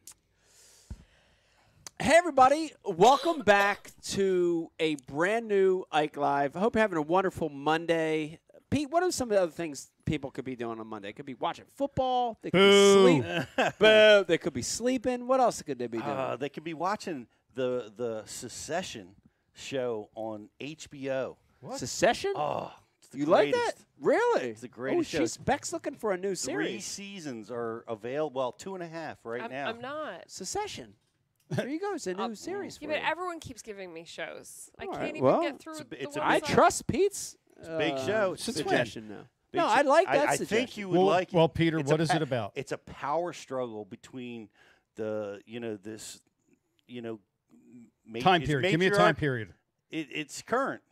Hey everybody, welcome back to a brand new Ike Live. I hope you're having a wonderful Monday. Pete, what are some of the other things people could be doing on Monday? They could be watching football. They could be sleeping. Boo. They could be sleeping. What else could they be doing? They could be watching the Secession show on HBO. What? Secession? Oh, it's the you greatest. like that? Really? It's the greatest show. Beck's looking for a new series. 3 seasons are available. Well, 2.5 right now. I'm not. Secession. There you go. It's a new series for Yeah, but you. everyone keeps giving me shows. I All can't right, even well, get through the I website. trust Pete's It's a big show. suggestion now. No, I like that I suggestion. think you would Well- like it. well, Peter, It's what a is it about? It's a power struggle between the, this, Time period. Give me a time period. It's current.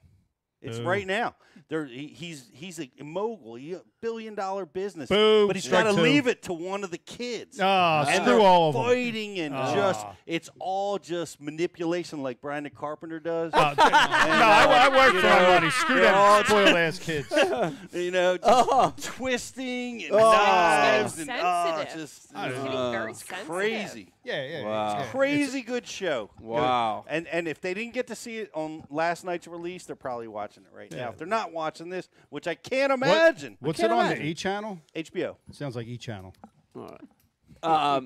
It's Boo. right now. He's a mogul, $1 billion business, Boo. but he's Strike got to two. leave it to one of the kids. Ah, and screw they're all of them. fighting and Ah. it's all just manipulation, like Brian the Carpenter does. No, I work for my money. Screw they're them all spoiled ass kids. just twisting and knives and sensitive. just It's getting very sensitive. crazy. Yeah. Wow. Crazy good show. Wow. Good. And if they didn't get to see it on last night's release, they're probably watching it right now. Yeah. If they're not watching this, which I can't imagine. What's I it can't on imagine. the E channel? HBO. Sounds like E channel. All right.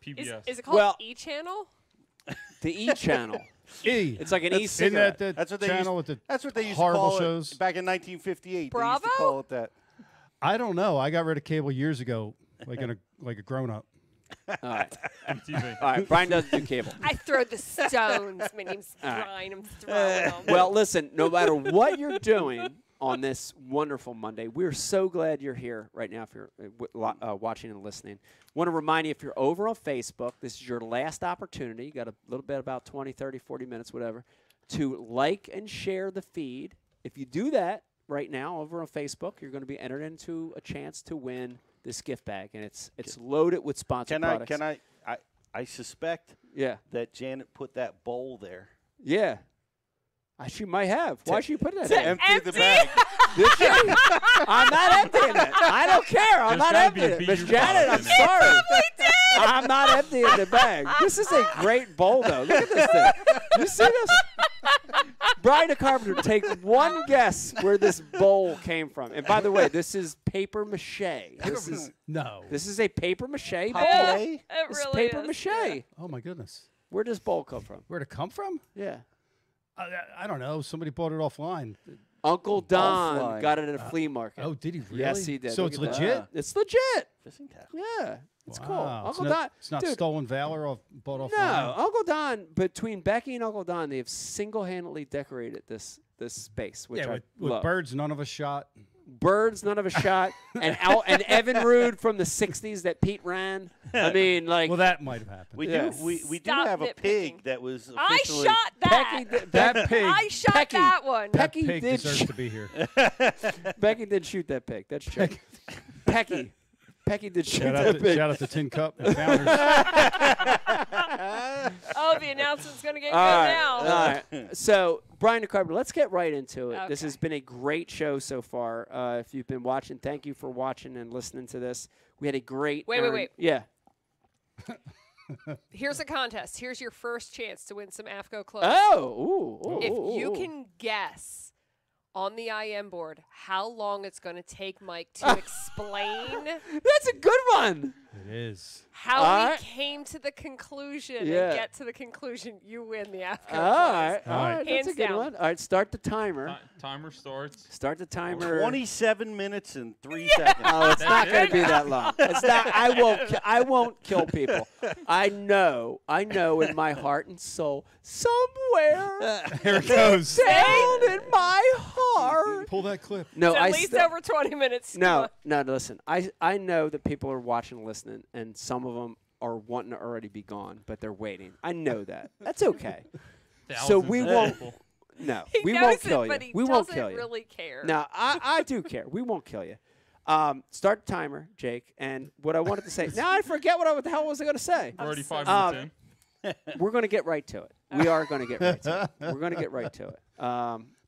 PBS. Is it called Well- E-channel? The E channel. E. It's like an That's- isn't e-cigarette. that the That's what they channel used, with the that's what they used horrible to call shows? it back in 1958. They Bravo? used to call it that. I don't know. I got rid of cable years ago, like a grown up. All right. MTV. All right. Brian doesn't do cable. I throw the stones. My name's All right. Brian. I'm throwing them. Well, listen, no matter what you're doing on this wonderful Monday, we're so glad you're here right now if you're watching and listening. Want to remind you, if you're over on Facebook, this is your last opportunity. You got a little bit, about 20, 30, 40 minutes, whatever, to like and share the feed. If you do that right now over on Facebook, you're going to be entered into a chance to win this gift bag, and it's loaded with sponsored products. I suspect Yeah. that Janet put that bowl there. Yeah. She might have. Why should you put that to there? empty the bag. Did she? I'm not emptying it. I don't care. I'm not gotta be a emptying it. Miss Bijou Janet, I'm product in it. sorry. I'm not emptying the bag. This is a great bowl, though. Look at this thing. You see this? Brian the Carpenter, take one guess where this bowl came from. And by the way, this is paper mache. This is a paper mache bowl. Papier? This It is really paper is, mache. yeah. Oh my goodness. Where does bowl come from? Where'd it come from? Yeah. I don't know. Somebody bought it offline. Uncle Don Offline. got it at a flea market. Oh, did he really? Yes, he did. So Look it's at that. legit? It's legit. Fishing tackle. Yeah. It's cool. Wow. Uncle it's Don. not, it's not dude, stolen valor bought offline. No, Uncle Don. Between Becky and Uncle Don, they have single-handedly decorated this space, which Yeah, I with love. birds none of us shot. Birds, none of a shot, and Evan Rude from the '60s that Pete ran. I mean, like, Well, that might have happened. We Yeah. do. We do Stop have a nitpicking. pig that was I officially. shot that. That pig. I shot Pecky. that one. That Pecky pig did deserves to be here. Becky did shoot that pig. That's true. Pecky did shoot Shout that pig. out to Tin Cup and Founders. Oh, the announcement's going to get good All right. now. All right. So, Brian the Carpenter, let's get right into it. This Okay. has been a great show so far. If you've been watching, thank you for watching and listening to this. We had a great. Wait. Yeah. Here's a contest. Here's your first chance to win some AFCO clothes. Oh. Ooh. If you can guess on the IM board how long it's going to take Mike to explain That's a good one. It is. how All we right. came to the conclusion Yeah. and get to the conclusion, you win the AFCO All right. clothes. All right. That's a Hands good down. one. All right. Start the timer. Timer starts. Start the timer. 27 minutes and 3 seconds. Oh, it's not That's going it? to be that long. It's not. I won't kill people. I know in my heart and soul, somewhere Here it goes. down in my heart. Pull that clip. No, It's I at least still- over 20 minutes. No. Listen, I know that people are watching, and listening, and some of them are wanting to already be gone, but they're waiting. I know that. That's okay. So we Thousands of won't. people. No, He we knows won't it, kill you. but he We won't doesn't kill you. really care. No, I do care. We won't kill you. Start the timer, Jake. And what I wanted to say. Now I forget what the hell was I going to say. We're already 5 minutes in. We're going to get right to it. We are going to get right to it. We're going to get right to it.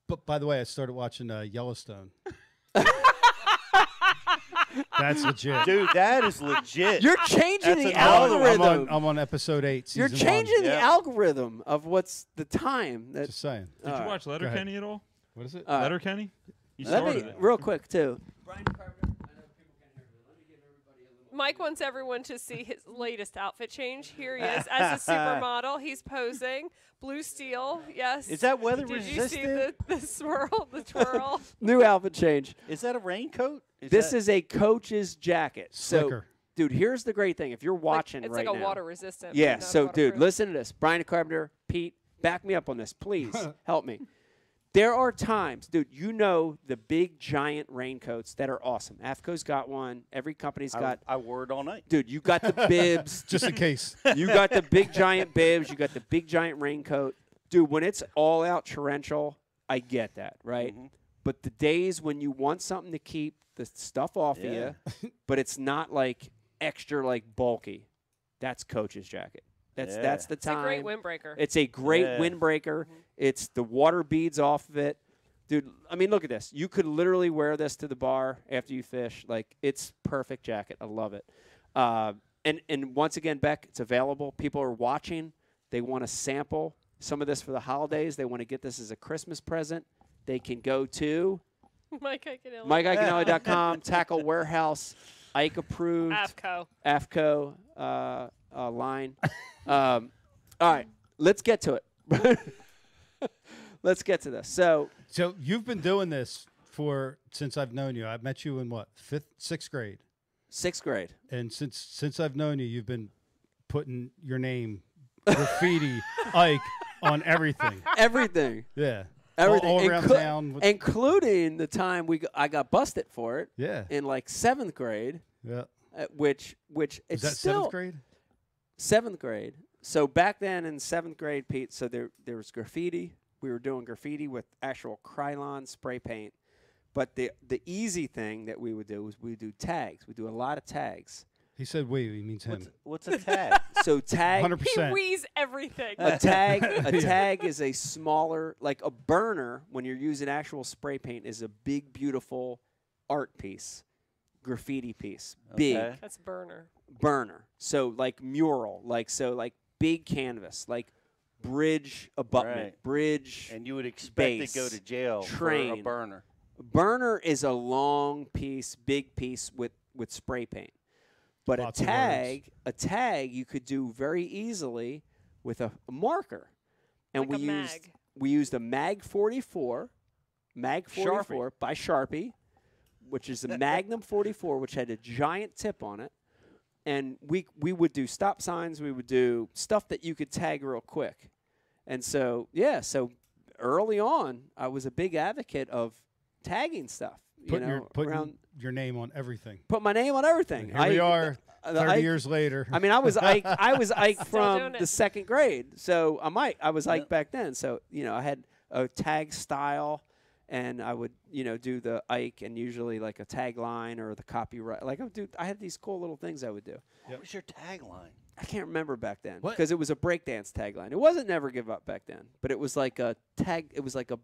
But by the way, I started watching Yellowstone. That's legit. Dude, that is legit. You're changing That's the another one. algorithm. I'm on episode 8. You're Season changing 1. the algorithm of what's the time. That, Just saying. Did you watch Letterkenny at all? What is it? Letterkenny? You Let started me, it. real quick, too. Mike wants everyone to see his latest outfit change. Here he is as a supermodel. He's posing. Blue steel, yes. Is that weather Did resistant? you see the swirl, the twirl? New outfit change. Is that a raincoat? This is a coach's jacket. So, Slicker. dude, here's the great thing. If you're watching it's right like a now. water resistant. but Yeah, not so, dude, waterproof. listen to this. Brian Carpenter, Pete, back me up on this. Please help me. There are times, dude, you know the big giant raincoats that are awesome. AFCO's got one. Every company's got. I wore it all night. Dude, you got the bibs. Just in case. You got the big giant bibs. You got the big giant raincoat. Dude, when it's all out torrential, I get that, right? Mm-hmm. But the days when you want something to keep the stuff off of you, but it's not like extra like bulky, that's Coach's jacket. That's the time. It's a great windbreaker. It's a great windbreaker. Mm-hmm. It's the water beads off of it. Dude, I mean, look at this. You could literally wear this to the bar after you fish. Like, it's perfect jacket. I love it. And once again, Beck, it's available. People are watching. They want to sample some of this for the holidays. They want to get this as a Christmas present. They can go to Mike Iaconelli. MikeIaconelli.com, Tackle Warehouse, Ike approved. AFCO line. All right, let's get to it. Let's get to this. So you've been doing this since I've known you. I met you in what, sixth grade? Sixth grade. And since I've known you, you've been putting your name, graffiti, Ike, on everything. Everything. Yeah. Everything. All around town. Including the time I got busted for it. Yeah. In like 7th grade. Yeah. Which it's Is that still 7th grade? 7th grade. So back then in 7th grade, Pete, so there was graffiti. We were doing graffiti with actual Krylon spray paint. But the easy thing that we would do was we would do tags. We do a lot of tags. He said we. He means him. What's a tag? So tag. 100%. He wheezes everything. A tag is a smaller, like a burner. When you're using actual spray paint, is a big, beautiful art piece, graffiti piece, big. That's burner. So like mural, like big canvas, like bridge abutment, bridge. And you would expect base, to go to jail train. for a burner. Burner is a long piece, big piece with spray paint. But Lots a tag you could do very easily with a marker. And Like a mag. we used a Mag 44 Sharpie. by Sharpie, which is a Magnum 44, which had a giant tip on it. And we would do stop signs. We would do stuff that you could tag real quick. And so early on, I was a big advocate of tagging stuff. Putting your name on everything. Put my name on everything. And here we are, 30 years later. I mean, I was Ike. I was Ike Still from doing it. the 2nd grade. So I'm Ike. I was Ike back then. So I had a tag style, and I would do the Ike, and usually like a tagline or the copyright. Like I had these cool little things I would do. What was your tagline? I can't remember back then What? because it was a breakdance tagline. It wasn't Never Give Up back then, but it was like a tag. It was like a.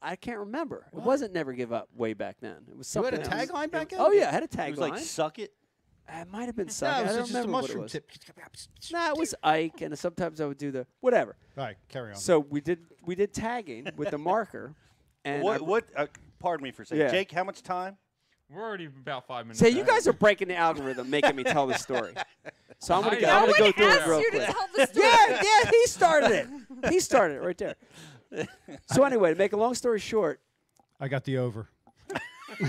I can't remember. It wasn't Never Give Up way back then. It was You something. had a else. tagline back then? Oh yeah, I had a tagline. It was like Suck It? It might have been Suck No, It. it I was don't just a remember what it mushroom was. tip. Nah, it was Ike, and sometimes I would do the whatever. All right, carry on. So we did tagging with the marker, and pardon me for a second. Yeah. Jake, how much time? We're already about 5 minutes. say you out. guys are breaking the algorithm, making me tell the story. So I'm gonna I go, I'm gonna go one through it asked real you to quick. tell the story. Yeah, he started it. He started it right there. So anyway, to make a long story short, I got the over. all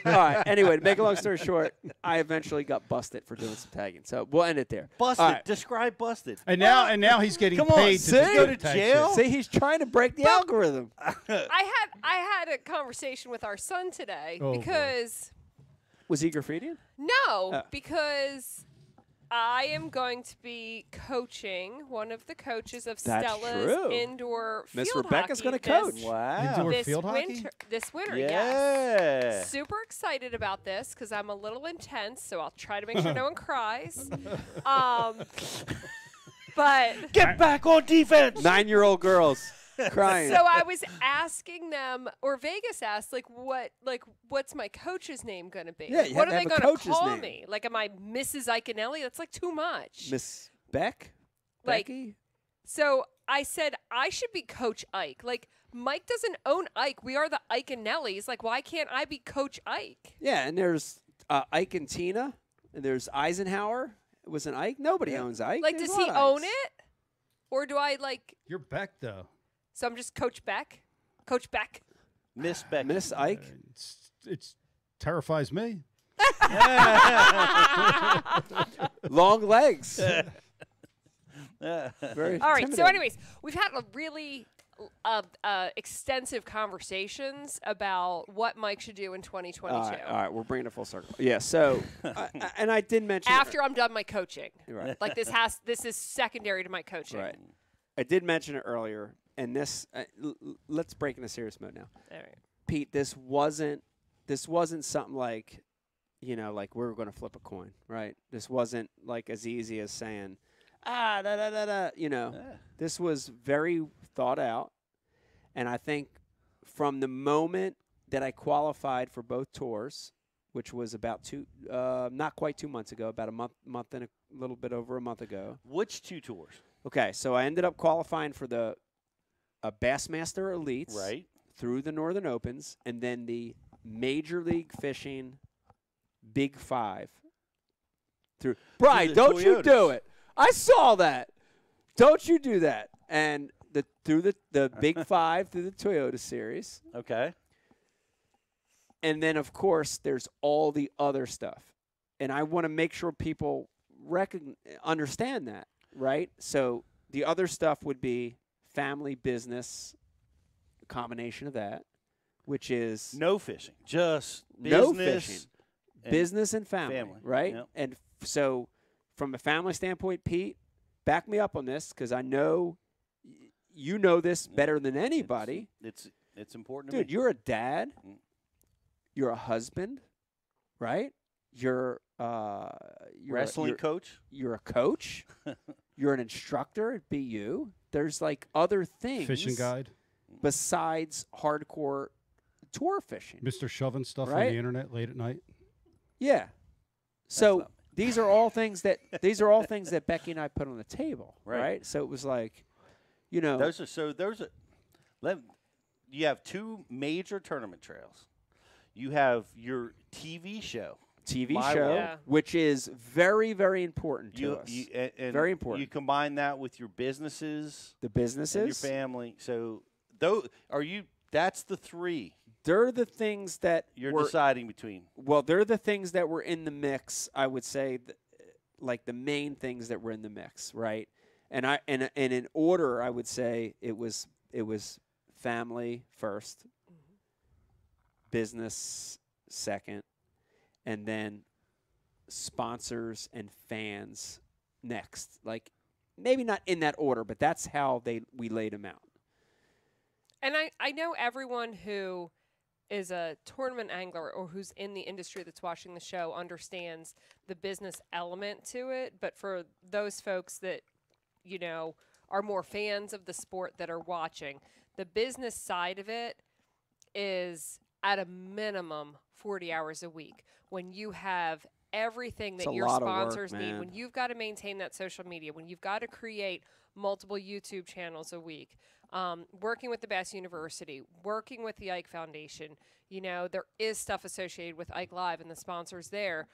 right. Anyway, to make a long story short, I eventually got busted for doing some tagging. So we'll end it there. Busted. All right. Describe busted. And now he's getting Come on, paid see? to Go to tag jail? shit. See, he's trying to break the algorithm. I had a conversation with our son today Oh, boy. because Was he graffitiing? no, because I am going to be coaching one of the coaches of That's Stella's true. indoor Miss field Rebecca's hockey gonna this- coach. Wow. Indoor This field hockey? winter, this winter, Yeah. yes. Super excited about this because I'm a little intense, so I'll try to make sure no one cries. But Get back on defense. 9-year-old girls crying. so I was asking them, or Vegas asked, what's my coach's name going to be? Yeah, you what have are to they have a going to coach's call name. me? Like, am I Mrs. Iaconelli? That's like too much. Miss Beck? Like- Becky? So I said I should be Coach Ike. Like, Mike doesn't own Ike. We are the Iaconellis. Like, why can't I be Coach Ike? Yeah, and there's Ike and Tina, and there's Eisenhower. It was an Ike. Nobody owns Ike. Like, There's does a lot he of own Ikes. it? Or do I, like, You're Beck, though. so I'm just Coach Beck? Coach Beck? Miss Beck. Miss Ike? It terrifies me. Long legs. Very All right. So, intimidating. anyways, we've had a really extensive conversations about what Mike should do in 2022. All right, we're bringing it full circle. Yeah, so, and I did mention after I'm done my coaching. Right. Like this is secondary to my coaching. Right. I did mention it earlier, and this let's break into serious mode now. All right. Pete, this wasn't something like, like we were going to flip a coin, right? This wasn't like as easy as saying, da da da da. This was very thought out, and I think from the moment that I qualified for both tours, which was about not quite 2 months ago, about a month and a little bit over a month ago. Which 2 tours? Okay, so I ended up qualifying for the Bassmaster Elites, right, through the Northern Opens, and then the Major League Fishing Big Five. Through Brian, don't you do it? I saw that. Don't you do that? And through the Big Five through the Toyota Series. Okay. And then, of course, there's all the other stuff. And I want to make sure people understand that, right? So the other stuff would be family, business, a combination of that, which is no fishing, just business, no fishing, business and family. Right? Yep. And so from a family standpoint, Pete, back me up on this because I know you know this better than anybody. It's important to me. Dude, you're a dad. You're a husband, right? You're wrestling coach. You're a coach. You're an instructor at BU. There's like other things. Fishing guide. Besides hardcore tour fishing. Mr. Shoving stuff right? on the internet late at night. Yeah. So these are all things that Becky and I put on the table, right? So it was like, you have 2 major tournament trails. You have your TV show. Which is very, very important to us. And very important. You combine that with your businesses. The businesses. And your family. So that's the 3. They're the things that you're deciding between. Well, they're the things that were in the mix, I would say, like the main things that were in the mix, right? And in order, I would say it was family first, business second, and then sponsors and fans next. Like maybe not in that order, but that's how we laid them out. And I know everyone who is a tournament angler or who's in the industry that's watching the show understands the business element to it. But for those folks that, are more fans of the sport that are watching, the business side of it is at a minimum 40 hours a week. When you have everything that your sponsors need, when you've got to maintain that social media, when you've got to create multiple YouTube channels a week, working with the Bass University, working with the Ike Foundation, there is stuff associated with Ike Live and the sponsors there.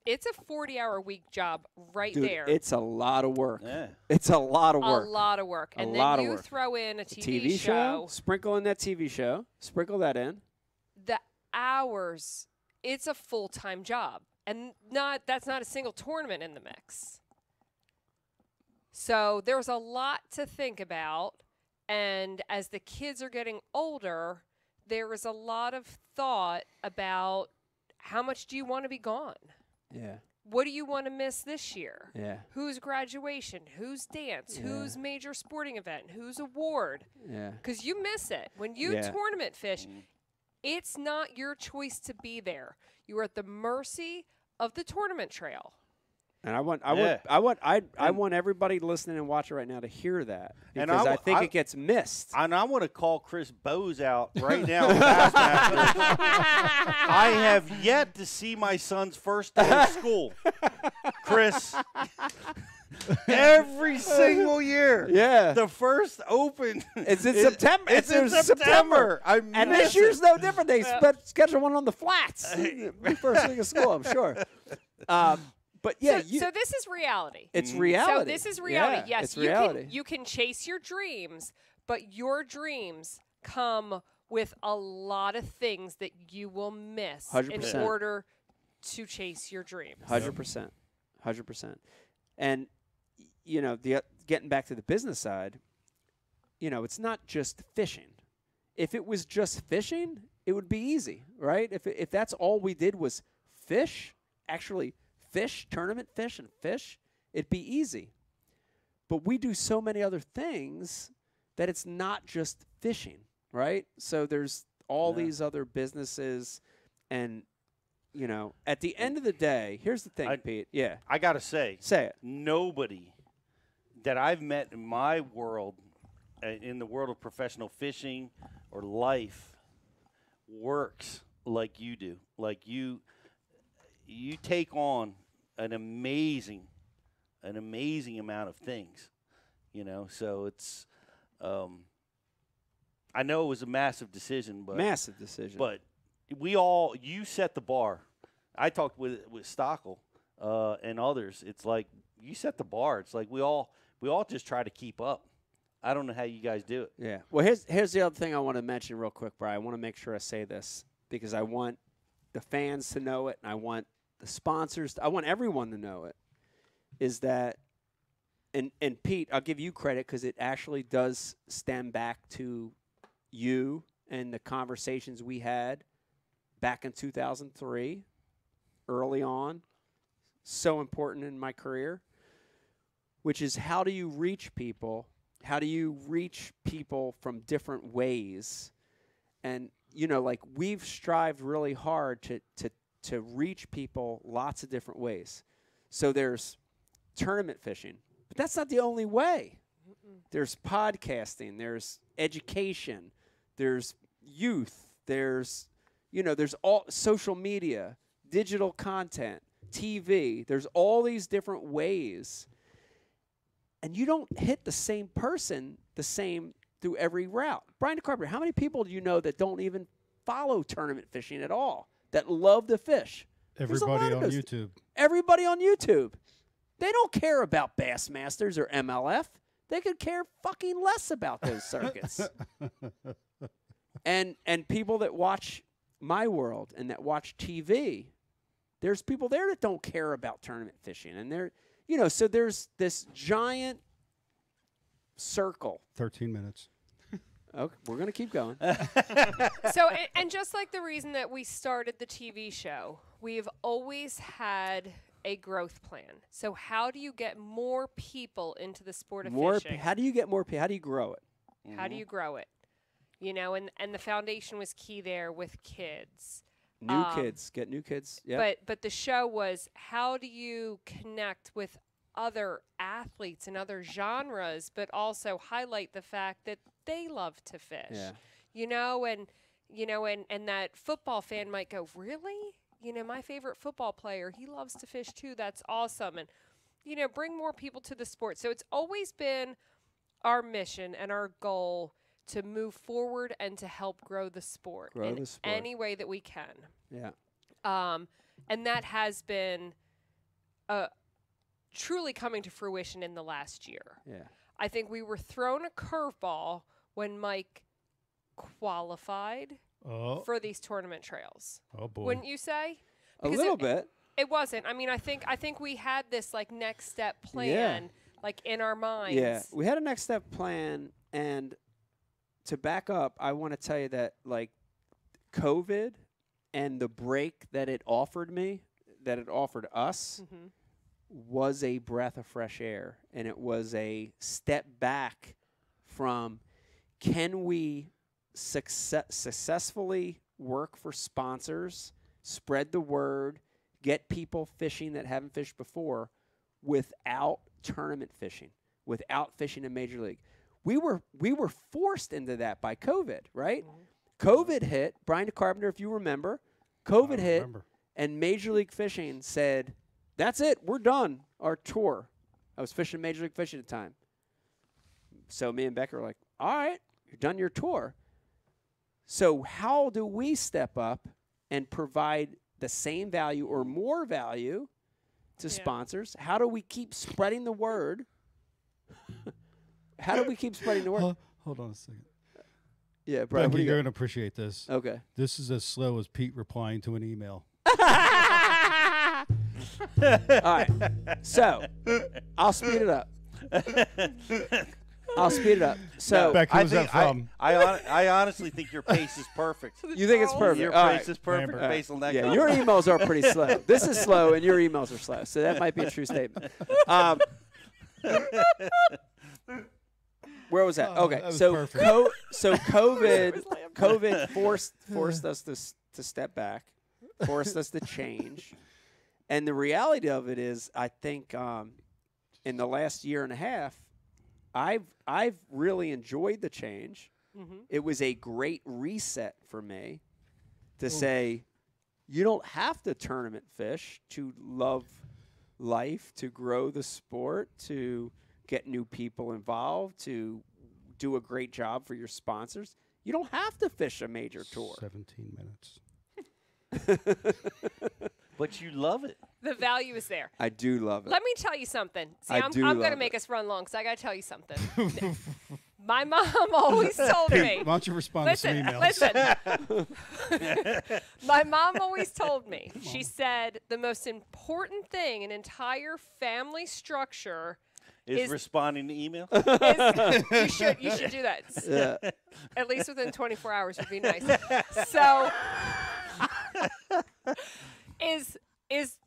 It's a 40-hour-a-week job Dude, there. It's a lot of work. Yeah. It's a lot of work. A lot of work. And then you throw in a TV show. Sprinkle in that TV show. Sprinkle that in. The hours, it's a full-time job. And that's not a single tournament in the mix. So there's a lot to think about. And as the kids are getting older, there is a lot of thought about how much do you want to be gone? Yeah. What do you want to miss this year? Yeah. Whose graduation? Whose dance? Yeah. Whose major sporting event? Whose award? Yeah. Because you miss it. When you tournament fish, it's not your choice to be there. You are at the mercy of the tournament trail. And I want everybody listening and watching right now to hear that because I think it gets missed. And I want to call Chris Bowes out right now. I have yet to see my son's first day of school, Chris. Every single year, the first Open is in September. It's in September. And this year's no different. They schedule one on the flats. First week of school, I'm sure. But so this is reality. It's reality. So this is reality. Yeah, yes, it's reality. You can chase your dreams, but your dreams come with a lot of things that you will miss 100%. in order to chase your dreams. 100%. 100%. And getting back to the business side, it's not just fishing. If it was just fishing, it would be easy, right? If that's all we did was fish, actually fish, tournament fish and fish, it'd be easy. But we do so many other things that it's not just fishing, right? So there's all these other businesses, and at the end of the day, here's the thing, Pete. Yeah, I gotta say it. Nobody that I've met in my world, in the world of professional fishing or life, works like you do. Like you take on an amazing amount of things, So it's, I know it was a massive decision, but you set the bar. I talked with Stockel and others. It's like you set the bar. It's like we all just try to keep up. I don't know how you guys do it. Yeah. Well, here's the other thing I want to mention real quick, Brian. I want to make sure I say this because I want the fans to know it, and I want the sponsors. I want everyone to know it. Is that, and Pete, I'll give you credit because it actually does stem back to you and the conversations we had back in 2003, early on, so important in my career, which is how do you reach people? How do you reach people from different ways? And, like we've strived really hard to reach people lots of different ways. So there's tournament fishing, but that's not the only way. There's podcasting, there's education, there's youth, there's all social media, digital content, TV. There's all these different ways. And you don't hit the same person the same through every route. Brian DeCarpenter, how many people do you know that don't even follow tournament fishing at all, that love to fish? Everybody on YouTube. Everybody on YouTube. They don't care about Bassmasters or MLF. They could care fucking less about those circuits. And people that watch my world and that watch TV, there's people there that don't care about tournament fishing. And they're, so there's this giant circle. 13 minutes. Okay, we're going to keep going. So, and just like the reason that we started the TV show, we've always had a growth plan. So how do you get more people into the sport of fishing? How do you get more people? How do you grow it? How do you grow it? And the foundation was key there with kids. New kids. Get new kids. Yeah. But the show was, how do you connect with other athletes and other genres, but also highlight the fact that they love to fish? Yeah. And that football fan might go, really? My favorite football player, he loves to fish too. That's awesome. And, bring more people to the sport. So it's always been our mission and our goal to move forward and to help grow the sport in any way that we can. Yeah. And that has been truly coming to fruition in the last year. Yeah. I think we were thrown a curveball when Mike qualified for these tournament trails. Oh boy. Wouldn't you say? Because a little bit. It wasn't. I mean, I think we had this like next step plan like in our minds. Yeah. We had a next step plan, and to back up, I want to tell you that like COVID and the break that it offered me, that it offered us, was a breath of fresh air. And it was a step back from, can we successfully work for sponsors, spread the word, get people fishing that haven't fished before without tournament fishing, without fishing in Major League. We were forced into that by COVID, right? COVID hit. Brian DeCarpenter, if you remember, COVID hit, and Major League Fishing said, that's it, we're done, our tour. I was fishing Major League Fishing at the time. So me and Becker were like, all right, you're done your tour. So how do we step up and provide the same value or more value to sponsors? How do we keep spreading the word? How do we keep spreading the word? Hold on a second. Yeah, Brian, Becky, you're going to appreciate this. Okay. This is as slow as Pete replying to an email. All right. So, I'll speed it up. I'll speed it up. So Beck, who's that from? I honestly think your pace is perfect. You think it's perfect? Your All pace right. is perfect All right. based on that. Yeah, your emails are pretty slow. This is slow, and your emails are slow. So that might be a true statement. Where was that? Okay, that was so perfect. COVID forced us to step back, forced us to change, and the reality of it is, I think in the last year and a half, I've really enjoyed the change. Mm-hmm. It was a great reset for me to say, you don't have to tournament fish to love life, to grow the sport, to get new people involved, to do a great job for your sponsors. You don't have to fish a major tour. 17 minutes. But you love it. The value is there. I do love it. Let me tell you something. See, I'm love going to make us run long because I got to tell you something. My mom always told me. Why don't you respond to some emails? Listen. My mom always told me. She said the most important thing in entire family structure is responding to email. You should do that. Yeah. At least within 24 hours would be nice. So is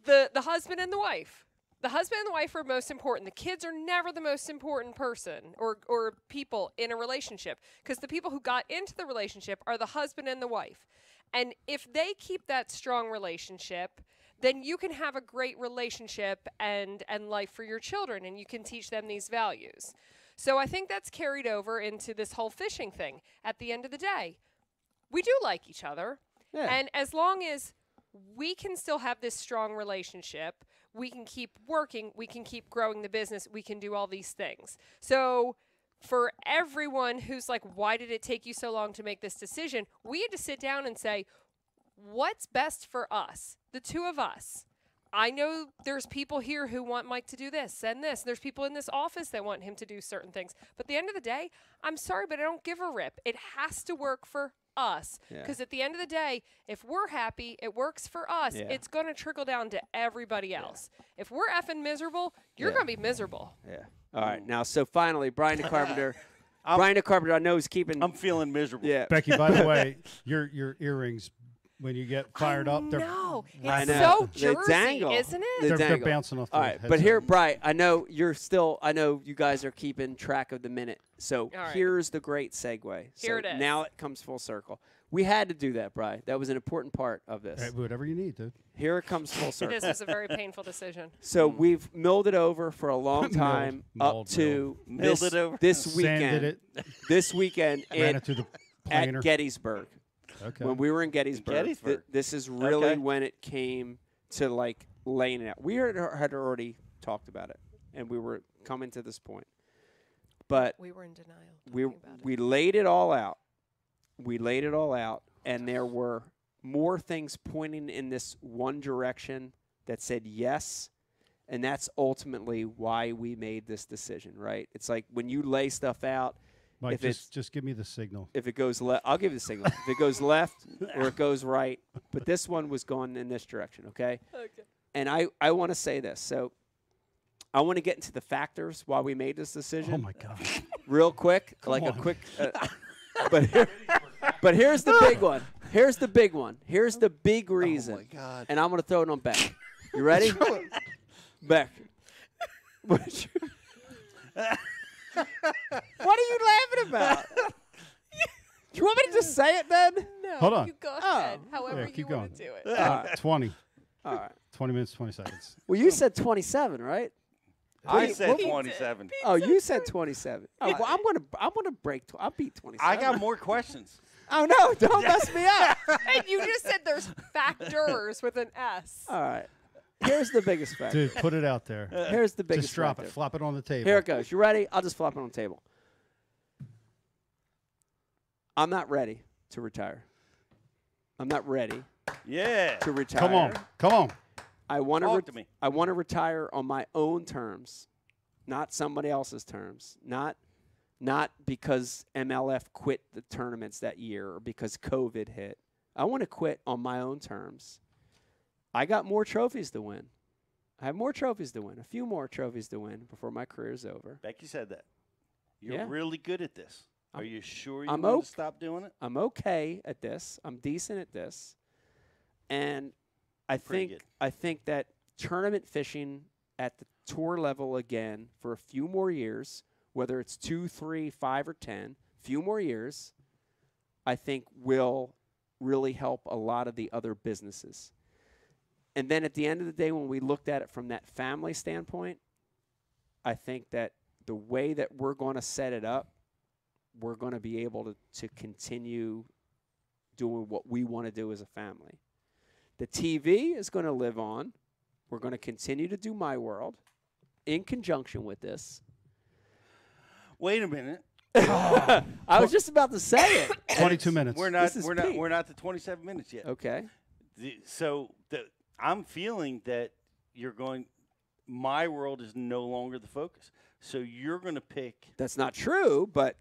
the husband and the wife. The husband and the wife are most important. The kids are never the most important person or people in a relationship, because the people who got into the relationship are the husband and the wife. And if they keep that strong relationship, then you can have a great relationship and life for your children, and you can teach them these values. So I think that's carried over into this whole fishing thing. At the end of the day, we do like each other. Yeah. And as long as we can still have this strong relationship, we can keep working, we can keep growing the business, we can do all these things. So for everyone who's like, why did it take you so long to make this decision? We had to sit down and say, what's best for us, the two of us? I know there's people here who want Mike to do this and this. There's people in this office that want him to do certain things. But at the end of the day, I'm sorry, but I don't give a rip. It has to work for us. Because at the end of the day, if we're happy, it works for us. Yeah. It's going to trickle down to everybody else. If we're effing miserable, you're going to be miserable. Yeah. All right. Now, so finally, Brian DeCarpenter. Brian DeCarpenter, I know, is keeping. I'm feeling miserable. Yeah. Becky, by the way, your earrings, when you get fired up, they're it's so Jersey, dangle. isn't it? They're bouncing off the All right, headset. but here, Brian, I know you guys are keeping track of the minute. So All right. here's the great segue. Here it is. Now it comes full circle. We had to do that, Brian. That was an important part of this. Hey, whatever you need, dude. Here it comes full circle. This was a very painful decision. So we've milled it over for a long time up to Milled it over. this Sanded weekend. it. This weekend Ran it through the at planer. Gettysburg. Okay. When we were in Gettysburg, this is really Okay. when it came to like laying it out. We had already talked about it, and we were coming to this point. But we were in denial. We laid it all out. We laid it all out, and there were more things pointing in this one direction that said yes, and that's ultimately why we made this decision, right? It's like when you lay stuff out, Mike, if just give me the signal. if it goes left, I'll give you the signal. If it goes left or it goes right, but this one was going in this direction, okay? Okay. And I want to say this. So I want to get into the factors why we made this decision. Oh, my God. Real quick, Come like on. a quick. But here's the big one. Here's the big one. Here's the big reason. Oh, my God. And I'm going to throw it on Beck. You ready? Beck. What are you laughing about? Do you want me to just say it then? No, Hold on. you go ahead. However Yeah, keep you going. want to do it. 20. All right. 20 minutes, 20 seconds. Well, you said 27, right? I said 27. Oh, you said 27. Oh, well, I'm gonna break. I'll beat 27. I got more questions. Oh no! Don't mess me up. And you just said there's factors with an S. All right. Here's the biggest factor. Dude, put it out there. Here's the biggest Just drop factor. it. Flop it on the table. Here it goes. You ready? I'll just flop it on the table. I'm not ready to retire. I'm not ready Yeah. to retire. Come on. Come on. I want Talk to me. I want to retire on my own terms, not somebody else's terms. Not because MLF quit the tournaments that year or because COVID hit. I want to quit on my own terms. I got more trophies to win. I have more trophies to win, a few more trophies to win before my career's over. Becky said that. You're really good at this. Are you sure you I'm want to stop doing it? I'm okay at this. I'm decent at this. And I think that tournament fishing at the tour level again for a few more years, whether it's 2, 3, 5, or 10, few more years, I think will really help a lot of the other businesses. And then at the end of the day, when we looked at it from that family standpoint, I think that the way that we're going to set it up, we're going to be able to continue doing what we want to do as a family. The TV is going to live on. We're going to continue to do My World in conjunction with this. Wait a minute. I was just about to say it. 22 minutes. We're not to 27 minutes yet. Okay. I'm feeling that you're going. My World is no longer the focus. So you're going to pick. That's not true, but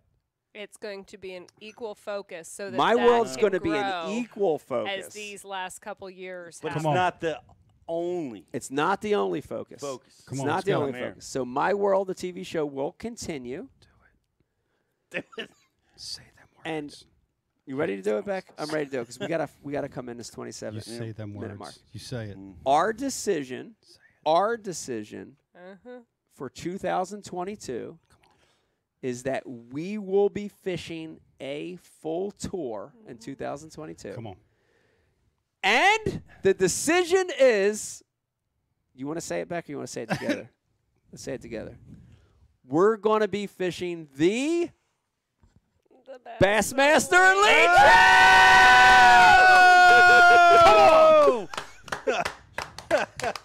it's going to be an equal focus, so that My World's going to be an equal focus as these last couple years. But have. it's not the only. It's not the only focus. Come it's on, not the only there. focus. So My World, the TV show, will continue. Do it. Say them words. And you ready to do it, Beck? I'm ready to do it because we gotta come in this 27 You say them minute words. mark. You say it. Our decision for 2022 is that we will be fishing a full tour in 2022. Come on. And the decision is, you want to say it, Beck, or you want to say it together? Let's say it together. We're going to be fishing the Bassmaster Elite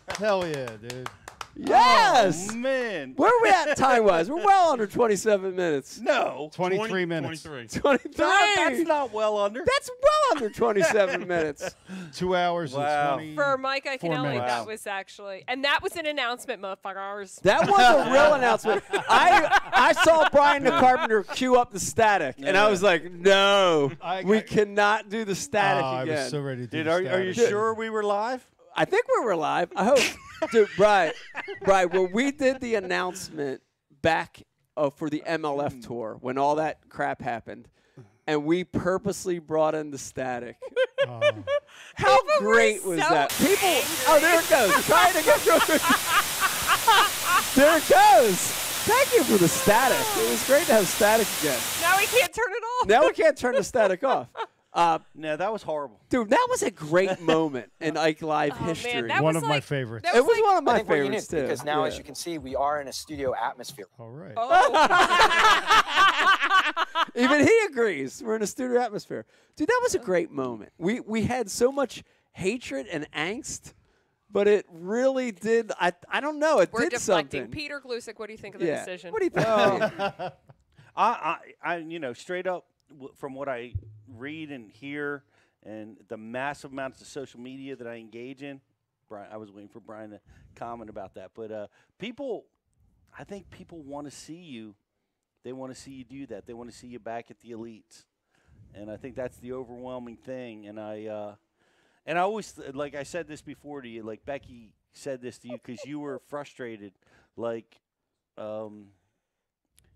Hell yeah, dude. Yes! Oh, man. Where are we at time-wise? We're well under 27 minutes. No. 23 minutes. 23. That's not well under. That's well under 27 minutes. 2 hours and 20. For Mike Iaconelli, minutes. that was actually, and that was an announcement, motherfuckers. That was a real announcement. I saw Brian the Carpenter cue up the static, and I was like, no, we cannot do the static again. I was so ready to do Dude, the are static. you sure we were live? I think we were live. I hope. Dude, Brian, when we did the announcement back for the MLF tour, when all that crap happened, and we purposely brought in the static. How great was that? People, there it goes. Trying to get through. There it goes. Thank you for the static. It was great to have static again. Now we can't turn it off. Now we can't turn the static off. No, that was horrible. Dude, that was a great moment in Ike Live history. Man, One of my favorites. It was one of I my think we're favorites, unique too. because now, Yeah. as you can see, we are in a studio atmosphere. All right. Even he agrees. We're in a studio atmosphere. Dude, that was a great moment. We had so much hatred and angst, but it really did. I don't know. It We're did deflecting. something. Peter Glusick, what do you think of the Yeah. decision? What do you think? I straight up from what I read and hear and the massive amounts of social media that I engage in, Brian, I was waiting for Brian to comment about that. But I think people want to see you. They want to see you do that. They want to see you back at the elites. And I think that's the overwhelming thing. And I always, like I said this before to you, like Becky said this to you because you were frustrated. Like,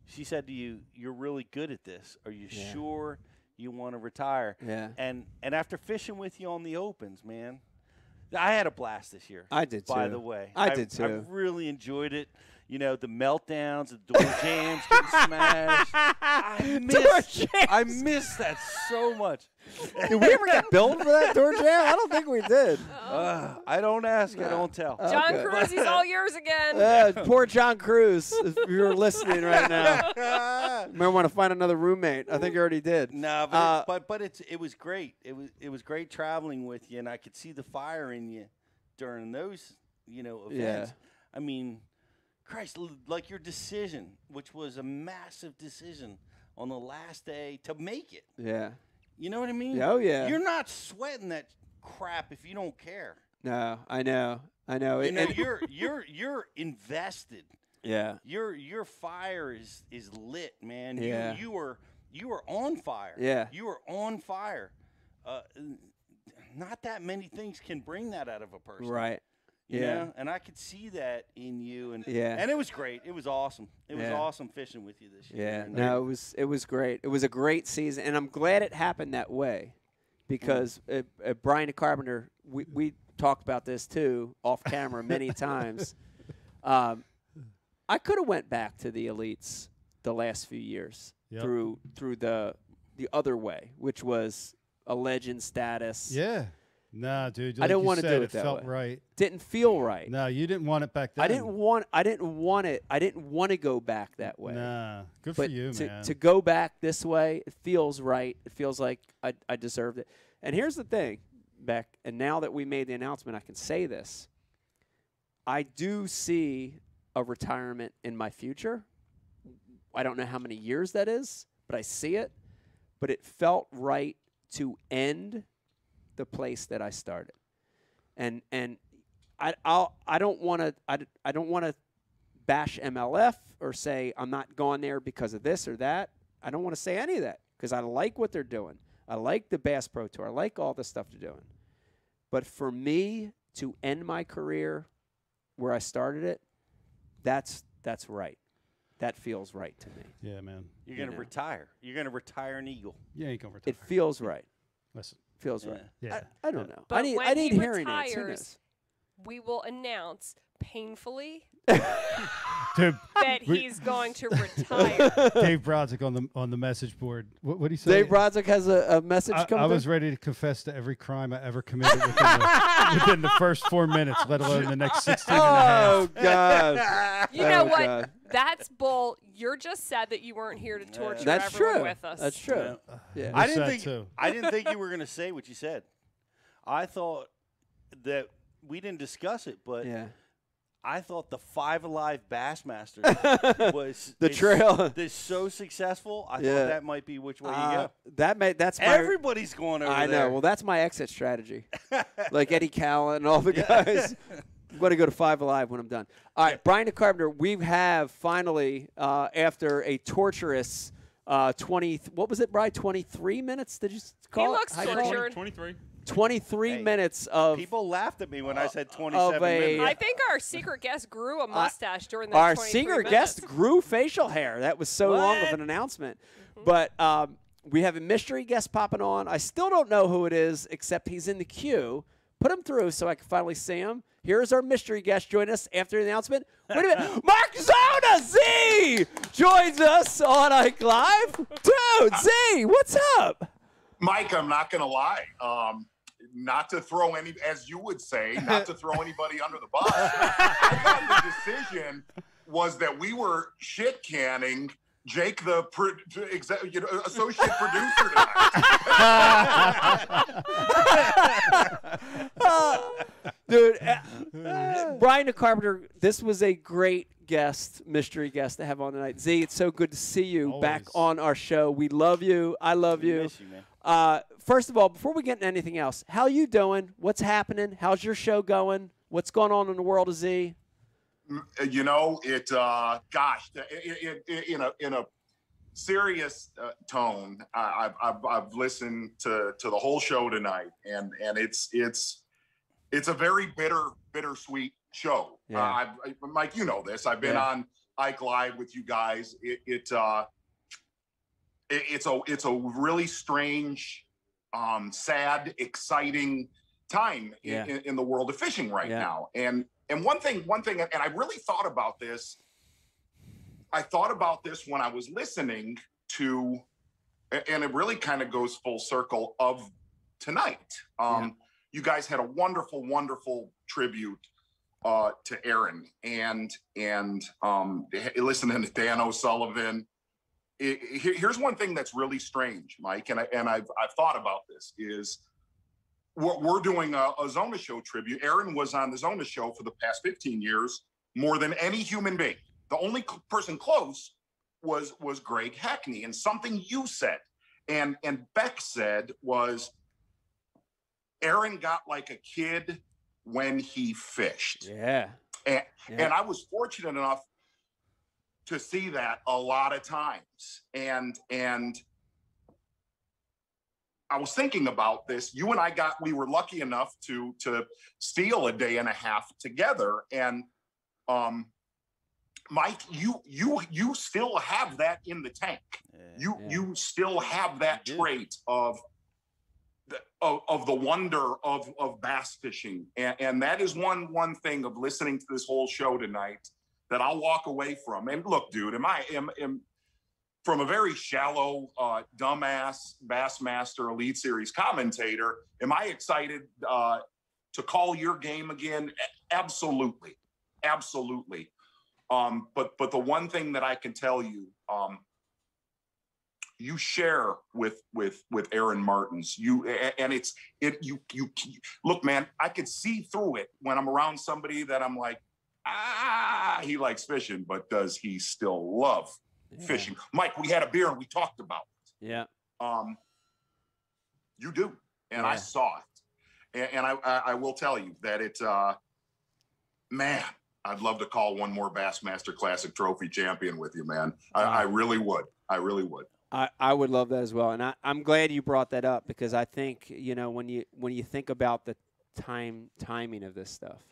she said to you, "You're really good at this. Are you sure you want to retire?" Yeah. And after fishing with you on the opens, man, I had a blast this year. I did, by too. the way. I did, I too. really enjoed it. You know, the meltdowns, the door jams getting smashed. I miss that so much. Did we ever get billed for that door jam? I don't think we did. I don't ask, I don't tell. John Cruz, he's all yours again. Poor John Cruz, if you're listening right now. Might want to find another roommate. I think you already did. No, but it was great. It was great traveling with you, and I could see the fire in you during those events. Yeah. I mean, Christ, like your decision, which was a massive decision on the last day to make it. Yeah. You know what I mean? Oh, yeah. You're not sweating that crap if you don't care. No, I know. You know, you're invested. Yeah. Your fire is lit, man. Yeah. You are on fire. Yeah. You are on fire. Not that many things can bring that out of a person. Right. You know? And I could see that in you, and Yeah. and it was great. It was awesome. It was awesome fishing with you this year. Yeah, And no, it was great. It was a great season, and I'm glad it happened that way, because Brian Carpenter, we talked about this too off camera many times. I could have went back to the elites the last few years through the other way, which was a legend status. Yeah. Nah, dude. I didn't want to do it It that felt way. right. Didn't feel right. No, you didn't want it back then. I didn't want it. I didn't want to go back that way. Nah, good But for you, man. To go back this way, it feels right. It feels like I deserved it. And here's the thing, Beck, and now that we made the announcement, I can say this. I do see a retirement in my future. I don't know how many years that is, but I see it. But it felt right to end the place that I started, and I don't want to bash MLF or say I'm not going there because of this or that. I don't want to say any of that because I like what they're doing. I like the Bass Pro Tour. I like all the stuff they're doing. But for me to end my career where I started it, that's right. That feels right to me. Yeah, man. You're going to retire. You're going to retire an eagle. Yeah, you're going to retire. It feels right. Listen. Feels right. Yeah. I don't know. But I need when he hearing aids. Who retires, knows? we will announce painfully Dude, that he's going to retire. Dave Brodzik on the message board. What did he say? Dave Brodzik has a message coming. I was ready to confess to every crime I ever committed within the first 4 minutes, let alone the next 16 and a half. Oh, God. You know what? God. That's bull. You're just sad that you weren't here to torture That's everyone true. with us. That's true. Yeah. I didn't think you were going to say what you said. I thought that we didn't discuss it, but I thought the Five Alive Bassmasters was The trail. They're so successful. I Yeah. thought that might be which way you go. That's my Everybody's going over I there. know. Well, that's my exit strategy. Like Eddie Callan and all the guys. I'm going to go to Five Alive when I'm done. All right, Brian Carpenter, we have finally, after a torturous 20, what was it, Brian? 23 minutes? Did you call it? He looks tortured. 23. 23 minutes of People laughed at me when I said 27 minutes. I think our secret guest grew a mustache during that our 23 secret minutes. guest grew facial hair. That was so long of an announcement. But we have a mystery guest popping on. I still don't know who it is, except he's in the queue. Put him through so I can finally see him. Here's our mystery guest joining us after the announcement. Wait a minute. Mark Zona Z joins us on Ike Live. Dude, Z, what's up? Mike, I'm not going to lie. Not to throw any, as you would say, not to throw anybody under the bus. I thought the decision was that we were shit canning Jake, the associate producer tonight. Dude, Brian Carpenter, this was a great guest, mystery guest to have on tonight. Z, it's so good to see you back on our show. We love you. I love you. Miss you, man. First of all, before we get into anything else, how you doing? What's happening? How's your show going? What's going on in the world of Z? You know, in a serious tone, I've listened to the whole show tonight, and it's a very bittersweet show. Yeah. Mike, you know this. I've been on Ike Live with you guys. It's a really strange, sad, exciting time in the world of fishing right now. And one thing, and I really thought about this. I thought about this when I was listening to, and it really kind of goes full circle of tonight. You guys had a wonderful, wonderful tribute to Aaron, and listening to Dan O'Sullivan. Here's one thing that's really strange, Mike, and I've thought about this, is we're doing a Zona Show tribute. Aaron was on the Zona Show for the past 15 years, more than any human being. The only person close was Greg Hackney, and something you said and Beck said was Aaron got like a kid when he fished. And I was fortunate enough to see that a lot of times. And I was thinking about this. You and we were lucky enough to steal a day and a half together. And Mike, you still have that in the tank. You still have that trait of the wonder of bass fishing. And that is one thing of listening to this whole show tonight that I'll walk away from. And look, dude, am from a very shallow, dumbass Bassmaster Elite Series commentator, am I excited to call your game again? Absolutely. Absolutely. But the one thing that I can tell you, you share with Aaron Martens. You look, man, I could see through it when I'm around somebody that I'm like, he likes fishing, but does he still love fishing? Mike, we had a beer and we talked about it. Yeah. You do, and I saw it, and I will tell you that it's man, I'd love to call one more Bassmaster Classic Trophy champion with you, man. I really would. I really would. I would love that as well, and I'm glad you brought that up, because I think, you know, when you think about the timing of this stuff,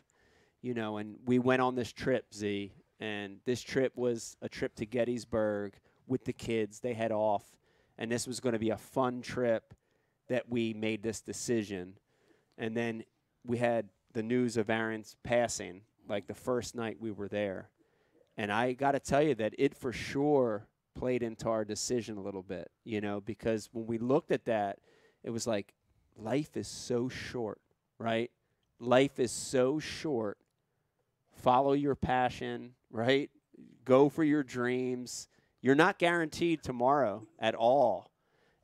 you know, and we went on this trip, Z, and this trip was a trip to Gettysburg with the kids. They had off, and this was going to be a fun trip that we made this decision, and then we had the news of Aaron's passing, like the first night we were there, and I got to tell you that it for sure played into our decision a little bit, you know, because when we looked at that, it was like, life is so short, right? Life is so short. Follow your passion, right? Go for your dreams. You're not guaranteed tomorrow at all.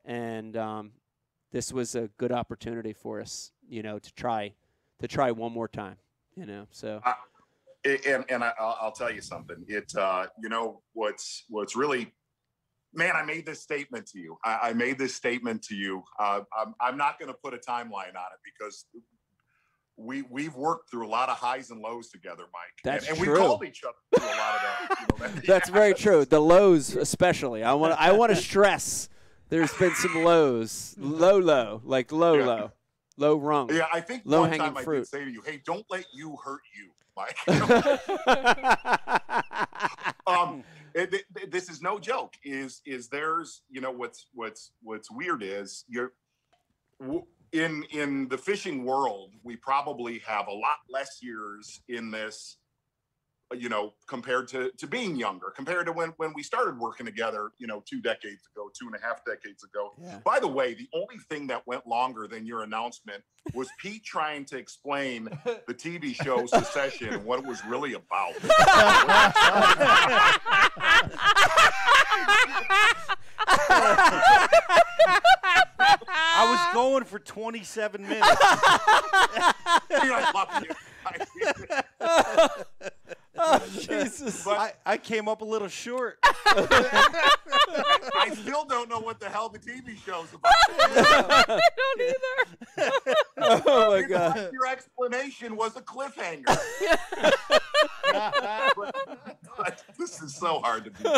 And this was a good opportunity for us, you know, to try one more time, you know, so. I'll tell you something. It, you know, what's really, man, I made this statement to you. I made this statement to you. I'm not going to put a timeline on it, because we've worked through a lot of highs and lows together, Mike. That's and true. we called each other through a lot of that. You know, That's very true. The lows, especially. I want to stress. There's been some lows, low rung. Yeah, I think low one hanging time fruit. I did say to you, "Hey, don't let you hurt you, Mike." This is no joke. Is there's, you know, what's weird is in the fishing world, we probably have a lot less years in this, you know, compared to being younger, compared to when we started working together, you know, 2.5 decades ago. Yeah. By the way, the only thing that went longer than your announcement was Pete trying to explain the TV show Succession and what it was really about. I was going for 27 minutes. I love you. Oh, Jesus. But I came up a little short. I still don't know what the hell the TV show's about. I don't either. Oh, my God. Your explanation was a cliffhanger. But this is so hard to do.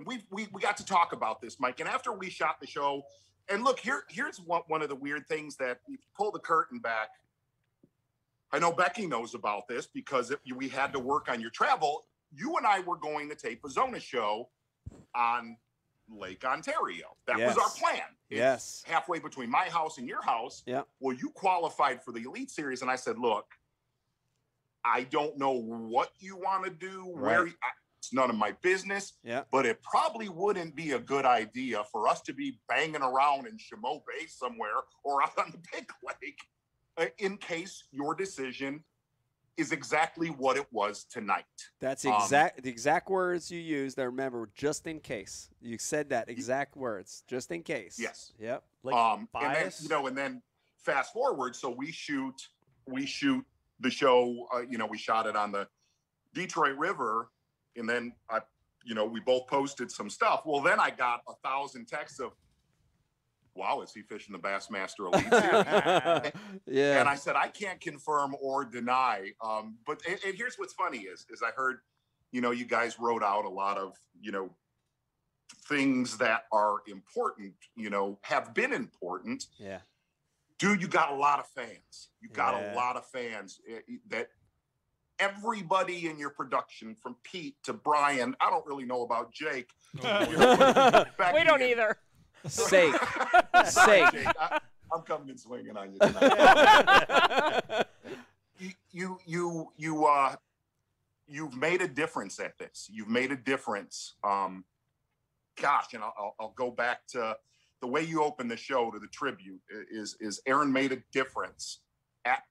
We got to talk about this, Mike. And after we shot the show, and look, here's one of the weird things that, if you pull the curtain back, I know Becky knows about this, because we had to work on your travel. You and I were going to tape a Zona show on Lake Ontario. That was our plan. It's halfway between my house and your house. Yeah. Well, you qualified for the Elite Series, and I said, look, I don't know what you want to do, where it's none of my business. Yeah. But it probably wouldn't be a good idea for us to be banging around in Chameau Bay somewhere or out on the Big Lake, in case your decision is exactly what it was tonight. That's the exact words you used. I remember, just in case. You said that exact words, just in case. Yes. Yep. And then, you know, and then fast forward, so we shoot the show. You know, we shot it on the Detroit River, and then we both posted some stuff. Well, then I got 1,000 texts of, wow, is he fishing the Bassmaster Elite Series? Yeah. And I said, I can't confirm or deny. But here's what's funny is I heard, you know, you guys wrote out a lot of, you know, things that are important, you know, have been important. Yeah. Dude, you got a lot of fans. You got a lot of fans that everybody in your production, from Pete to Brian, I don't really know about Jake. We don't either. Sake. Jake, I'm coming in swinging on you tonight. You've made a difference at this. You've made a difference. Gosh, and I'll go back to the way you opened the show, to the tribute, is Aaron made a difference at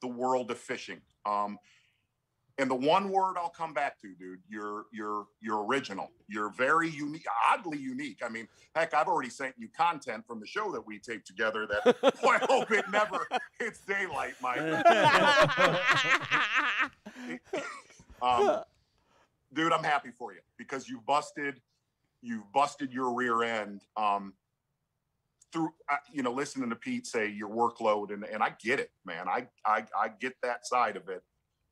the world of fishing. And the one word I'll come back to, dude, you're original. You're very unique, oddly unique. I mean, heck, I've already sent you content from the show that we taped together that, boy, I hope it never hits daylight, Mike. Dude, I'm happy for you because you've busted your rear end through, you know, listening to Pete say your workload, and I get it, man. I get that side of it.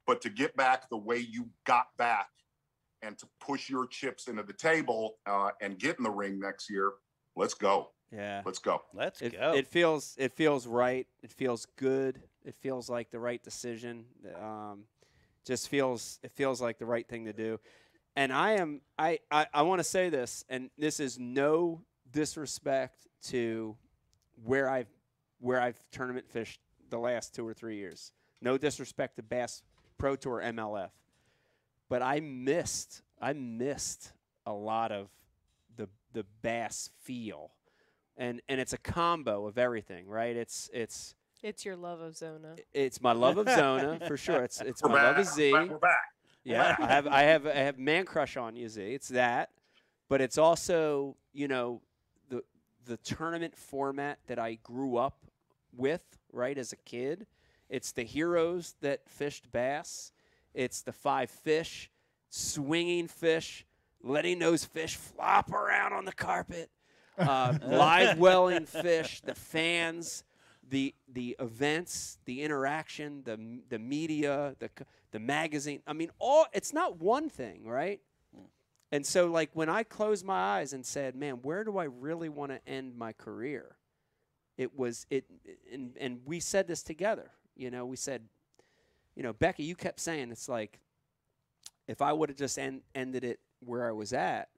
But to get back the way you got back and to push your chips into the table and get in the ring next year, let's go. Yeah. Let's go. Let's go. It feels right. It feels good. It feels like the right decision. It feels like the right thing to do. And I want to say this, and this is no disrespect to where I've tournament fished the last 2 or 3 years. No disrespect to Bass Pro Tour MLF, but I missed a lot of the bass feel, and it's a combo of everything, right? It's your love of Zona. It's my love of Zona for sure. It's my love of Z. We're back. Yeah, I have man crush on you, Z. It's that, but it's also, you know, the tournament format that I grew up with, right, as a kid. It's the heroes that fished bass. It's the 5 fish, swinging fish, letting those fish flop around on the carpet, live welling fish, the fans, the events, the interaction, the media, the magazine. I mean, it's not one thing, right? And so, like, when I closed my eyes and said, man, where do I really want to end my career? And we said this together. You know, we said, you know, Becky, you kept saying, it's like, if I would have just ended it where I was at,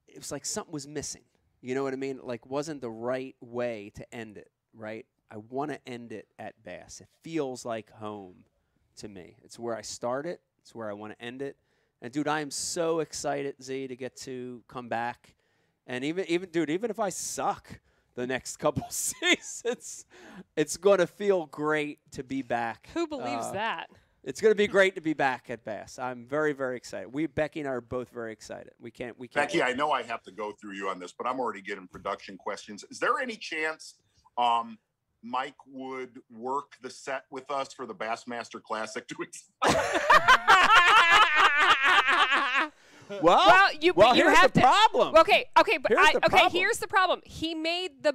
it was like something was missing. You know what I mean? Like, wasn't the right way to end it, right? I want to end it at Bass. It feels like home to me. It's where I started. It's where I want to end it. And, dude, I am so excited, Z, to get to come back. And even if I suck the next couple seasons, it's going to feel great to be back. Who believes that? It's going to be great to be back at Bass. I'm very, very excited. Becky and I are both very excited. We can't. Becky, I know I have to go through you on this, but I'm already getting production questions. Is there any chance Mike would work the set with us for the Bassmaster Classic? Well, you here's have the problem. Okay, Here's here's the problem. He made the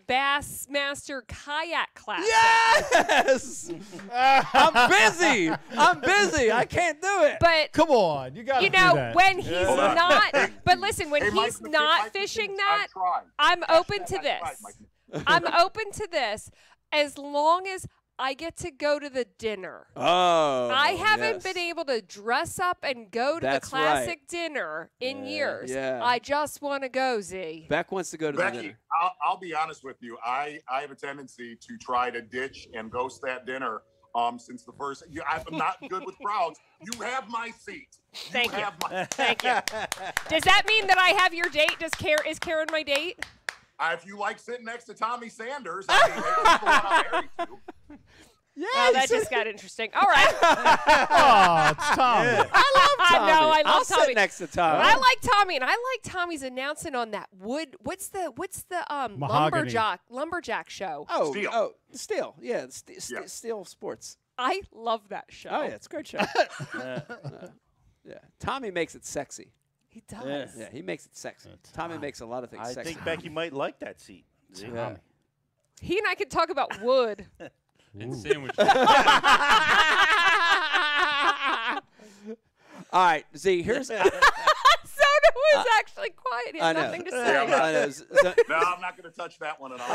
Bassmaster Kayak Classic. Yes! I'm busy. I can't do it. But come on, you got to do that. When he's not. But listen, when he's not fishing that, I'm open to this. I'm open to this as long as I get to go to the dinner. Oh, I haven't been able to dress up and go to the classic dinner in years. Yeah. I just want to go, Z. Beck wants to go to the dinner. Becky, I'll be honest with you. I have a tendency to try to ditch and ghost that dinner since the first. I'm not good with crowds. You have my seat. Thank you. Thank you. Does that mean that I have your date? Is Karen my date? If you like sitting next to Tommy Sanders, I mean, that's the one I'm married to. Yeah, that just got interesting. All right. Oh, it's Tommy. I love Tommy. I know. I love I'll Tommy. sit next to Tommy. I like Tommy, and I like Tommy's announcing on that wood. What's the lumberjack show? Steel. Yeah, Steel Sports. I love that show. Oh yeah, it's a great show. Yeah, Tommy makes it sexy. He does. Yeah, he makes it sexy. Tommy makes a lot of things sexy. I think Becky might like that seat. Yeah. He and I could talk about wood. And sandwiches. All right, Z, here's... So was quiet. He has nothing to say. Yeah, no, I'm not going to touch that one at all.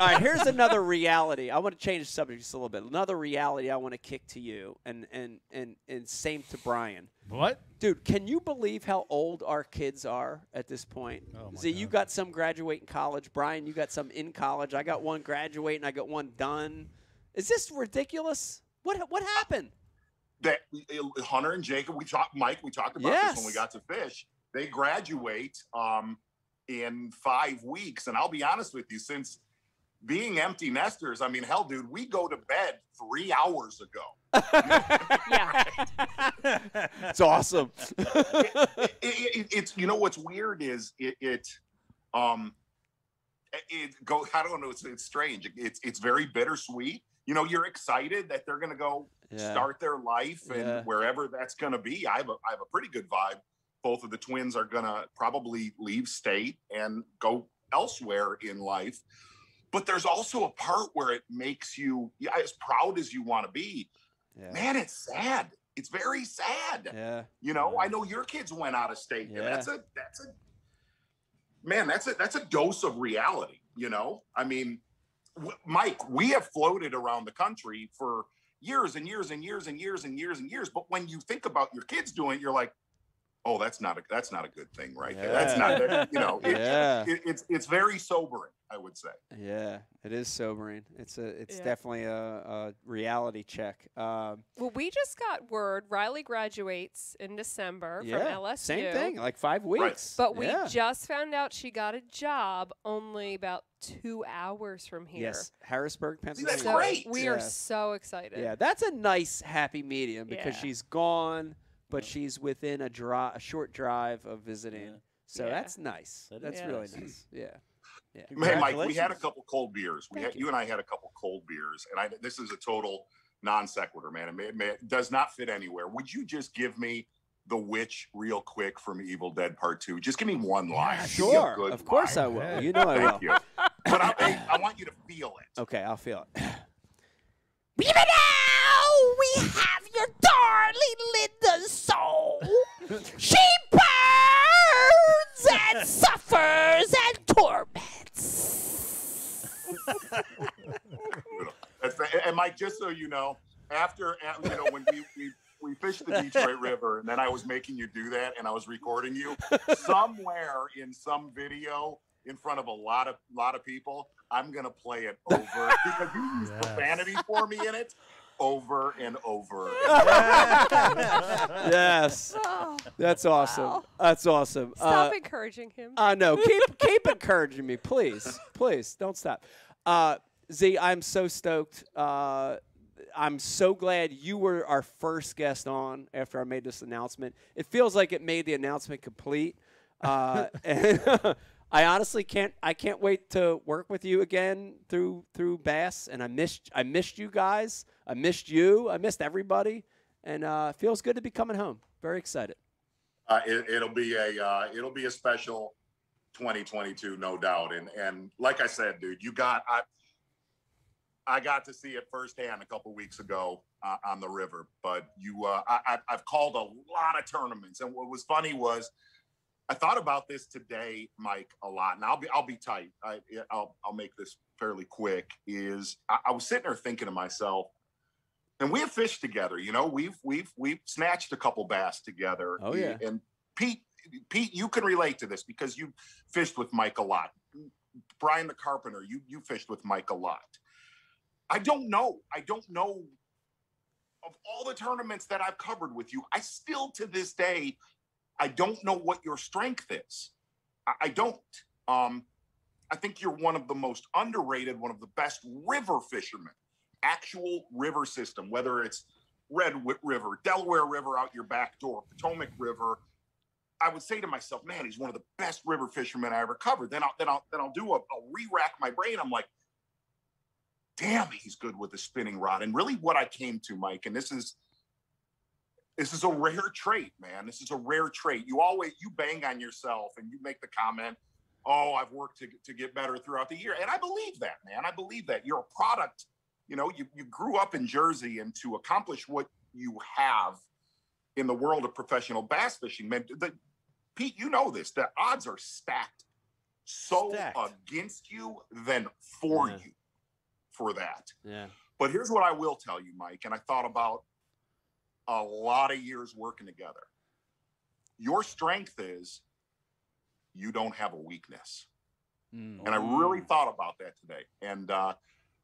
All right, here's another reality. I want to change the subject just a little bit. Another reality I want to kick to you, and same to Brian. What? Dude, can you believe how old our kids are at this point? Oh my See, you got some graduating college. Brian, you got some in college. I got one graduating. I got one done. Is this ridiculous? What happened? That Hunter and Jacob, we talked about this when we got to fish. They graduate in 5 weeks, and I'll be honest with you, since being empty nesters, I mean, hell, dude, we go to bed 3 hours ago. Yeah, it's awesome. It's you know what's weird is it go. I don't know. It's strange. It's very bittersweet. You know, you're excited that they're going to go start their life and wherever that's going to be. I have a pretty good vibe. Both of the twins are going to probably leave state and go elsewhere in life. But there's also a part where it makes you as proud as you want to be. Yeah. Man, it's sad. It's very sad. Yeah. You know, I know your kids went out of state. Yeah. That's a dose of reality, you know? I mean, Mike, we have floated around the country for years and years and years and years and years and years. But when you think about your kids doing it, you're like, oh, that's not a good thing right there. That's not, you know, it's very sobering, I would say. Yeah, it is sobering. It's definitely a reality check. Well, we just got word Riley graduates in December from LSU. Same thing, like 5 weeks. But we just found out she got a job only about 2 hours from here. Yes, Harrisburg, Pennsylvania. That's great. We are so excited. Yeah, that's a nice happy medium because she's gone, but she's within a short drive of visiting. So that's nice. That's really nice. Yeah. Yeah. Hey, Mike, we had a couple cold beers. You and I had a couple cold beers, and this is a total non sequitur, man. It does not fit anywhere. Would you just give me the witch real quick from Evil Dead Part 2? Just give me one line. Sure, of course I will. You know I will. Thank you. But I want you to feel it. Okay, I'll feel it. Even now, we have your darling Linda's soul. She burns and suffers and torments. And Mike, just so you know, when we fished the Detroit River, and then I was making you do that, and I was recording you somewhere in some video in front of a lot of people. I'm gonna play it over because you use profanity for me in it over and over. Yes, that's awesome. Wow. That's awesome. Stop encouraging him. No, keep encouraging me, please. Please don't stop. Z, I'm so stoked. I'm so glad you were our first guest on after I made this announcement. It feels like it made the announcement complete. And I honestly can't wait to work with you again through Bass. And I missed you guys. I missed you. I missed everybody. And it feels good to be coming home. Very excited. It'll be a special 2022, no doubt. And like I said, dude, I got to see it firsthand a couple weeks ago on the river. But I've called a lot of tournaments, and what was funny was I thought about this today, Mike, a lot, and I'll be tight. I'll make this fairly quick. I was sitting there thinking to myself, and we have fished together. You know, we've snatched a couple bass together. Oh yeah. And Pete, you can relate to this because you fished with Mike a lot. Brian the Carpenter, you fished with Mike a lot. I don't know of all the tournaments that I've covered with you. I still, to this day, I don't know what your strength is. I don't. I think you're one of the most underrated, one of the best river fishermen. Actual river system, whether it's Red River, Delaware River out your back door, Potomac River. I would say to myself, man, he's one of the best river fishermen I ever covered. Then I'll re-rack my brain. I'm like, damn, he's good with the spinning rod. And really what I came to, Mike, and this is a rare trait, man. This is a rare trait. You bang on yourself and you make the comment, oh, I've worked to get better throughout the year. And I believe that, man. I believe that. You're a product. You know, you grew up in Jersey, and to accomplish what you have in the world of professional bass fishing, man, Pete, you know this. The odds are stacked against you than for you for that. Yeah. But here's what I will tell you, Mike, and I thought about a lot of years working together. Your strength is you don't have a weakness. And I really thought about that today. And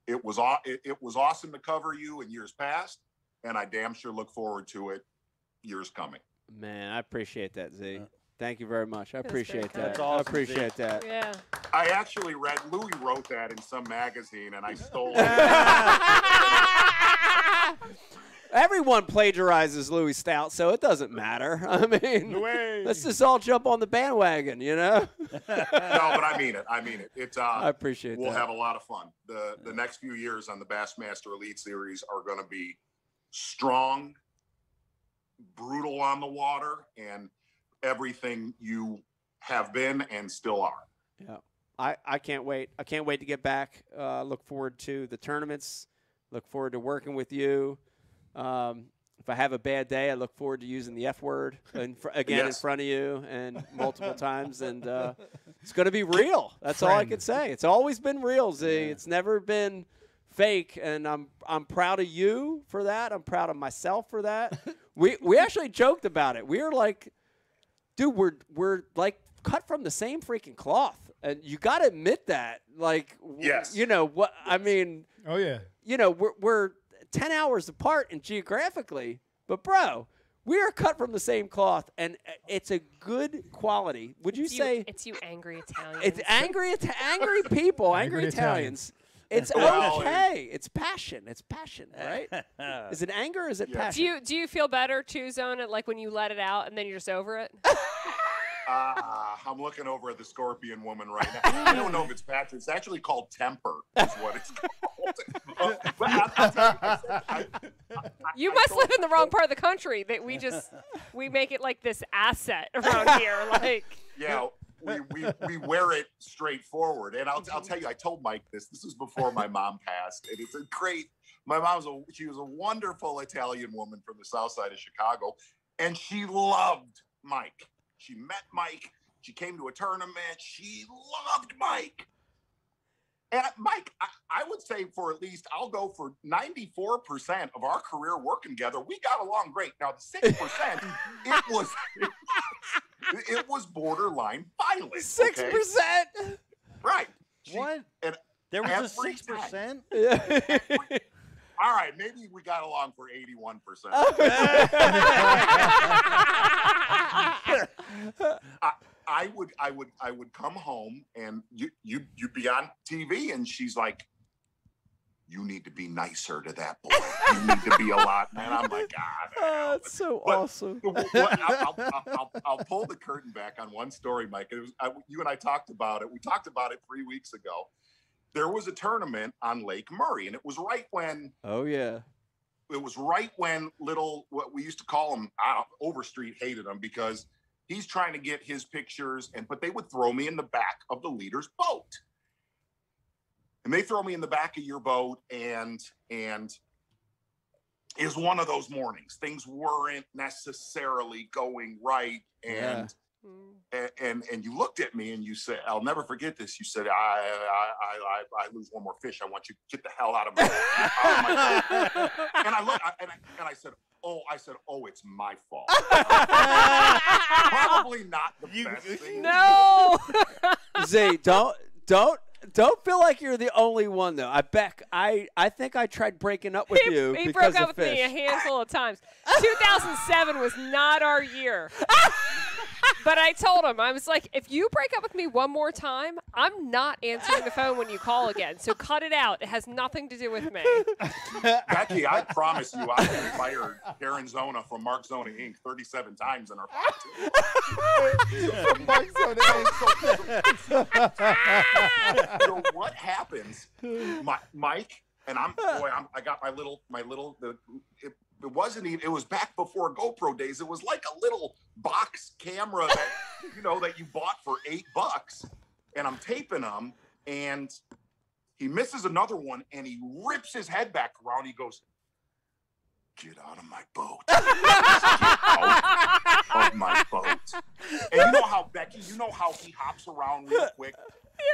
it was awesome to cover you in years past, and I damn sure look forward to it years coming. Man, I appreciate that, Z. Thank you very much. I appreciate that. That's awesome, I appreciate that. Yeah. I actually read Louis wrote that in some magazine, and I stole it. Everyone plagiarizes Louis Stout, so it doesn't matter. I mean, let's just all jump on the bandwagon, you know? No, but I mean it. I mean it. It's I appreciate we'll that. have a lot of fun. The next few years on the Bassmaster Elite Series are going to be strong, brutal on the water, and everything you have been and still are. Yeah. I can't wait. I can't wait to get back. Look forward to the tournaments. Look forward to working with you. If I have a bad day, I look forward to using the F word in front of you and multiple times. And it's going to be real. That's all I can say. It's always been real, Z. Yeah. It's never been fake. And I'm proud of you for that. I'm proud of myself for that. we actually joked about it. We were like, dude, we're like cut from the same freaking cloth. And you got to admit that. Like, yes. You know what I mean? Oh, yeah. You know, we're 10 hours apart and geographically, but bro, we are cut from the same cloth, and it's a good quality. Would you say it's you angry Italians? It's angry people, angry Italians. It's okay. It's passion. It's passion, right? Is it anger or is it passion? Do you feel better too, Zone, like when you let it out and then you're just over it? I'm looking over at the Scorpion Woman right now. I don't know if it's passion. It's actually called temper, is what it's called. But I'll tell you must live in the wrong part of the country. That we make it like this asset around here. Like, yeah, we wear it straightforward. And I'll tell you, I told Mike this. This was before my mom passed, and it's a great. My mom she was a wonderful Italian woman from the south side of Chicago, and she loved Mike. She met Mike. She came to a tournament. She loved Mike. And Mike, I would say I'll go for 94% of our career working together, we got along great. Now, the 6%, it was borderline violent. 6%? Okay? Right. What? There was a 6%? All right, maybe we got along for 81%. I would come home and you'd be on TV and she's like, "You need to be nicer to that boy. You need to be a lot." And I'm like, "God, that's so awesome." I'll pull the curtain back on one story, Mike. You and I talked about it. We talked about it 3 weeks ago. There was a tournament on Lake Murray, and it was right when. Oh yeah. It was right when what we used to call him Overstreet hated him because he's trying to get his pictures, but they would throw me in the back of the leader's boat. And they throw me in the back of your boat, and it was one of those mornings. Things weren't necessarily going right, and you looked at me and you said, "I'll never forget this." You said, "I lose one more fish. I want you to get the hell out of my boat." And I looked, and I said, "Oh, it's my fault." Probably not the best thing. No. Z, don't feel like you're the only one though. I think I tried breaking up with you. He because broke up of with fish. me a handful of times. 2007 was not our year. But I told him, I was like, if you break up with me one more time, I'm not answering the phone when you call again. So cut it out. It has nothing to do with me. Becky, I promise you, I have fired Karen Zona from Mark Zona Inc. 37 times in her Mark Zona Inc. So what happens, Mike? And I got my little. It wasn't even. It was back before GoPro days. It was like a little box camera that that you bought for $8, and I'm taping him, and he misses another one, and he rips his head back around. He goes, "Get out of my boat! Get out of my boat!" And you know You know how he hops around real quick.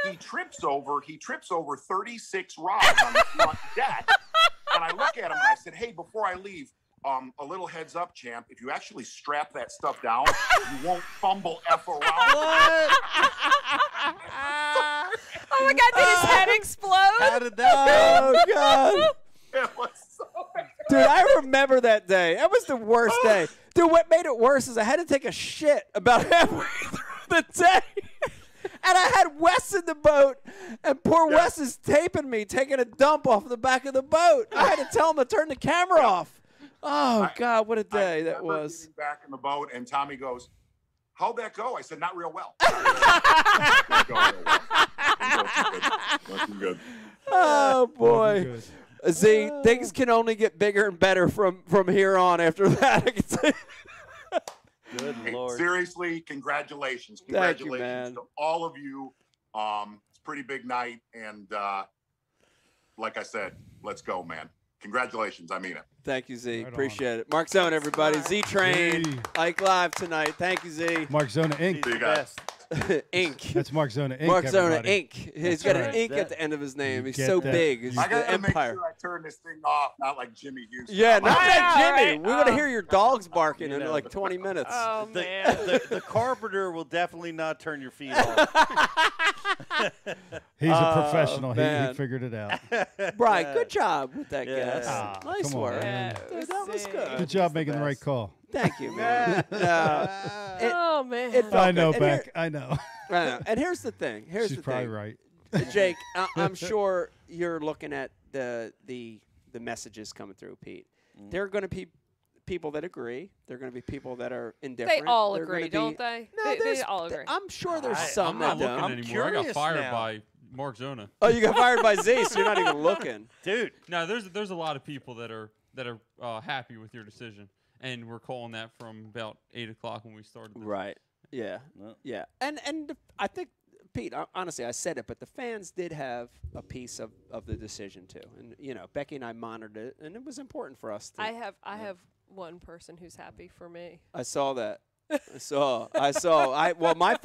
He trips over 36 rods on the front deck. And I look at him and I said, hey, before I leave, a little heads up, champ. If you actually strap that stuff down, you won't fumble F around. Oh my God! Did his head explode? How did that? Oh God! It was so bad. Dude, I remember that day. That was the worst day. Dude, what made it worse is I had to take a shit about halfway through the day. And I had Wes in the boat, and poor Wes is taping me, taking a dump off the back of the boat. I had to tell him to turn the camera off. Oh, God, what a day that was. Getting back in the boat, and Tommy goes, how'd that go? I said, not real well. Wasn't good. Oh, boy. Z, things can only get bigger and better from here on after that. I can say. Good Hey, Lord. seriously, congratulations. Thank you, Congratulations man. to all of you. It's a pretty big night. And like I said, let's go, man. Congratulations. I mean it. Thank you, Z. Right Appreciate it. Mark Zone, everybody. Z Train, Z. Ike Live tonight. Thank you, Z. Mark Zona Inc. See you guys. Inc. That's Mark Zona Inc. Mark Zona everybody. Inc. He's That's got right. an ink at the end of his name. He's get so that. big. He's I the gotta make empire. sure I turn this thing off, not like Jimmy Houston. Yeah, not like Jimmy. right. We want to hear your dogs barking in know. like 20 minutes. Oh man. The carpenter will definitely not turn your feet off. He's a professional. He man. figured it out. Brian, good job with that Yeah. guess. Ah, Nice come on, work. man. Dude, that was good. Good job making the right call. Thank you, man. No, Oh man. it felt I know, good. And Beck. I know. I know. And here's the thing. Here's She's the probably thing. right. Jake, I'm sure you're looking at the messages coming through, Pete. There are going to be people that agree. There are going to be people that are indifferent. They all There are agree, gonna be- don't they? No, they there's- all agree. I'm sure there's I'm some I'm not that looking don't. anymore. I got curious fired now. by Mark Zona. Oh, you got fired by Z, so you're not even looking. Dude. No, there's a lot of people that are happy with your decision, and we're calling that from about 8 o'clock when we started. This. Right. Yeah. No. Yeah. And I think, Pete, honestly, I said it, but the fans did have a piece of the decision too. And Becky and I monitored it, and it was important for us to. I have one person who's happy for me. I saw that. I saw. Well, my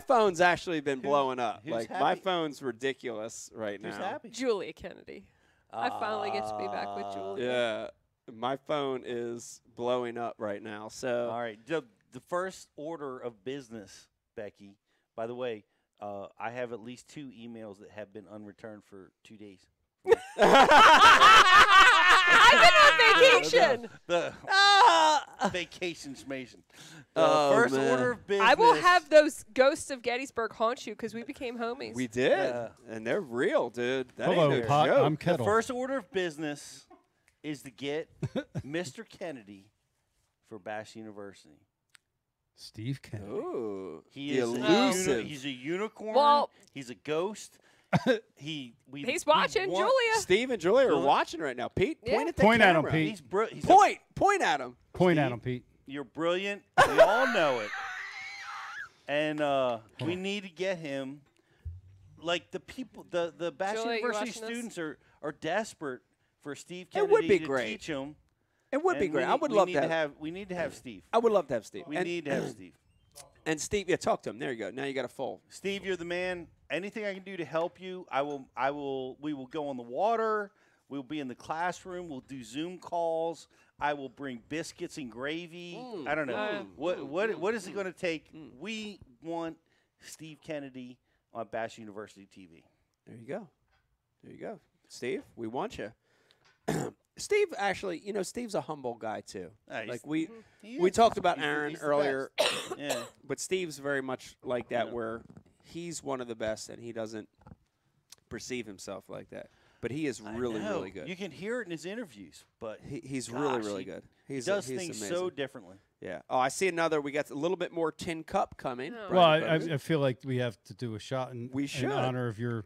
phone's actually been blowing up. who's Like my happy? phone's ridiculous right Who's now. happy? Julia Kennedy. I finally get to be back with Julia. Yeah. My phone is blowing up right now. So All right. The first order of business, Becky, by the way, I have at least 2 emails that have been unreturned for 2 days. I've been on vacation. The vacation smation. Oh, First man. order of business. I will have those ghosts of Gettysburg haunt you because we became homies. we did, Yeah. and they're real, dude. That Hello, ain't no Pot. joke. I'm The Kettle. first order of business is to get Mr. Kennedy for Bash University. Steve Kennedy. Ooh, He the is elusive. he's a unicorn. Well- he's a ghost. He's watching want- Julia. Steve and Julia are Julia? watching right now. Pete, Yeah. point at the Point at him, camera. Pete. He's he's a- Point at him. Point at Steve? him, Pete. You're brilliant. We all know it. And we need to get him. Like the people, the Bash Julia, you University watching this? students are desperate for Steve It Kennedy would be to great. teach them. It would be great. I would love to have. We need to have Steve. I would love to have Steve. We and, need to have Steve. And Steve, yeah, talk to him. There you go. Now you got a full. Steve, you're the man. Anything I can do to help you, I will. We will go on the water. We'll be in the classroom. We'll do Zoom calls. I will bring biscuits and gravy. I don't know. What is it going to take? We want Steve Kennedy on Bash University TV. There you go. There you go. Steve, we want you. Steve, actually, Steve's a humble guy too. Nice. Like we He is. talked about He's Aaron the earlier, Yeah. but Steve's very much like that, where he's one of the best, and he doesn't perceive himself like that. But he is really, I know. really good. You can hear it in his interviews, but He's gosh, really, really good. He He's does he's things amazing. so differently. Yeah. Oh, I see another. We got a little bit more tin cup coming. Oh. Well, Brian I feel like we have to do a shot in should. honor of your.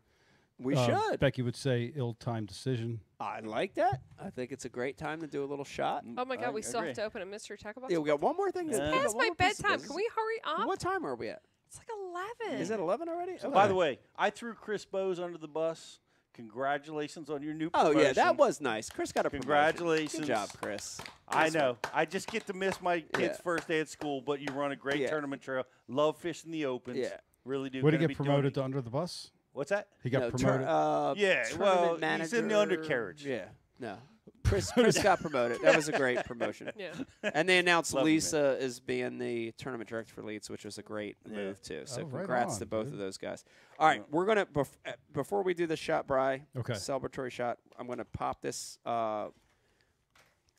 We should. Becky would say ill-timed decision. I like that. I think it's a great time to do a little shot. Oh my God, we still agree. have to open a mystery tackle box. Yeah, we got one more thing. It's to do. past One my more piece of bedtime. business. Can we hurry up? What time are we at? It's like 11. Is it 11 already? By the way, I threw Chris Bowes under the bus congratulations on your new Oh, promotion. yeah, that was nice. Chris got a promotion. Congratulations. Good job, Chris. I Nice know. one. I just get to miss my kid's first day at school, but you run a great tournament trail. Love fishing the opens. Yeah. Really do. Would he Gonna get be promoted doing- to under the bus? What's that? He got promoted. yeah, tournament well, manager. he's in the undercarriage. Yeah, no. Chris got promoted. That was a great promotion. Yeah. And they announced Love you, Lisa as being the tournament director for Leeds, which was a great move too. So Oh, right congrats on, to both dude. of those guys. All right, we're gonna before we do the shot, Bri. Okay. Celebratory shot. I'm gonna pop this.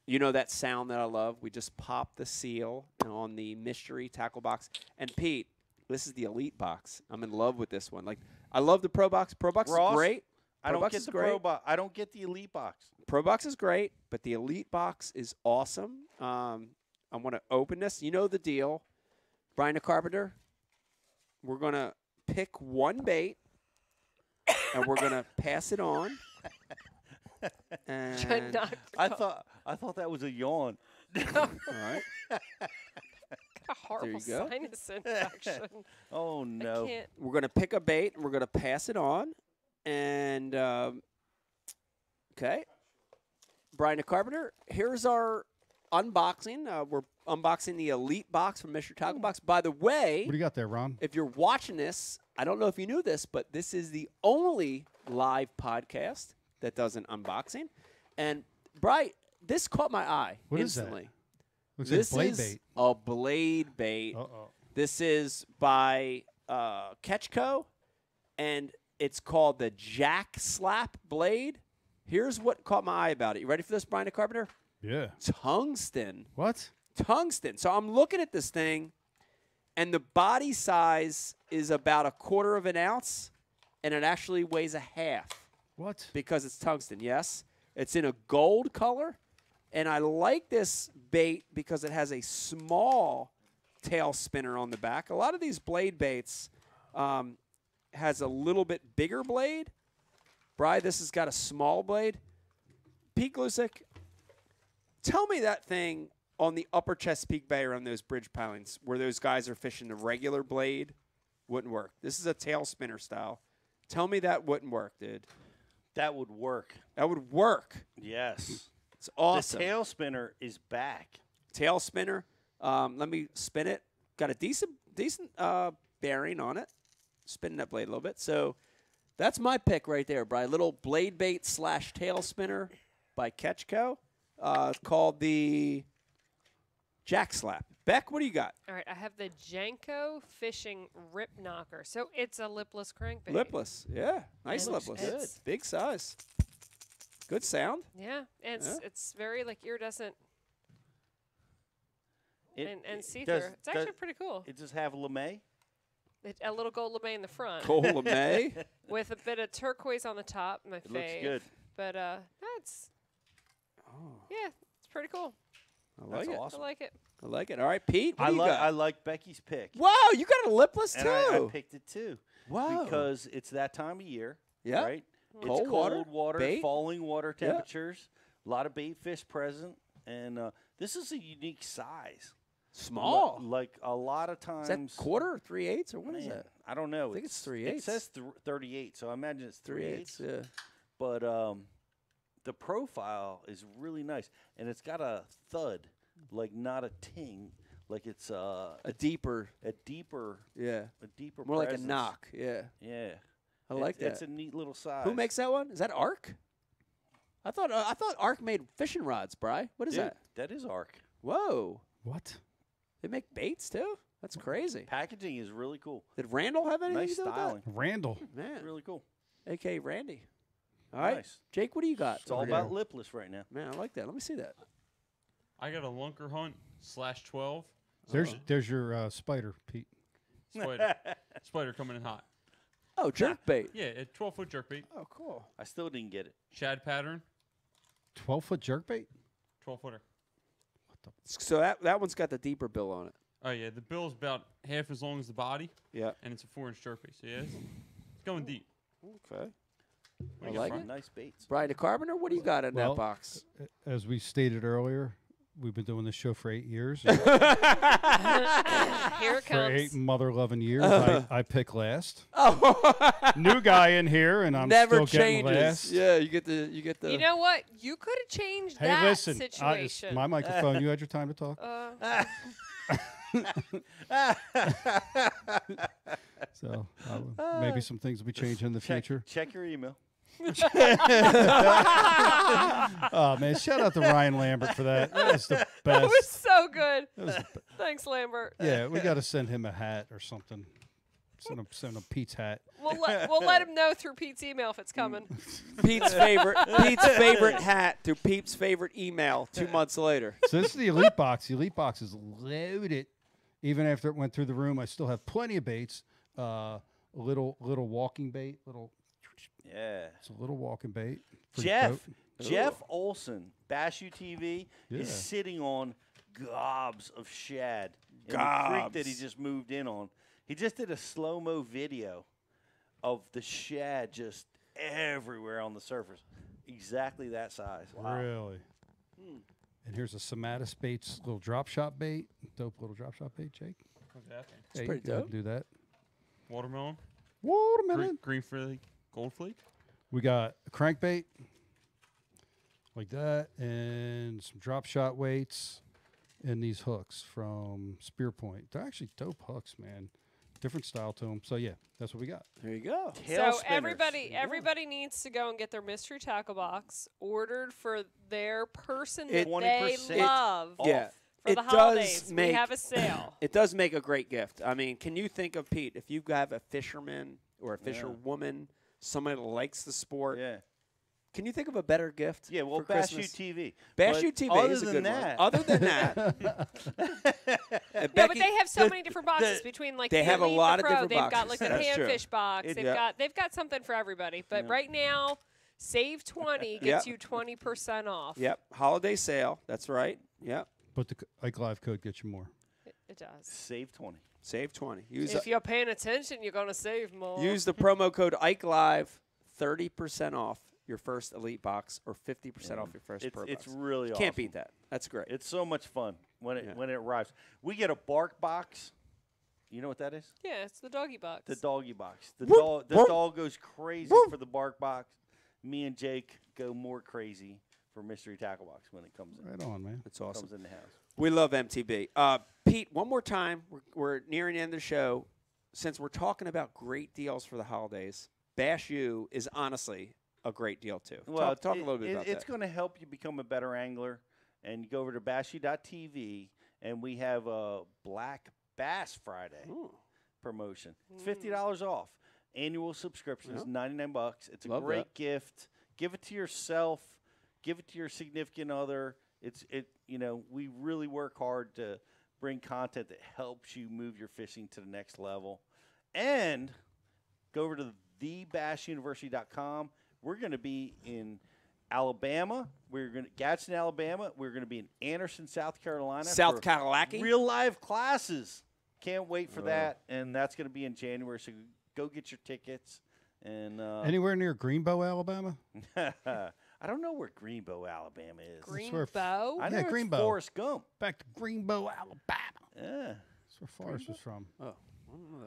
You know that sound that I love? We just pop the seal on the mystery tackle box. And Pete, this is the elite box. I'm in love with this one. Like I love the Pro Box. Pro Box Ross, is great. I Pro don't Box get is the great. Pro Box. I don't get the Elite Box. Pro Box is great, but the Elite Box is awesome. I want to open this. You know the deal. Brian the Carpenter, we're going to pick one bait, and we're going to pass it on. And I thought that was a yawn. all right. A horrible you go. sinus infection. Oh no. can't. We're going to pick a bait, and we're going to pass it on. And, okay. Brian the Carpenter, here's our unboxing. We're unboxing the Elite Box from Mr. Tackle Box. By the way, What do you got there, Ron? if you're watching this, I don't know if you knew this, but this is the only live podcast that does an unboxing. And, Brian, this caught my eye What is that? instantly. Looks like This blade is bait. a blade bait. Uh-oh. This is by Ketchco, and it's called the Jack Slap Blade. Here's what caught my eye about it. You ready for this, Brian the Carpenter? Yeah. Tungsten. What? Tungsten. So I'm looking at this thing, and the body size is about 1/4 of an ounce, and it actually weighs a half. What? Because it's tungsten, yes. It's in a gold color, and I like this bait because it has a small tail spinner on the back. A lot of these blade baits has a little bit bigger blade. Bri, this has got a small blade. Pete Glusick, tell me that thing on the upper Chesapeake Bay around those bridge pilings where those guys are fishing the regular blade wouldn't work. This is a tail spinner style. Tell me that wouldn't work, dude. That would work. That would work. Yes. It's awesome. The tail spinner is back. Tail spinner. Let me spin it. Got a decent bearing on it. Spinning that blade a little bit. So that's my pick right there, Brian. Little blade bait / tail spinner by Ketchco. Called the Jack Slap. Beck, what do you got? All right, I have the Janko Fishing Rip Knocker. So it's a lipless crankbait. Lipless. Yeah. Nice And lipless. it's- Big size. Good sound. Yeah, and it's very like iridescent and see through. It's actually pretty cool. It does have LeMay. A little gold lame in the front. Gold lame? With a bit of turquoise on the top. My It looks fave. good. But that's yeah, it's pretty cool. I like That's it. awesome. I like it. I like it. All right, Pete, what do you got? I like Becky's pick. Wow, you got a lipless And too. I picked it too. Wow. Because it's that time of year. Yeah. Right? Cold It's water, cold water, bait. falling water Yeah. temperatures, a lot of bait fish present, and this is a unique size. Small. Like a lot of times. Is that quarter or 3/8 or what is Man, that? I don't know. I think it's It 3/8. says 38, so I imagine it's 3/8. 3/8. Yeah. But the profile is really nice, and it's got a thud, like not a ting, like it's A deeper. a deeper, Yeah. a deeper, More like a presence. knock. Yeah. Yeah, I like It's that. a neat little size. Who makes that one? Is that Arc? I thought Arc made fishing rods, Bri. What is Dude, that? That is Arc. Whoa. What? They make baits too? That's crazy. Packaging is really cool. Did Randall have anything Nice to do with that? styling. Randall. Man. Really cool. A.K. Randy. All right. Nice. Jake, what do you got? It's all over about there? lipless right now. Man, I like that. Let me see that. I got a Lunker Hunt /12 There's your spider, Pete. spider. Spider coming in hot. Oh, jerk bait. Yeah, a 12-foot jerkbait. Oh, cool. I still didn't get it. Shad pattern, 12-foot jerkbait? 12-footer. So that one's got the deeper bill on it. Oh, yeah, the bill's about half as long as the body. Yeah. And it's a 4-inch jerkbait, so yeah, it's going deep. Okay. What I do you got, like Brian? it. Nice baits. Brian the Carpenter, what do you got in Well, that box? As we stated earlier, we've been doing this show for 8 years. Here it For 8 comes. mother-loving years, I pick last. Oh. New guy in here, and I'm Never still getting changes. last. Yeah, you get the. You know what? You could have changed Hey, that listen, situation. my microphone. You had your time to talk. So maybe some things will be changing in the future. Check your email. Oh man, shout out to Ryan Lambert for that. That was the best. That was so good. That was the Thanks, Lambert. Yeah, we got to send him a hat or something. Send him Pete's hat. We'll let him know through Pete's email if it's coming. Pete's favorite hat through Pete's favorite email 2 months later. So this is the Elite Box. The Elite Box is loaded. Even after it went through the room, I still have plenty of baits. A little walking bait. Yeah. It's a little walking bait. Pretty Jeff dope. Olson, Bash UTV, is sitting on gobs of shad in the creek that he just moved in on. He just did a slow-mo video of the shad just everywhere on the surface. Exactly that size. Wow. Really? And here's a Somatis Baits little drop shot bait. Dope little drop shot bait, Jake. It's Hey, pretty go ahead dope. and do that. Watermelon. Watermelon. Green flake. Gold flake. We got a crankbait like that, and some drop shot weights, and these hooks from Spear Point. They're actually dope hooks, man. Different style to them. So yeah, that's what we got. There you go. So everybody needs to go and get their mystery tackle box ordered for their person that they 20% love. Yeah. For the holidays, we have a sale. It does make a great gift. I mean, can you think of, Pete, if you have a fisherman or a fisherwoman, somebody that likes the sport, can you think of a better gift? Yeah, well, for Bash Christmas? UTV. Bash But UTV other is a than good that- one. Other than that, No, but they have so many different boxes between like they the have a Elite, the lot of Pro, different they've got boxes. like a That's true. panfish box. They've got something for everybody. But right now, Save 20 gets you 20% off. Yep, holiday sale. That's right. Yep. But the Ike Live code gets you more. It does. Save 20. Save 20. If you're paying attention, you're gonna save more. Use the promo code Ike Live, 30% off your first Elite box or 50% off your first Pro box. It's really Can't awesome. beat that. That's great. It's so much fun when it arrives. We get a bark box. You know what that is? Yeah, it's the doggy box. The doggy box. The Whoop, whoop. dog goes crazy Whoop. for the bark box. Me and Jake go more crazy for mystery tackle box when it comes in. Right on, man. That's awesome. Comes in the house. We love MTB. Pete, one more time. We're nearing the end of the show. Since we're talking about great deals for the holidays, Bash U is honestly a great deal too. Well, talk a little bit about it's that. going to help you become a better angler. And you go over to bashu.tv, and we have a Black Bass Friday promotion. It's $50 off. Annual subscription is $99. It's a Love great that. gift. Give it to yourself. Give it to your significant other. We really work hard to bring content that helps you move your fishing to the next level. And go over to thebashuniversity.com. We're going to be in Alabama. Gadsden, Alabama. We're going to be in Anderson, South Carolina. South for Carolina? Real live classes. Can't wait for that. And that's going to be in January. So go get your tickets. And Anywhere near Greenbow, Alabama? I don't know where Greenbow, Alabama is. Greenbow? I know it's Greenbow. Forrest Gump. Back to Greenbow, Alabama. Yeah. That's where Forrest was from. Oh, I don't know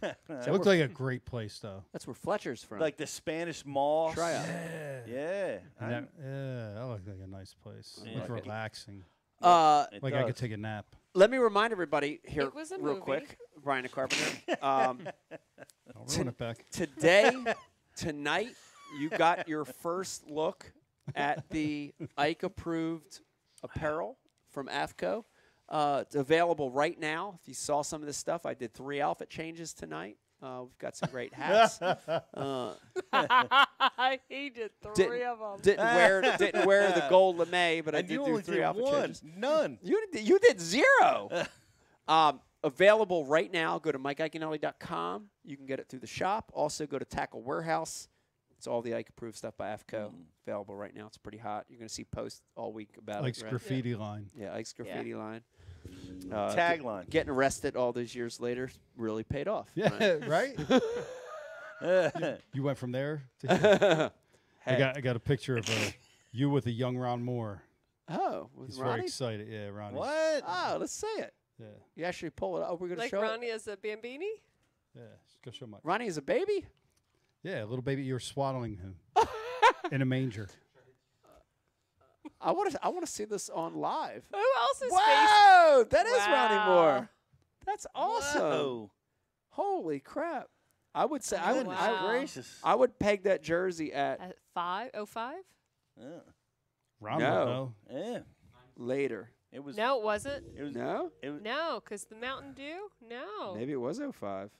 that one. It looked like a great place, though. That's where Fletcher's from. Like the Spanish Moss. Try out. Yeah. And that looked like a nice place. Yeah. It looked Like it. relaxing. It Like I could does. take a nap. Let me remind everybody here It was a real movie. quick, Brian the Carpenter. I'll ruin it back. Tonight, you got your first look at the Ike-approved apparel from AFCO. It's available right now. If you saw some of this stuff, I did 3 outfit changes tonight. We've got some great hats. He did 3 of them. Didn't wear the gold lame, but I And did you do only 3 did outfit one. changes. None. You did 0. Available right now. Go to MikeIaconelli.com. You can get it through the shop. Also, go to Tackle Warehouse. It's all the Ike-approved stuff by AFCO. Available right now. It's pretty hot. You're going to see posts all week about Ike's it. Right? graffiti line. Yeah, Ike's graffiti line. Tagline. Getting arrested all those years later really paid off. Yeah, right? You went from there to here. Hey. I got a picture of you with a young Ron Moore. Oh, with He's Ronnie? very excited. Yeah, Ronnie. What? Oh, let's see it. Yeah. You actually pull it up. We're going to Like show Ronnie as a Bambini? Yeah. Go show Mike. Ronnie is a baby? Yeah, little baby. You're swaddling him in a manger. I want to see this on live. Who else is Whoa, that is Ronnie Wow. Moore. That's awesome. Whoa. Holy crap! I would say Goodness gracious. I would peg that jersey at At 5:05? Yeah. Ron No. would know. Yeah. later. It was. No, it wasn't. It was. No, It was. No, because the Mountain Dew? No. maybe it was 05.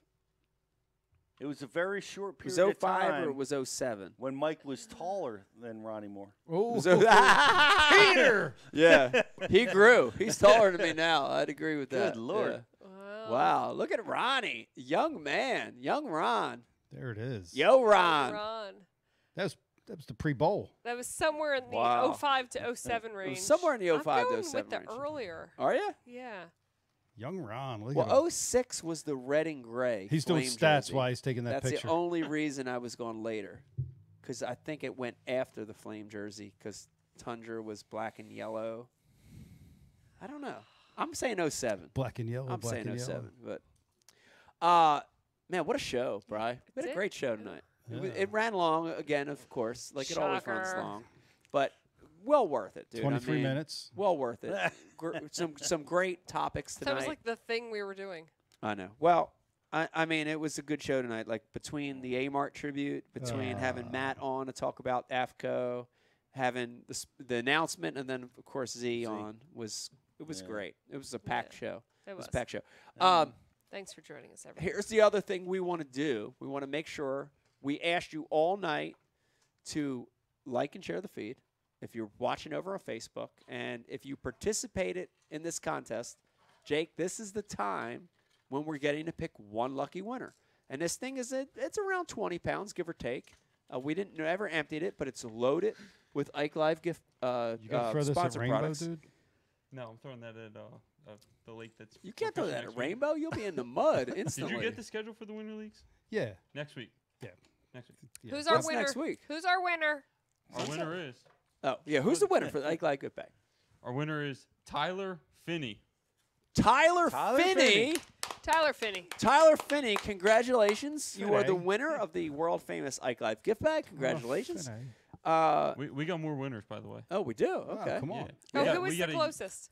It was a very short It was period of 05 time or it was 07. when Mike was taller than Ronnie Moore. Oh, Peter! Yeah, he grew. He's taller than me now. I'd agree with that. Good Lord. Yeah. Wow, look at Ronnie. Young man. Young Ron. There it is. Yo, Ron. Ron. That was the pre-bowl. That was somewhere in the Wow. 05 to 07 It range. was somewhere in the 05 I'm to going 07 with the range. earlier. Are you? Yeah. Young Ron. Look at him. Well, 06 was the red and gray. He's doing flame stats jersey. while he's taking that That's picture. the only reason I was going later, because I think it went after the flame jersey, because Tundra was black and yellow. I don't know. I'm saying 07. Black and yellow. I'm black saying and 07. yellow. But, man, what a show, Bri. We had a Did. great show tonight. Yeah. It ran long again, of course, like it always runs Shocker. long. But well worth it, dude. 23 I mean, minutes. Well worth it. some great topics tonight. That was like the thing we were doing. I know. Well, I mean, it was a good show tonight. Like between the A-Mart tribute, between having Matt on to talk about AFCO, having the announcement, and then of course Z on was great. It was a packed show. It was. a packed show. Thanks for joining us, everyone. Here's the other thing we want to do. We want to make sure we asked you all night to like and share the feed if you're watching over on Facebook. And if you participated in this contest, Jake, this is the time when we're getting to pick one lucky winner. And this thing it's around 20 pounds, give or take. We didn't ever emptied it, but it's loaded with Ike Live gift You gotta throw this at sponsored Rainbow, products. dude. No, I'm throwing that at the lake that's. You can't throw official that at next week. Rainbow. You'll be in the mud Did instantly. you get the schedule for the winter leagues? Yeah. Next week. Yeah. Next week. Yeah. Who's our What's winner? next week? Who's our winner? Our winner is. Oh, yeah. Who's the winner for the Ike Live gift bag? Our winner is Tyler Finney. Tyler Finney. Finney. Tyler Finney. Tyler Finney, congratulations. You are the Finney. winner of the world famous Ike Live gift bag. Congratulations. Finney. We got more winners, by the way. Oh, we do? Okay. come on. Yeah. Oh, We got- who we was got the a- closest?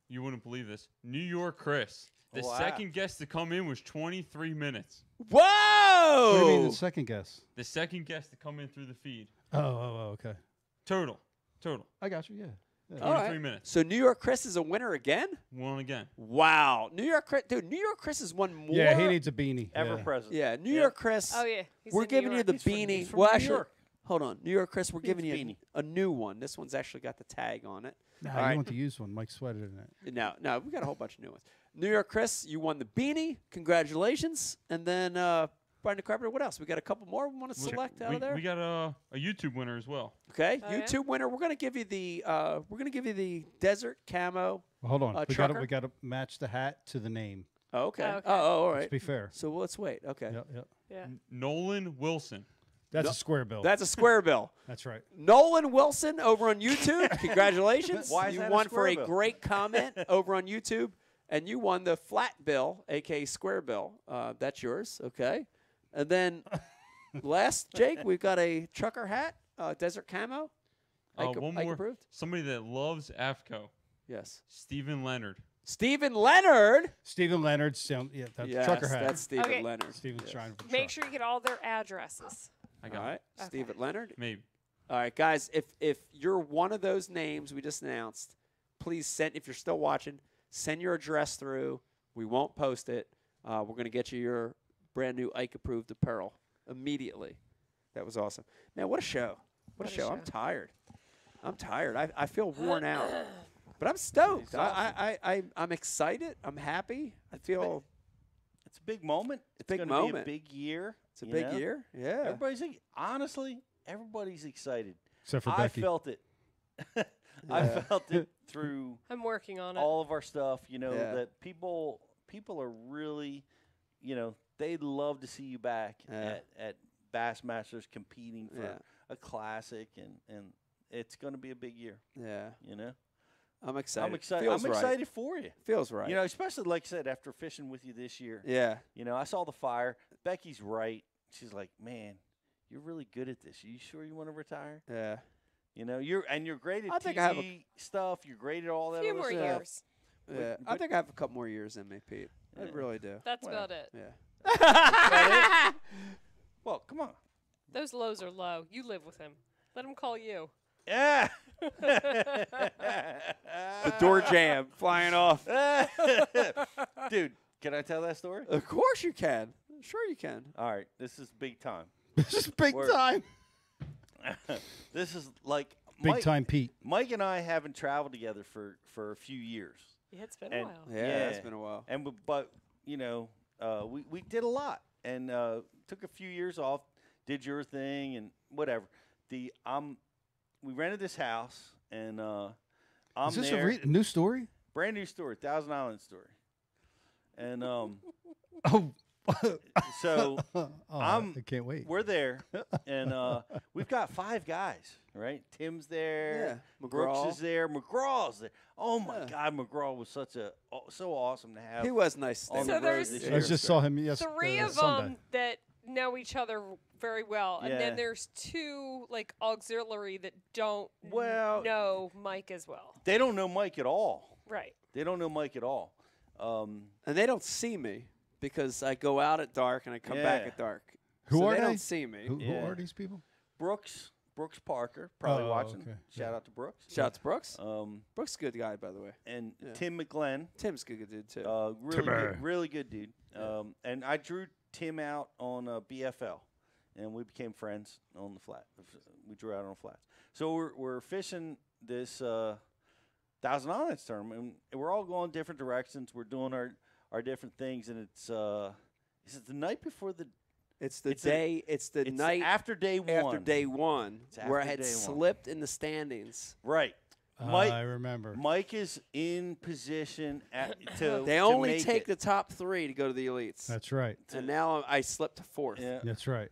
You wouldn't believe this. New York Chris. The Wow. second guest to come in was 23 minutes. Whoa! What do you mean the second guess? The second guest to come in through the feed. Oh, okay. Total. I got you. Yeah. 23 minutes. So New York Chris is a winner again? One again. Wow. New York Chris, dude, New York Chris has won more. Yeah, he needs a beanie. Ever yeah. present. Yeah, New York Chris. Oh, yeah. He's We're in New giving you York. the He's from- beanie. he's from Well, New actually, York. hold on. New York Chris, we're Needs giving a you beanie. a new one. This one's actually got the tag on it. Nah, All you right. want to use one. Mike sweated in it. No, we got a whole bunch of new ones. New York Chris, you won the beanie. Congratulations. And then Brian Carpenter, what else? We got a couple more we want to select out of there. We got a YouTube winner as well. Okay, Oh, yeah? YouTube winner. We're gonna give you the desert camo. Well, hold on. Trucker? We got to match the hat to the name. Oh, okay. Oh, okay. Oh, all Let's right. be fair. So let's wait. Okay. Yep. Yeah. Nolan Wilson. That's No, a square bill. That's a square bill. That's right. Nolan Wilson over on YouTube. Congratulations. Why is you that a won for square a bill? great comment over on YouTube, and you won the flat bill, aka square bill. That's yours. Okay. And then last, Jake, we've got a trucker hat, desert camo. One Ike more. approved? Somebody that loves AFCO. Yes. Stephen Leonard. Stephen Leonard. Stephen Leonard. That's Yes, trucker hat. that's Stephen Okay. Leonard. Stephen's Yes. trying for Make truck. sure you get all their addresses. I All got right, Okay. Stephen Leonard. maybe. All right, guys, if you're one of those names we just announced, please send, if you're still watching, send your address through. We won't post it. We're going to get you your brand new Ike-approved apparel immediately. That was awesome. Man, what a show. What a show. I'm tired. I feel worn out. But I'm stoked. I'm excited. I'm happy. I feel It's a big moment. It's big gonna moment. be a big year. it's a you big know? year. Yeah. Everybody's honestly, everybody's excited. Except for I Becky. felt it. I Yeah. felt it through I'm working on it. all of our stuff. You know Yeah. that people are really, they'd love to see you back Yeah. at Bassmasters competing for Yeah. a classic, and it's going to be a big year. Yeah. You know. I'm excited. I'm excited. Feels I'm right. excited for you. Feels right. You know, especially like I said, after fishing with you this year. Yeah. You know, I saw the fire. Becky's right. She's like, man, you're really good at this. Are you sure you want to retire? Yeah. You know, you're great at I think TV I have a stuff. You're great at all that. Few other more stuff. years. Yeah. I think I have a couple more years in me, Pete. I Yeah. really do. That's about it. Yeah. Well, come on. Those lows are low. You live with him. Let him call you. Yeah. The door jam flying off. Dude, can I tell that story? Of course you can. Sure you can. All right, this is big time. This is big time. This is like Big time Pete. Mike and I haven't traveled together for a few years. Yeah, it's been a while. Yeah, it's been a while. And but you know, we did a lot and took a few years off, did your thing and whatever. We rented this house and I'm Is this there. a new story? Brand new story, Thousand Island story. And Oh. so I can't wait. We're there, and we've got 5 guys, right? Tim's there. Yeah. Brooks McGraw. is there. McGraw's there. Oh my God, McGraw was so awesome to have. He was nice. on So the road there's- this I year. just saw him Three of Sunday. them that know each other very well, and Yeah. then there's 2 like auxiliary that don't Well- know Mike as well. They don't know Mike at all. Right. They don't know Mike at all. And they don't see me because I go out at dark and I come back Yeah. at dark. Who so are they? they? Don't see me. Who Yeah. are these people? Brooks Parker, probably Oh, watching. okay. Shout out to Brooks. Shout out to Brooks. Brooks is a good guy, by the way. And Yeah. Tim McGlenn. Tim's a good dude too. Really good dude. And I drew Tim out on BFL, and we became friends on the flat. We drew out on the flats. So we're fishing this Thousand Islands tournament, and we're all going different directions. We're doing our different things, and it's is it the night before the? It's the night after day one. After day one, It's where I after had day one. slipped in the standings. Right. I remember. Mike is in position to. They to only make take it. the top 3 to go to the elites. That's right. And now I slipped to 4th. Yeah. That's right.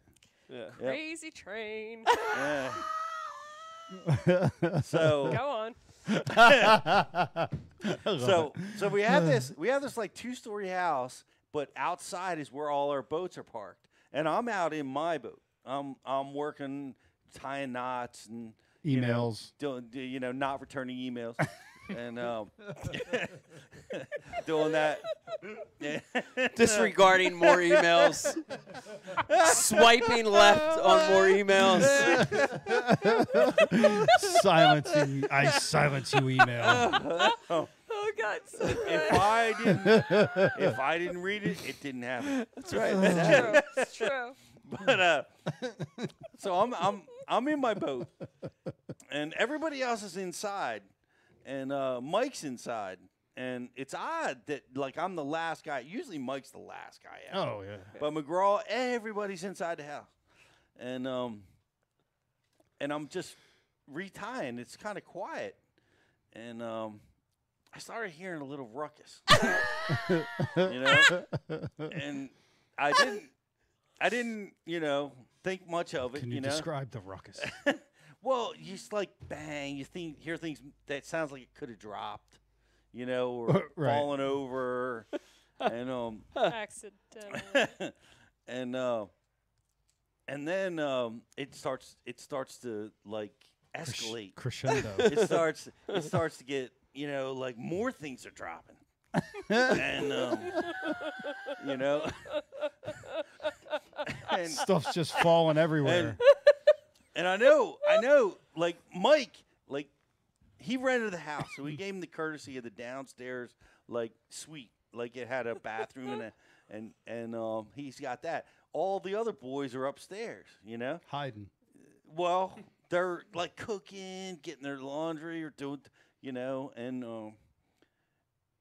Yeah. Crazy train. Yeah. So Go on. so we have this like 2-story house, but outside is where all our boats are parked, and I'm out in my boat. I'm working, tying knots and Emails. doing not returning emails, and doing that. Disregarding more emails. Swiping left on more emails. Silencing. I silence you email. Oh God. So If I didn't read it, it didn't happen. That's right. It's true. It's true. But so I'm in my boat, and everybody else is inside, and Mike's inside, and it's odd that like I'm the last guy. Usually Mike's the last guy out. Oh yeah. But McGraw, everybody's inside the house, and I'm just retying. It's kind of quiet, and I started hearing a little ruckus, and I didn't, think much of it. Can you describe the ruckus? Well, you just like bang. You hear things that sounds like it could have dropped, or Right. fallen over, and Accidentally. and then it starts to like escalate. Crescendo. It starts to get like more things are dropping, and and Stuff's just falling everywhere. And I know, like Mike, like he rented the house, so we gave him the courtesy of the downstairs like suite, like it had a bathroom and he's got that. All the other boys are upstairs, Hiding. Well, they're like cooking, getting their laundry, or doing,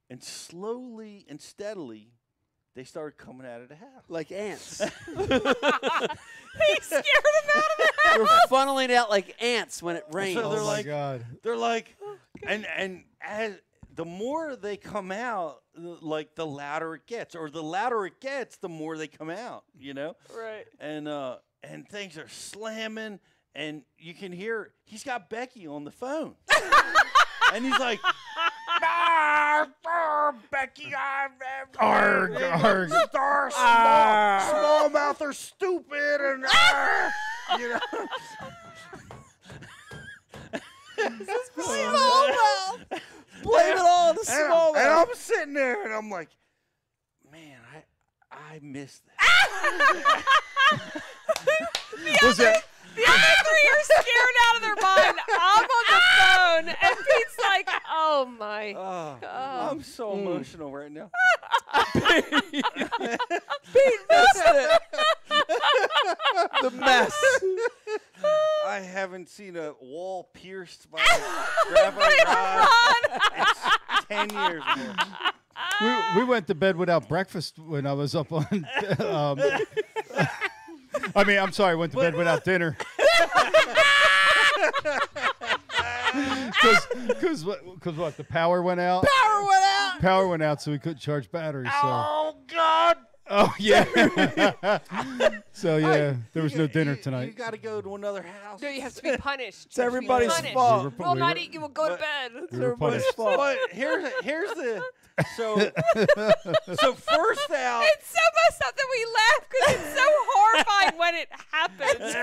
and slowly and steadily, they started coming out of the house Like ants. He scared him out of the house. We're funneling out like ants when it rains. So they're Oh my like, God. they're like, and as the more they come out, like the louder it gets, or the louder it gets, the more they come out, Right. and things are slamming, and you can hear he's got Becky on the phone, and he's like, Becky, smallmouth are stupid, and you know. Smallmouth. Blame it all on the smallmouth. And I'm sitting there, and I'm like, man, I missed that. The other three are scared out of their mind. I'm on the phone, and Pete's like, oh, my God. I'm so emotional right now. Pete missed it. The mess. I haven't seen a wall pierced by a graphite rod. It's 10 years ago. We went to bed without breakfast when I was up on. I mean, I'm sorry, went to bed without dinner. Because what? The power went out? Power went out, so we couldn't charge batteries. So. Oh, God. Oh, yeah. So, yeah, there was no dinner tonight. You got to go to another house. No, you have to be punished. It's everybody's fault. We'll not eat you. We'll go to bed. It's everybody's fault. But here's the so first out. It's so messed up that we laugh because it's so horrifying when it happens.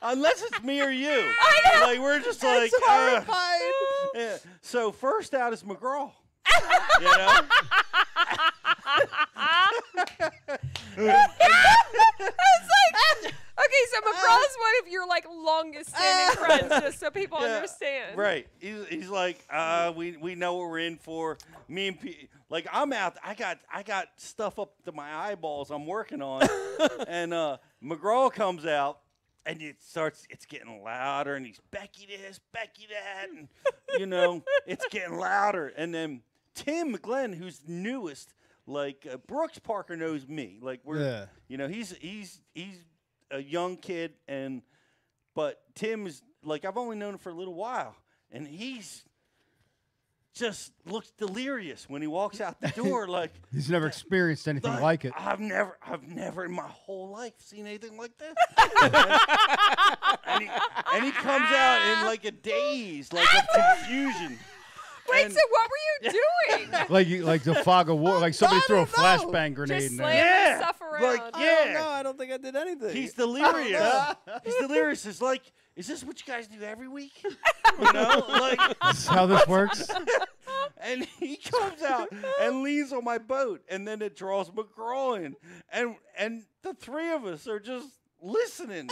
Unless it's me or you. I know. Like we're just It's like horrifying. yeah. So first out is McGraw. You know? It's like, okay, so McGraw's one of your like longest standing friends, just so people understand. Right. He's like, we know what we're in for. Me and like I'm out. I got stuff up to my eyeballs I'm working on, and McGraw comes out. And it's getting louder, and he's Becky this, Becky that, and you know it's getting louder. And then Tim McGlenn, who's newest, like Brooks Parker knows me, like you know, he's a young kid, but Tim is like I've only known him for a little while, and he's just looks delirious when he walks out the door. Like he's never experienced anything like it. I've never in my whole life seen anything like this. and he comes out in like a daze, like a confusion. Wait, so what were you doing? like the fog of war, like somebody threw a flashbang grenade Just in slamming there. stuff around. Like I don't think I did anything. He's delirious. He's delirious. It's like, is this what you guys do every week? You know, like This is how this works. And he comes out and leans on my boat, and then it draws McGraw in, and the three of us are just listening.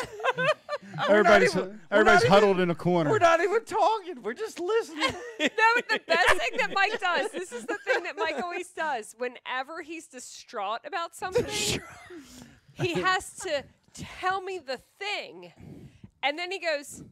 Everybody's huddled in a corner. We're not even talking. We're just listening. No, the best thing that Mike does, this is the thing that Mike always does, whenever he's distraught about something, he has to tell me the thing. And then he goes,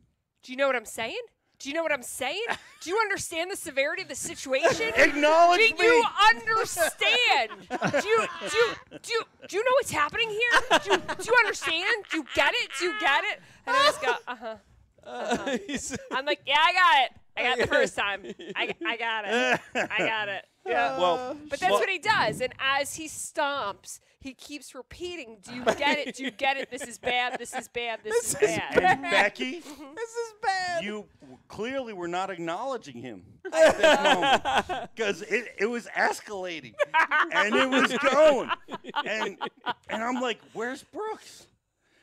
do you know what I'm saying? Do you know what I'm saying? Do you understand the severity of the situation? Acknowledge me. Do you understand? Do you know what's happening here? Do you understand? Do you get it? Do you get it? And I just go, I'm like, yeah, I got it. I got it the first time. I got it. I got it. Yeah. Well, but that's what he does. And as he stomps, he keeps repeating, do you get it? Do you get it? This is bad. This is bad. This is bad. And Becky, this is bad. You clearly were not acknowledging him at this moment because it was escalating and it was going. And I'm like, where's Brooks?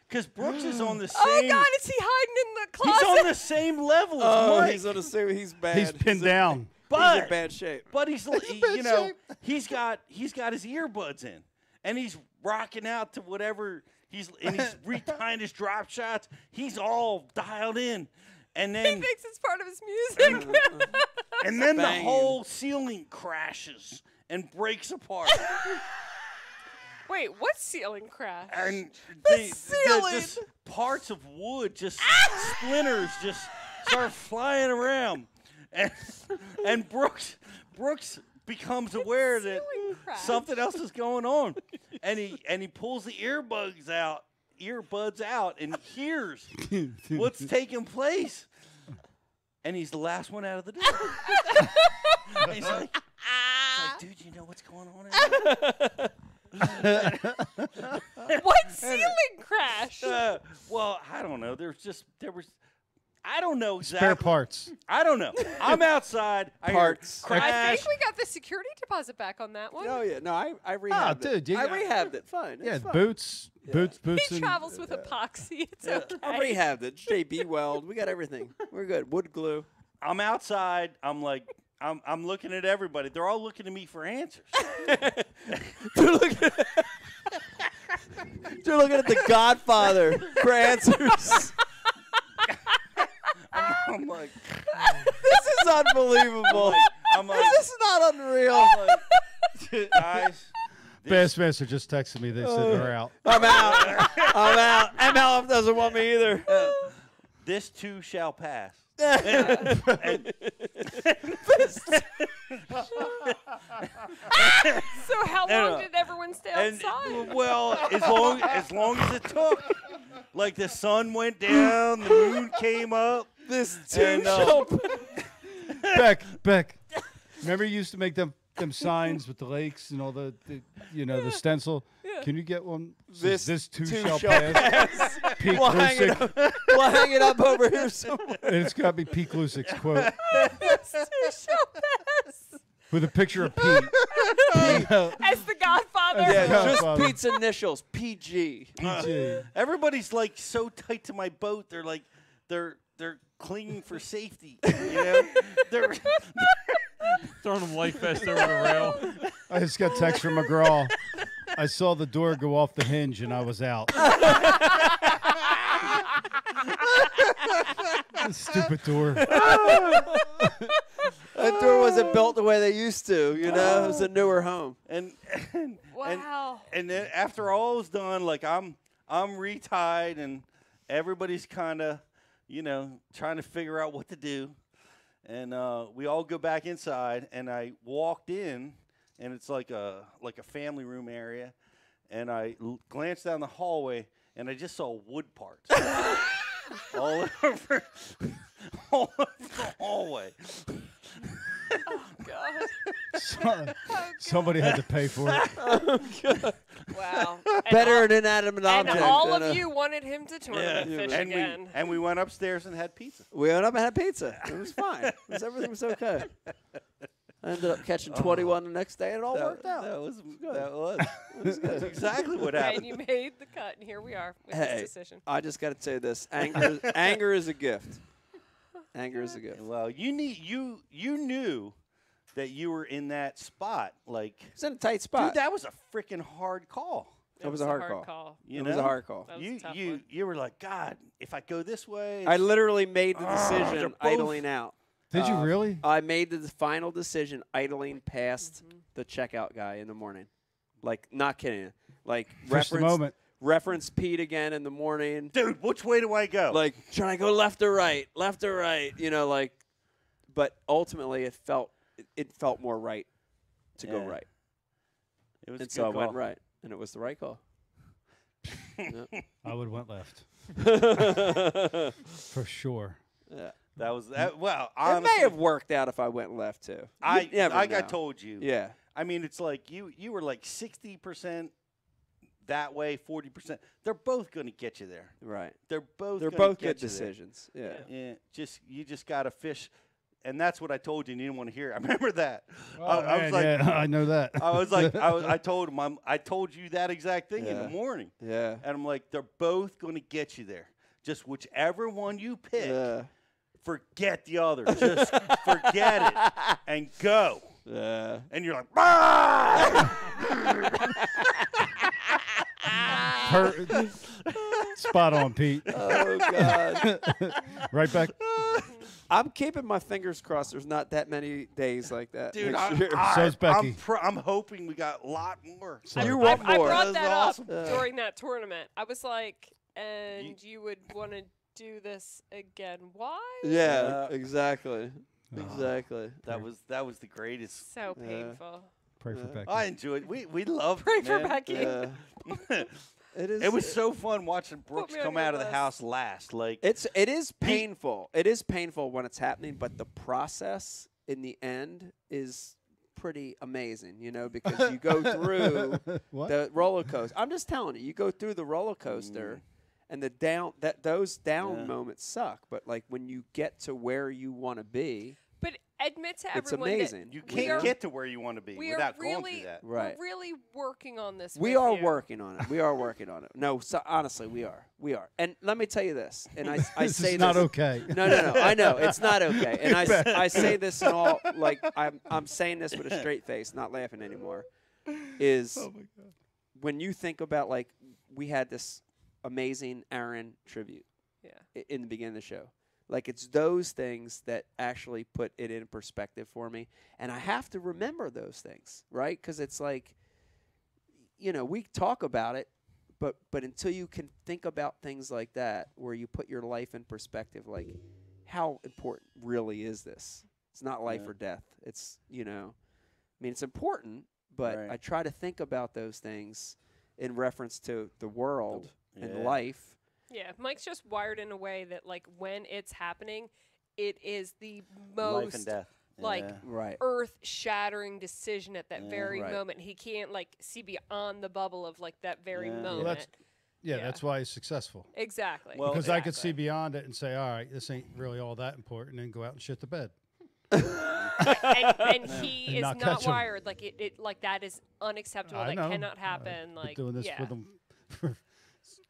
Because Brooks is on the same. Oh God, is he hiding in the closet? He's on the same level as Mike. He's on the same. He's bad. He's pinned down. But he's in bad shape. But he's you know he's got his earbuds in. And he's rocking out to whatever he's retying his drop shots. He's all dialed in. And then he thinks it's part of his music. And then the whole ceiling crashes and breaks apart. Wait, what ceiling crash? And ceiling. just parts of wood, just splinters just start flying around. And Brooks becomes aware that something else is going on, and he pulls the earbuds out, and hears what's taking place, and he's the last one out of the door. And he's like, dude, you know what's going on in here? What ceiling crash? trash. Well, I don't know. There was. I don't know exactly. Spare parts. I don't know. I'm outside. Parts. I think we got the security deposit back on that one. Oh yeah, no, I rehabbed it. dude, I rehabbed it. Fine. Yeah, it's fine. boots. He travels with epoxy. It's okay. I rehabbed it. JB Weld. We got everything. We're good. Wood glue. I'm outside. I'm like, I'm looking at everybody. They're all looking at me for answers. They're looking at the Godfather for answers. I'm like, this is unbelievable. I'm like, this is not unreal. I'm like, guys. Bassmaster just texted me. They said they're out. I'm out. I'm out. MLF doesn't want me either. This too shall pass. So how long did everyone stay outside? Well, as long as it took. Like the sun went down, the moon came up. This too shall Beck. Remember you used to make them signs with the lakes and all the stencil. Yeah. Can you get one? This too shall pass. Pete Lusick. We'll hang it up over here somewhere. And it's got to be Pete Lusick's quote. This too shall pass. With a picture of Pete. As the Godfather. Yeah, just Pete's initials, PG. Everybody's like so tight to my boat. They're like, they're clinging for safety. You know, they're throwing them life vest over the rail. I just got text from McGraw. I saw the door go off the hinge and I was out. Stupid door. That door wasn't built the way they used to. You know, it was a newer home. And wow. And then after all is done, like I'm retied and everybody's kind of, trying to figure out what to do. And we all go back inside, and I walked in, and it's like a family room area, and I glanced down the hallway, and I just saw wood parts all over the hallway. Oh God! Somebody had to pay for it. Oh God! Wow! Better an inanimate and object. all of you wanted him to tournament fish and again. We went upstairs and had pizza. We went up and had pizza. It was fine. Everything was okay. I ended up catching 21 the next day, and it all worked out. That was good. That's exactly what happened. And you made the cut, and here we are with this decision. I just got to say this: anger is a gift. Anger is a gift. Well, you knew that you were in that spot. Like, it's in a tight spot. Dude, that was a freaking hard call. That was a hard call. It was a hard call. You were like, God, if I go this way. I literally made the decision idling out. Did you really? I made the final decision idling past the checkout guy in the morning. Like, not kidding you. Like, reference Pete again in the morning. Dude, which way do I go? Like, should I go left or right? Left or right? But ultimately it felt more right to go right. It was a good so I went call. right, and it was the right call. I would have went left. For sure. Yeah. That was that. Well, It honestly, may have worked out if I went left too. I know. told you. Yeah. I mean, it's like you were like 60% that way, 40%. They're both going to get you there. Right. They're both good get you there. decisions. Yeah. Yeah. You just got to fish. And that's what I told you, and you didn't want to hear it. I remember that. Oh, I was like, yeah, I know that. I was like, I told him, I told you that exact thing in the Yeah. morning. Yeah. And I'm like, they're both going to get you there. Just whichever one you pick, forget the other. Just forget it and go. Yeah. And you're like, ah! Spot on, Pete. Oh God. Right back. I'm keeping my fingers crossed. There's not that many days like that. Dude, next year. So's Becky. I'm hoping we got a lot more. You want I more? brought that awesome. up during that tournament. I was like, and you would want to do this again. Why? Yeah, exactly. Exactly. That was the greatest. So painful. Pray for Becky. I enjoyed it. We loved Pray it, for man. Becky. Yeah. It was so fun watching Brooks me on come your out of the list. house last. Like it is painful. It is painful when it's happening, but the process in the end is pretty amazing, because you go through What? the roller coaster. I'm just telling you, you go through the roller coaster And those down moments suck, but like when you get to where you want to be, but admit to it's everyone amazing. You can't get to where you want to be without going through that. Right. We're really working on this. We with are you. working on it. We are working on it. No, so honestly, we are. We are. And let me tell you this. And I This say is not this. okay. No. I know it's not okay. And I say this in all like I'm saying this with a straight face, not laughing anymore. Is when you think about like we had this amazing Aaron tribute. In the beginning of the show. Like, it's those things that actually put it in perspective for me. And I have to remember those things, right? Because it's like, we talk about it, but until you can think about things like that, where you put your life in perspective, like, how important really is this? It's not life or death. It's, it's important, but I try to think about those things in reference to the world and life. Yeah, Mike's just wired in a way that, like, when it's happening, it is the most Life and death. like Right. earth-shattering decision at that very Right. moment. He can't like see beyond the bubble of like that very moment. Well, that's why he's successful. Exactly. Because I could see beyond it and say, all right, this ain't really all that important, and go out and shit the bed. and he And is not not catch 'em. wired like it like that is unacceptable. I That know. cannot happen. I've Like been doing this yeah. with him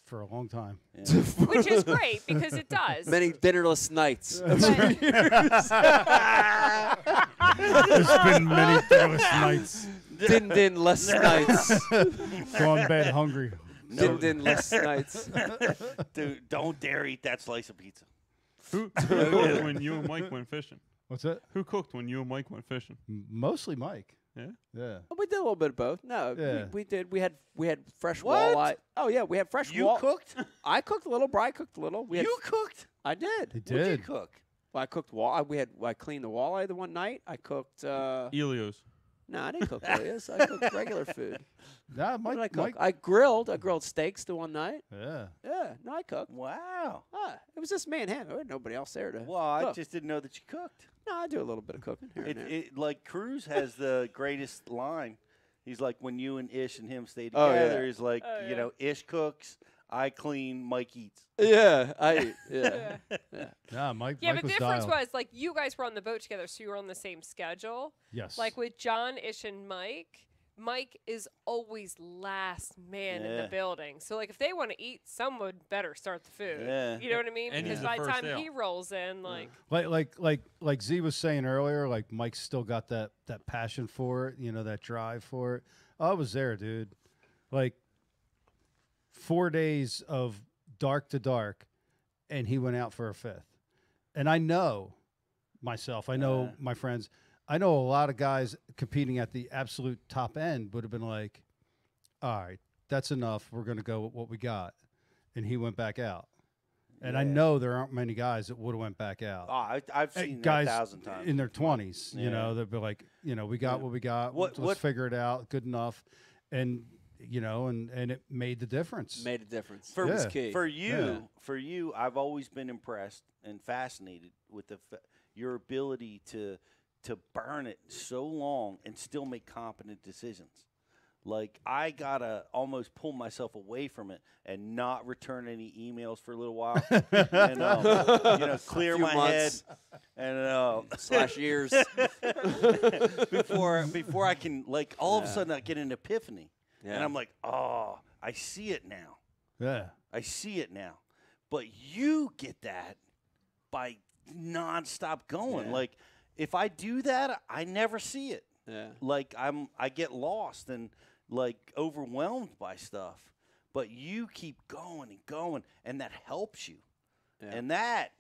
for a long time. Which is great because it does. Many dinnerless nights. There's been many dinnerless nights. Dinless nights. Gone bed hungry. Dinless nights. Dude, don't dare eat that slice of pizza. Who cooked when you and Mike went fishing? What's that? Who cooked when you and Mike went fishing? Mostly Mike. Yeah. Yeah. Oh, we did a little bit of both. No, Yeah. we did. We had fresh What? walleye. Oh yeah, we had fresh. You cooked? I cooked a little. Bri cooked a little. You cooked? I did. He What'd you did. cook? Well, I cooked walleye. I cleaned the walleye the one night. I cooked. Elios. No, I didn't cook Elias. I cooked regular food. Nah, What did I Mike. cook? Mike. I grilled. I grilled steaks the one night. Yeah. Yeah, no, I cooked. Wow. It was just me and him. There was nobody else there to. Well, I cook. just didn't know that you cooked. No, I do a little bit of cooking here and there. Like Cruz has the greatest line. He's like, when you and Ish and him stay Oh, together, yeah. he's like, Ish cooks, I clean, Mike eats. Yeah, I eat. Yeah. Nah, Mike. Yeah, Mike but the was difference dialed. was like you guys were on the boat together, so you were on the same schedule. Yes. Like with John, Ish, and Mike, Mike is always last man in Yeah. the building. So like if they want to eat, someone better start the food. Yeah. You know what I mean? And Because he's by the the first time out. he rolls in, like Like Z was saying earlier, like Mike's still got that passion for it, that drive for it. I was there, dude. Like 4 days of dark to dark, and he went out for a fifth. And I know myself, I know my friends, I know a lot of guys competing at the absolute top end would have been like, all right, that's enough. We're going to go with what we got. And he went back out. And I know there aren't many guys that would have went back out. Oh, I've seen Guys that 1,000 times. in their 20s, Yeah. they'd be like, we got what we got. What- Let's figure it out. Good enough. And, and it made the difference. Made a difference. For, It was key. for you, I've always been impressed and fascinated with your ability to burn it so long and still make competent decisions. Like, I gotta almost pull myself away from it and not return any emails for a little while, and clear Few my months. head and Slash years. before I can, like, all of a sudden I get an epiphany, and Yeah. I'm like, oh, I see it now. Yeah. I see it now. But you get that by nonstop going. Yeah. Like, if I do that, I never see it. Yeah. Like, I get lost and like overwhelmed by stuff. But you keep going and going, and that helps you. Yeah. And that,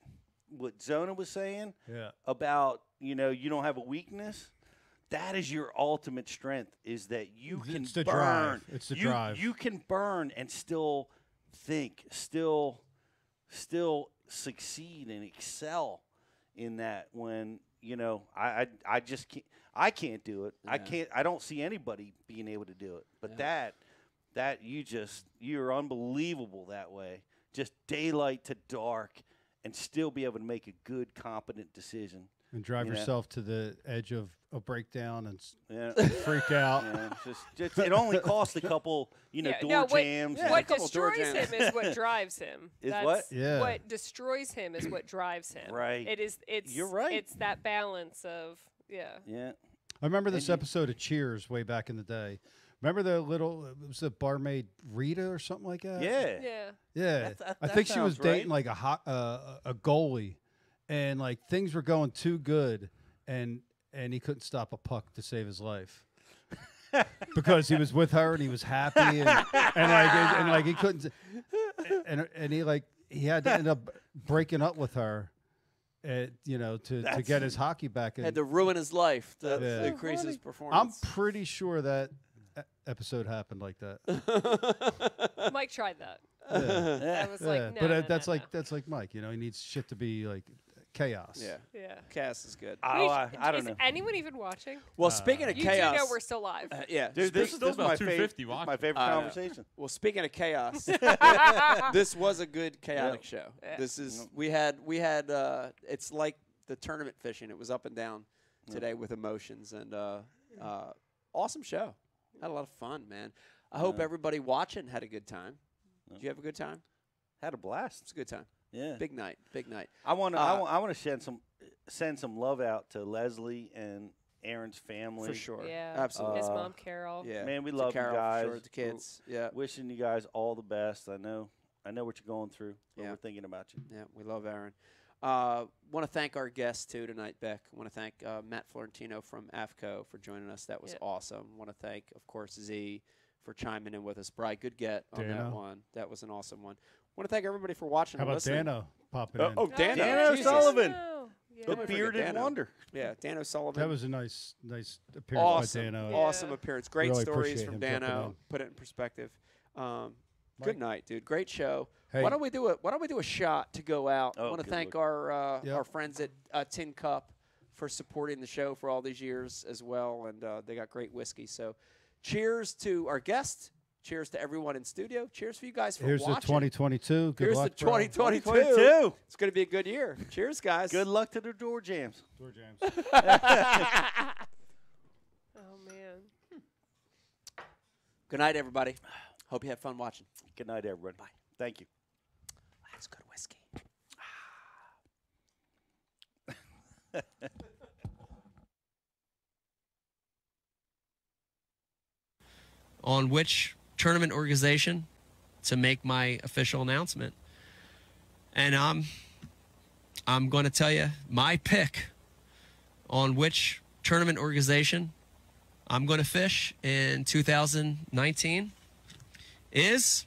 what Zona was saying about, you don't have a weakness, that is your ultimate strength, is that you can It's the burn. drive. It's the drive. You can burn and still think, still succeed and excel in that when, I just can't. I can't do it. Yeah. I don't see anybody being able to do it. But that you're unbelievable that way. Just daylight to dark and still be able to make a good, competent decision. And drive you know. yourself to the edge of a breakdown and freak out. Yeah, just it only costs a couple, door jams. What destroys him is what drives him. Is That's what? Yeah. What destroys him is what drives him. Right. It's You're right. It's that balance of Yeah. I remember this episode of Cheers way back in the day. Remember the little, it was a barmaid Rita or something like that? Yeah. Yeah. I think she was dating like a goalie, and like things were going too good, and he couldn't stop a puck to save his life. Because he was with her and he was happy and he couldn't and he had to end up breaking up with her. To get his hockey back. Had to ruin his life to increase his performance. I'm pretty sure that episode happened like that. Mike tried that. Yeah. I was like, no, but no, that's no, like that's like Mike. He needs shit to be like chaos. Yeah. Chaos is good. I don't is know. anyone even watching? Well, speaking of you chaos, do know we're still live. Yeah, Dude, this is my favorite. My favorite conversation. Well, speaking of chaos, this was a good chaotic show. Yeah. This is we had it's like the tournament fishing. It was up and down today with emotions and awesome show. Had a lot of fun, man. I hope everybody watching had a good time. Did you have a good time? Had a blast. It's a good time. Yeah. Big night. Big night. I want to send some love out to Leslie and Aaron's family. For sure. Yeah. Absolutely. His mom, Carol. Yeah. Man, we To love Carol, you for guys. sure, the kids. Yeah. Wishing you guys all the best. I know what you're going through. But Yeah. we're thinking about you. Yeah, we love Aaron. Want to thank our guests, too, tonight, Beck. Want to thank Matt Florentino from AFCO for joining us. That was awesome. Want to thank, of course, Z for chiming in with us. Bri, good get on that Dano. one. That was an awesome one. Want to thank everybody for watching How and about listening. Dano popping in? Oh, Dano. Dano Jesus. Sullivan. Yeah. The bearded wonder. Yeah, Dano Sullivan. That was a nice appearance awesome. by Dano. Awesome appearance. Great Really stories appreciate from him jumping Dano. in. Put it in perspective. Good night, dude. Great show. Hey. Why don't we do a shot to go out? I Oh, want to good thank our friends at Tin Cup for supporting the show for all these years as well, and they got great whiskey. So, cheers to our guests. Cheers to everyone in studio. Cheers for you guys for Here's watching. the 2022. Good Here's luck, the bro. 2022. It's going to be a good year. Cheers, guys. Good luck to the door jams. Door jams. Oh man. Good night, everybody. Hope you had fun watching. Good night, everybody. Bye. Thank you. That's good whiskey. On which tournament organization to make my official announcement. And I'm going to tell you my pick on which tournament organization I'm going to fish in 2019 is